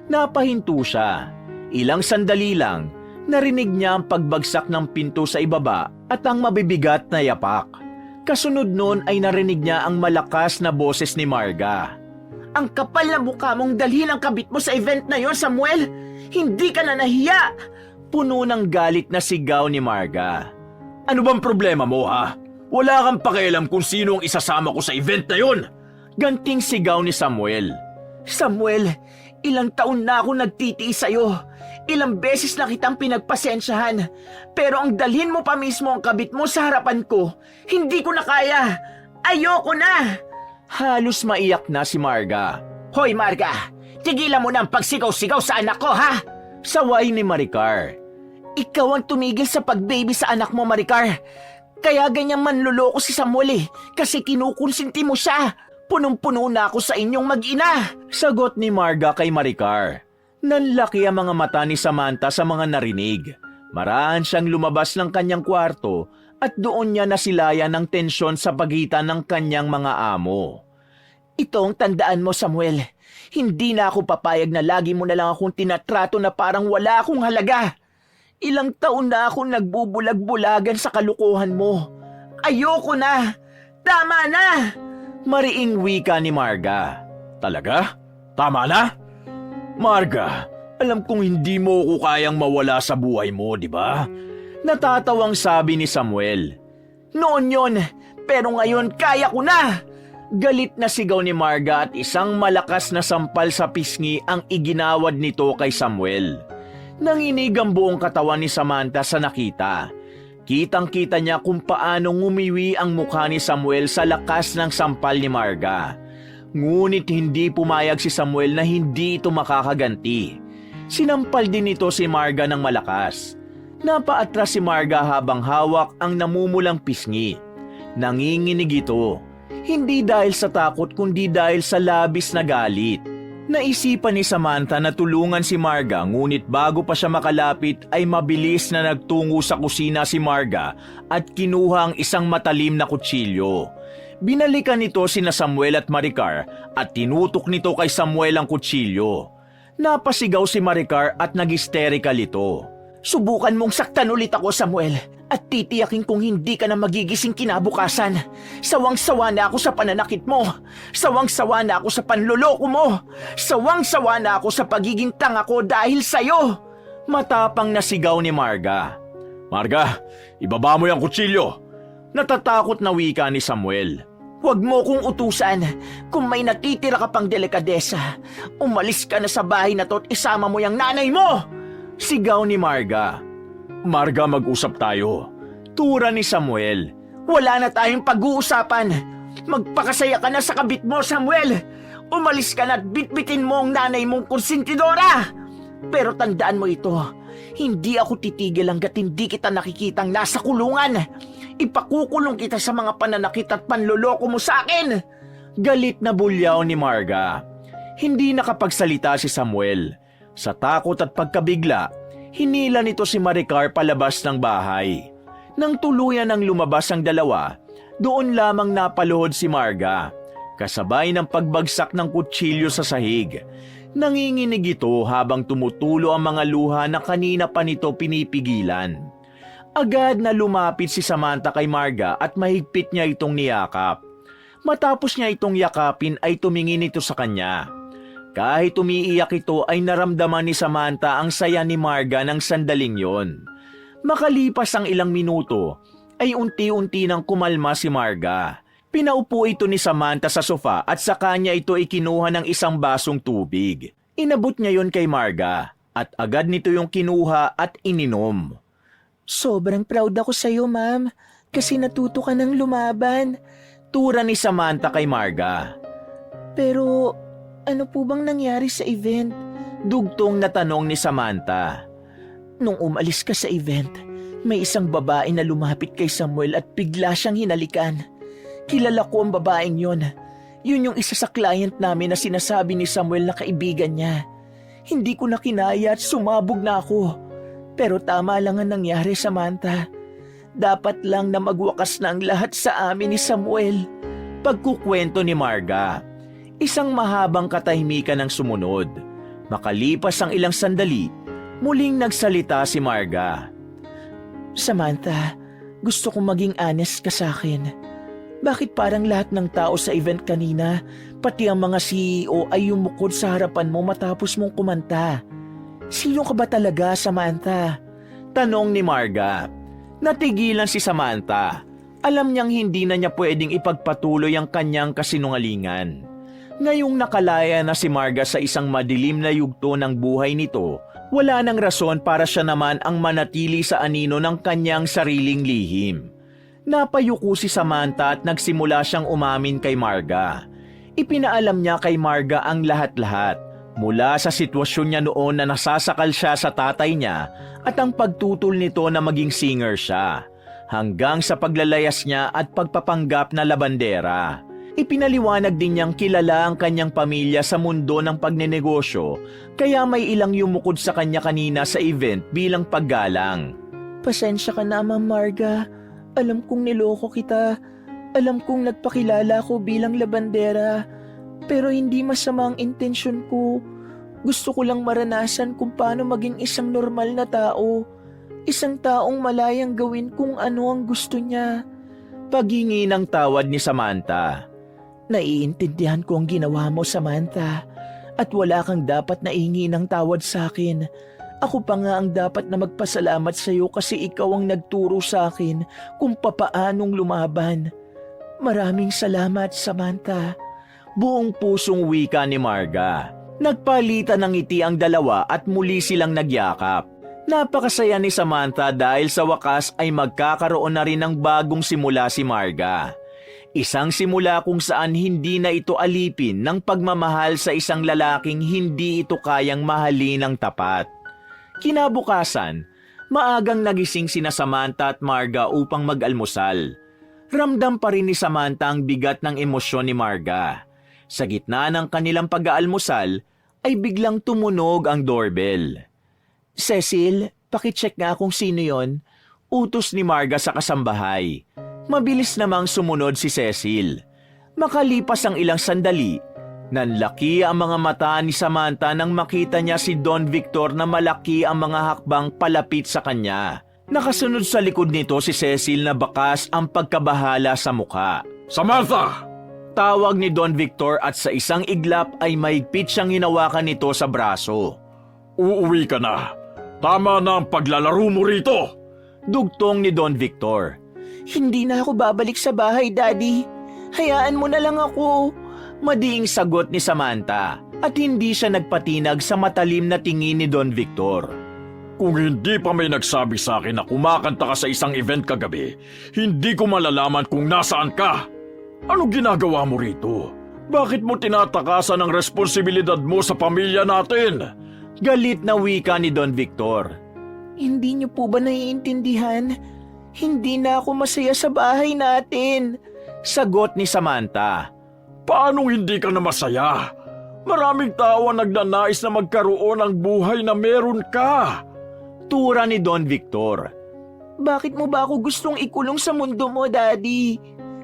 Napahinto siya. Ilang sandali lang, narinig niya ang pagbagsak ng pinto sa ibaba at ang mabibigat na yapak. Kasunod nun ay narinig niya ang malakas na boses ni Marga. Ang kapal na mukha mong dalhin ang kabit mo sa event na yon, Samuel! Hindi ka na nahiya! Puno ng galit na sigaw ni Marga. Ano bang problema mo, ha? Wala kang pakialam kung sino ang isasama ko sa event na yon! Ganting sigaw ni Samuel. Samuel, ilang taon na ako nagtitiis sa'yo. Ilang beses na kitang pinagpasensyahan. Pero ang dalhin mo pa mismo ang kabit mo sa harapan ko, hindi ko na kaya. Ayoko na! Halos maiyak na si Marga. Hoy Marga, tigilan mo na ang pagsigaw-sigaw sa anak ko, ha? Saway ni Maricar. Ikaw ang tumigil sa pagbaby sa anak mo, Maricar. Kaya ganyan manluloko si Samuel kasi kinukonsinti mo siya. Punong-puno na ako sa inyong mag-ina. Sagot ni Marga kay Maricar. Nanlaki ang mga mata ni Samantha sa mga narinig. Marahan siyang lumabas ng kanyang kwarto at doon niya nasilayan ng tensyon sa pagitan ng kanyang mga amo. Itong tandaan mo, Samuel. Hindi na ako papayag na lagi mo na lang akong tinatrato na parang wala akong halaga. Ilang taon na akong nagbubulag-bulagan sa kalukuhan mo. Ayoko na! Tama na! Mariing wika ni Marga. Talaga? Tama na? Marga, alam kong hindi mo ko kayang mawala sa buhay mo, di ba? Natatawang sabi ni Samuel. Noon yon, pero ngayon kaya ko na! Galit na sigaw ni Marga at isang malakas na sampal sa pisngi ang iginawad nito kay Samuel. Nanginig ang buong katawan ni Samantha sa nakita. Kitang-kita niya kung paano ngumiwi ang mukha ni Samuel sa lakas ng sampal ni Marga. Ngunit hindi pumayag si Samuel na hindi ito makakaganti. Sinampal din ito si Marga ng malakas. Napaatras si Marga habang hawak ang namumulang pisngi. Nanginginig ito. Hindi dahil sa takot kundi dahil sa labis na galit. Naisipan ni Samantha na tulungan si Marga, ngunit bago pa siya makalapit ay mabilis na nagtungo sa kusina si Marga at kinuha ang isang matalim na kutsilyo. Binalikan nito sina Samuel at Maricar at tinutok nito kay Samuel ang kutsilyo. Napasigaw si Maricar at nag-hysterical ito. Subukan mong saktan ulit ako, Samuel, at titiyakin kong hindi ka na magigising kinabukasan. Sawang-sawa na ako sa pananakit mo. Sawang-sawa na ako sa panloloko mo. Sawang-sawa na ako sa pagiging tanga ko dahil sa'yo. Matapang na sigaw ni Marga. Marga, ibaba mo yung kutsilyo. Natatakot na wika ni Samuel. Huwag mo kong utusan. Kung may natitira ka pang delikadesa, umalis ka na sa bahay na to at isama mo yung nanay mo! Sigaw ni Marga. Marga, mag-usap tayo. Tura ni Samuel. Wala na tayong pag-uusapan. Magpakasaya ka na sa kabit mo, Samuel. Umalis ka na at bitbitin mo ang nanay mong konsentidora. Pero tandaan mo ito, hindi ako titigil hanggat hindi kita nakikitang nasa kulungan. Ipakukulong kita sa mga pananakit at panloloko mo sa akin. Galit na bulyaw ni Marga. Hindi nakapagsalita si Samuel. Sa takot at pagkabigla, hinila nito si Maricar palabas ng bahay. Nang tuluyan ng lumabas ang dalawa, doon lamang napaluhod si Marga, kasabay ng pagbagsak ng kutsilyo sa sahig. Nanginginig ito habang tumutulo ang mga luha na kanina pa nito pinipigilan. Agad na lumapit si Samantha kay Marga at mahigpit niya itong niyakap. Matapos niya itong yakapin ay tumingin ito sa kanya. Kahit umiiyak ito ay naramdaman ni Samantha ang saya ni Marga ng sandaling yon. Makalipas ang ilang minuto ay unti-unti nang kumalma si Marga. Pinaupo ito ni Samantha sa sofa at sa kanya ito ikinuha ng isang basong tubig. Inabot niya yon kay Marga at agad nito yung kinuha at ininom. Sobrang proud ako sa iyo, ma'am, kasi natuto ka ng lumaban. Tura ni Samantha kay Marga. Pero ano po bang nangyari sa event? Dugtong na tanong ni Samantha. Nung umalis ka sa event, may isang babae na lumapit kay Samuel at bigla siyang hinalikan. Kilala ko ang babaeng yon. Yun yung isa sa client namin na sinasabi ni Samuel na kaibigan niya. Hindi ko na kinaya at sumabog na ako. Pero tama lang ang nangyari, Samantha. Dapat lang na magwakas na ang lahat sa amin ni Samuel. Pagkukwento ni Marga. Isang mahabang katahimikan ang sumunod. Makalipas ang ilang sandali, muling nagsalita si Marga. Samantha, gusto kong maging honest ka sa akin. Bakit parang lahat ng tao sa event kanina, pati ang mga CEO ay yumukod sa harapan mo matapos mong kumanta? Sino ka ba talaga, Samantha? Tanong ni Marga. Natigilan si Samantha. Alam niyang hindi na niya pwedeng ipagpatuloy ang kanyang kasinungalingan. Ngayong nakalaya na si Marga sa isang madilim na yugto ng buhay nito, wala nang rason para siya naman ang manatili sa anino ng kanyang sariling lihim. Napayuko si Samantha at nagsimula siyang umamin kay Marga. Ipinaalam niya kay Marga ang lahat-lahat, mula sa sitwasyon niya noon na nasasakal siya sa tatay niya at ang pagtutol nito na maging singer siya, hanggang sa paglalayas niya at pagpapanggap na labandera. Ipinaliwanag din niyang kilala ang kanyang pamilya sa mundo ng pagnenegosyo, kaya may ilang yumukod sa kanya kanina sa event bilang paggalang. Pasensya ka na, Ma'am Marga. Alam kong niloko kita. Alam kong nagpakilala ko bilang labandera. Pero hindi masama ang intensyon ko. Gusto ko lang maranasan kung paano maging isang normal na tao. Isang taong malayang gawin kung ano ang gusto niya. Paghingi ng tawad ni Samantha. Naiintindihan ko ang ginawa mo, Samantha. At wala kang dapat na ihingi ng tawad sa akin. Ako pa nga ang dapat na magpasalamat sa iyo kasi ikaw ang nagturo sa akin kung papaanong lumaban. Maraming salamat, Samantha. Buong pusong wika ni Marga. Nagpalitan ng ngiti ang dalawa at muli silang nagyakap. Napakasaya ni Samantha dahil sa wakas ay magkakaroon na rin ng bagong simula si Marga. Isang simula kung saan hindi na ito alipin ng pagmamahal sa isang lalaking hindi ito kayang mahalin ng tapat. Kinabukasan, maagang nagising sina Samantha at Marga upang mag-almusal. Ramdam pa rin ni Samantha ang bigat ng emosyon ni Marga. Sa gitna ng kanilang pag-aalmusal, ay biglang tumunog ang doorbell. Cecil, pakicheck nga kung sino yon. Utos ni Marga sa kasambahay. Mabilis namang sumunod si Cecil. Makalipas ang ilang sandali, nanlaki ang mga mata ni Samantha nang makita niya si Don Victor na malaki ang mga hakbang palapit sa kanya. Nakasunod sa likod nito si Cecil na bakas ang pagkabahala sa mukha. Samantha! Tawag ni Don Victor at sa isang iglap ay mahigpit siyang hinawakan nito sa braso. Uuwi ka na. Tama na ang paglalaro mo rito. Dugtong ni Don Victor. Hindi na ako babalik sa bahay, Daddy. Hayaan mo na lang ako. Madiing sagot ni Samantha at hindi siya nagpatinag sa matalim na tingin ni Don Victor. Kung hindi pa may nagsabi sa akin na kumakanta ka sa isang event kagabi, hindi ko malalaman kung nasaan ka. Ano ginagawa mo rito? Bakit mo tinatakasan ang responsibilidad mo sa pamilya natin? Galit na wika ni Don Victor. Hindi niyo po ba naiintindihan? Hindi na ako masaya sa bahay natin. Sagot ni Samantha. Paanong hindi ka na masaya? Maraming tao ang nagnanais na magkaroon ng buhay na meron ka. Tura ni Don Victor. Bakit mo ba ako gustong ikulong sa mundo mo, Daddy?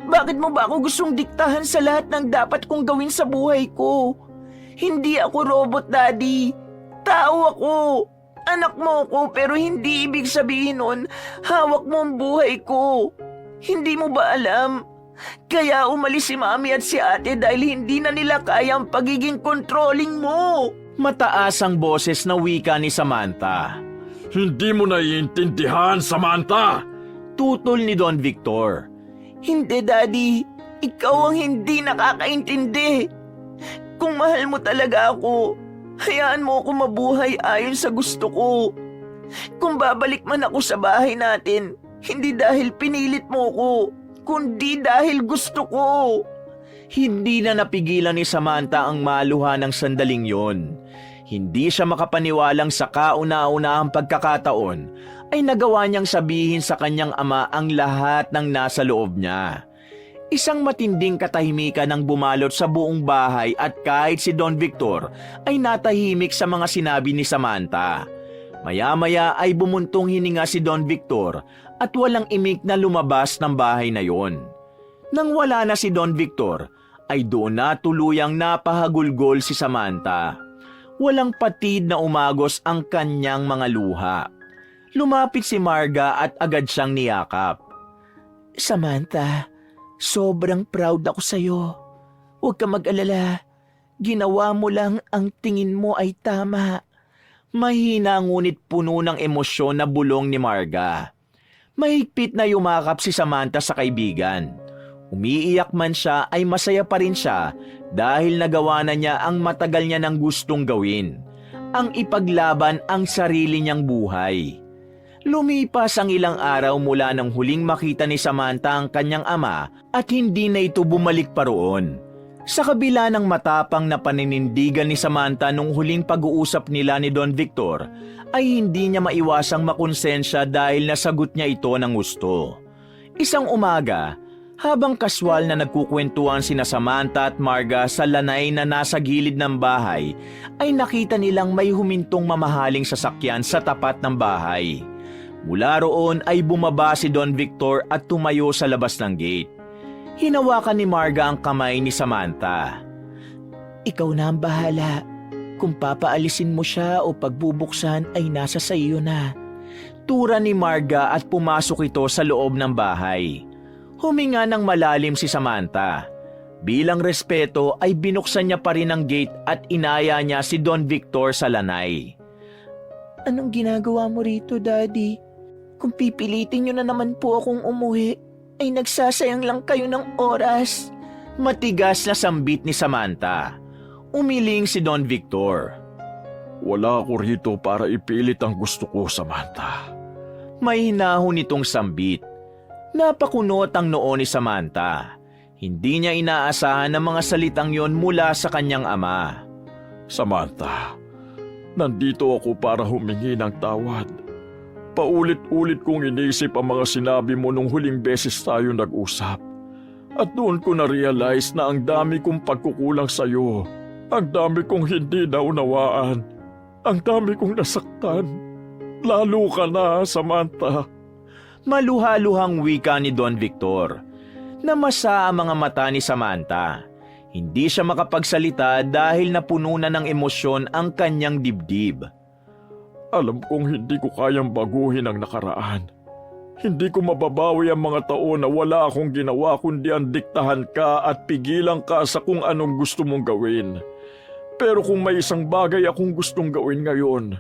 Bakit mo ba ako gustong diktahan sa lahat ng dapat kong gawin sa buhay ko? Hindi ako robot, Daddy. Tao ako. Anak mo ko pero hindi ibig sabihin nun hawak mo ang buhay ko. Hindi mo ba alam? Kaya umalis si Mami at si Ate dahil hindi na nila kaya ang pagiging controlling mo. Mataas ang boses na wika ni Samantha. Hindi mo naiintindihan, Samantha. Tutol ni Don Victor. Hindi, Daddy. Ikaw ang hindi nakakaintindi. Kung mahal mo talaga ako, hayaan mo ako mabuhay ayon sa gusto ko. Kung babalik man ako sa bahay natin, hindi dahil pinilit mo ko, kundi dahil gusto ko. Hindi na napigilan ni Samantha ang maluha ng sandaling yon. Hindi siya makapaniwalang sa kauna-unahang pagkakataon ay nagawa niyang sabihin sa kanyang ama ang lahat ng nasa loob niya. Isang matinding katahimikan ang bumalot sa buong bahay at kahit si Don Victor ay natahimik sa mga sinabi ni Samantha. Maya-maya ay bumuntong hininga si Don Victor at walang imik na lumabas ng bahay na yon. Nang wala na si Don Victor, ay doon na tuluyang napahagulgol si Samantha. Walang patid na umagos ang kanyang mga luha. Lumapit si Marga at agad siyang niyakap. Samantha, sobrang proud ako sa'yo. Huwag ka mag-alala. Ginawa mo lang ang tingin mo ay tama. Mahina ngunit puno ng emosyon na bulong ni Marga. Mahigpit na yumakap si Samantha sa kaibigan. Umiiyak man siya ay masaya pa rin siya dahil nagawa na niya ang matagal niya nang gustong gawin, ang ipaglaban ang sarili niyang buhay. Lumipas ang ilang araw mula nang huling makita ni Samantha ang kanyang ama at hindi na ito bumalik pa roon. Sa kabila ng matapang na paninindigan ni Samantha nung huling pag-uusap nila ni Don Victor, ay hindi niya maiwasang makonsensya dahil nasagot niya ito ng gusto. Isang umaga, habang kaswal na nagkukwentuhan sina Samantha at Marga sa lanay na nasa gilid ng bahay, ay nakita nilang may humintong mamahaling sasakyan sa tapat ng bahay. Mula roon ay bumaba si Don Victor at tumayo sa labas ng gate. Hinawakan ni Marga ang kamay ni Samantha. Ikaw na ang bahala. Kung papaalisin mo siya o pagbubuksan ay nasa sa iyo na. Tura ni Marga at pumasok ito sa loob ng bahay. Huminga ng malalim si Samantha. Bilang respeto ay binuksan niya pa rin ang gate at inaya niya si Don Victor sa lanay. Anong ginagawa mo rito, Daddy? Kung pipilitin niyo na naman po akong umuwi, ay nagsasayang lang kayo ng oras. Matigas na sambit ni Samantha. Umiling si Don Victor. Wala ako rito para ipilit ang gusto ko, Samantha. May hinahon nitong sambit. Napakunot ang noo ni Samantha. Hindi niya inaasahan ang mga salitang yon mula sa kanyang ama. Samantha, nandito ako para humingi ng tawad. Paulit-ulit kong inisip ang mga sinabi mo nung huling beses tayo nag-usap. At doon ko na-realize na ang dami kong pagkukulang sa'yo. Ang dami kong hindi naunawaan. Ang dami kong nasaktan. Lalo ka na, Samantha. Maluha-luhang wika ni Don Victor. Namasa ang mga mata ni Samantha. Hindi siya makapagsalita dahil napuno na ng emosyon ang kanyang dibdib. Alam kong hindi ko kayang baguhin ang nakaraan. Hindi ko mababawi ang mga taon na wala akong ginawa kundi ang diktahan ka at pigilan ka sa kung anong gusto mong gawin. Pero kung may isang bagay akong gustong gawin ngayon,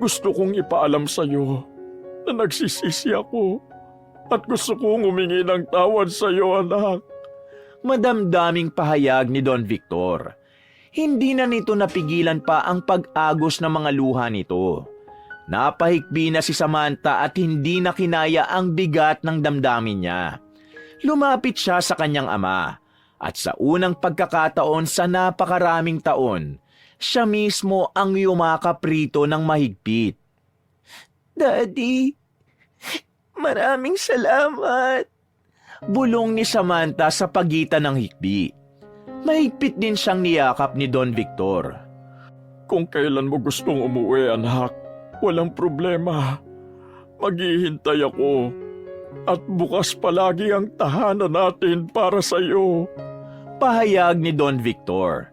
gusto kong ipaalam sa iyo na nagsisisi ako at gusto kong humingi ng tawad sa iyo, anak. Madamdaming pahayag ni Don Victor. Hindi na nito napigilan pa ang pag-agos ng mga luha nito. Napahikbi na si Samantha at hindi na kinaya ang bigat ng damdamin niya. Lumapit siya sa kanyang ama at sa unang pagkakataon sa napakaraming taon, siya mismo ang yumakap rito ng mahigpit. Daddy, maraming salamat. Bulong ni Samantha sa pagitan ng hikbi. Mahigpit din siyang niyakap ni Don Victor. Kung kailan mo gustong umuwi, anak, walang problema. Maghihintay ako. At bukas palagi ang tahanan natin para sa iyo. Pahayag ni Don Victor.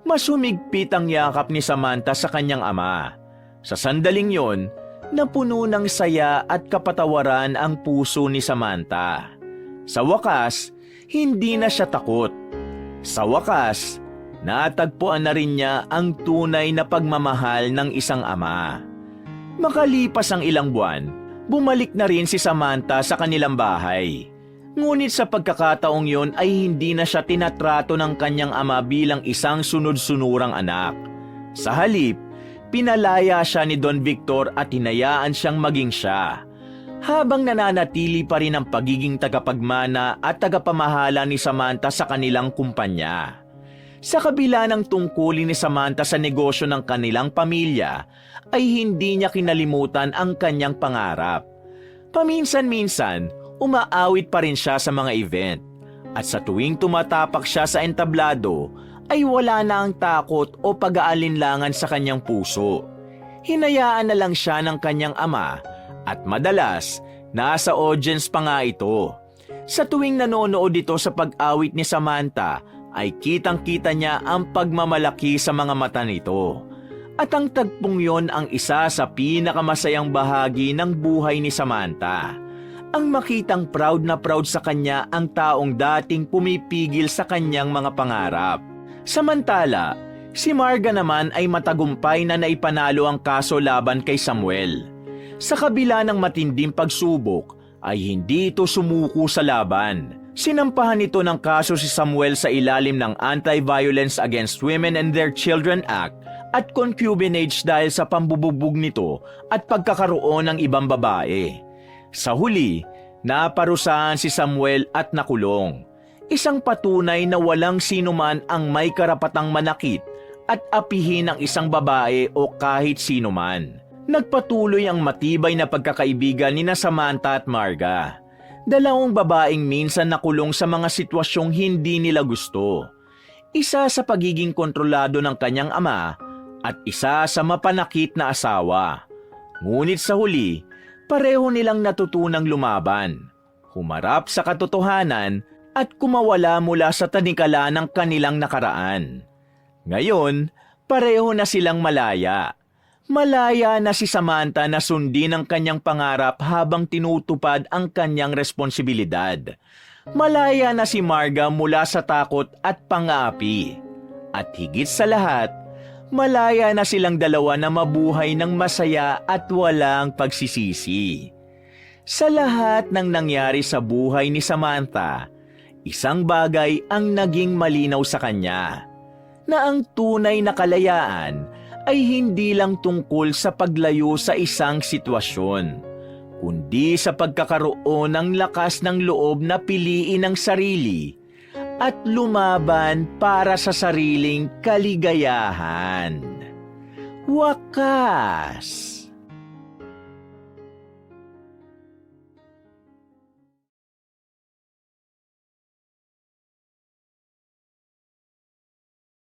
Mas humigpit ang yakap ni Samantha sa kanyang ama. Sa sandaling yon, napuno ng saya at kapatawaran ang puso ni Samantha. Sa wakas, hindi na siya takot. Sa wakas, natagpuan na rin niya ang tunay na pagmamahal ng isang ama. Makalipas ang ilang buwan, bumalik na rin si Samantha sa kanilang bahay. Ngunit sa pagkakataong yon ay hindi na siya tinatrato ng kanyang ama bilang isang sunod-sunurang anak. Sa halip, pinalaya siya ni Don Victor at hinayaan siyang maging siya. Habang nananatili pa rin ang pagiging tagapagmana at tagapamahala ni Samantha sa kanilang kumpanya. Sa kabila ng tungkulin ni Samantha sa negosyo ng kanilang pamilya, ay hindi niya kinalimutan ang kanyang pangarap. Paminsan-minsan, umaawit pa rin siya sa mga event. At sa tuwing tumatapak siya sa entablado, ay wala na ang takot o pag-aalinlangan sa kanyang puso. Hinayaan na lang siya ng kanyang ama at madalas, nasa audience pa nga ito. Sa tuwing nanonood ito sa pag-awit ni Samantha, ay kitang-kita niya ang pagmamalaki sa mga mata nito. At ang tagpong yon ang isa sa pinakamasayang bahagi ng buhay ni Samantha. Ang makitang proud na proud sa kanya ang taong dating pumipigil sa kanyang mga pangarap. Samantala, si Marga naman ay matagumpay na naipanalo ang kaso laban kay Samuel. Sa kabila ng matinding pagsubok, ay hindi ito sumuko sa laban. Sinampahan nito ng kaso si Samuel sa ilalim ng Anti-Violence Against Women and Their Children Act at concubinage dahil sa pambubugbog nito at pagkakaroon ng ibang babae. Sa huli, naparusahan si Samuel at nakulong. Isang patunay na walang sinuman ang may karapatang manakit at apihin ang isang babae o kahit sinuman. Nagpatuloy ang matibay na pagkakaibigan ni Samantha at Marga. Dalawang babaeng minsan nakulong sa mga sitwasyong hindi nila gusto. Isa sa pagiging kontrolado ng kanyang ama at isa sa mapanakit na asawa. Ngunit sa huli, pareho nilang natutunang lumaban, humarap sa katotohanan at kumawala mula sa tanikala ng kanilang nakaraan. Ngayon, pareho na silang malaya. Malaya na si Samantha na sundin ang kanyang pangarap habang tinutupad ang kanyang responsibilidad. Malaya na si Marga mula sa takot at pang-aapi. At higit sa lahat, malaya na silang dalawa na mabuhay ng masaya at walang pagsisisi. Sa lahat ng nangyari sa buhay ni Samantha, isang bagay ang naging malinaw sa kanya, na ang tunay na kalayaan ay hindi lang tungkol sa paglayo sa isang sitwasyon, kundi sa pagkakaroon ng lakas ng loob na piliin ang sarili at lumaban para sa sariling kaligayahan. Wakas!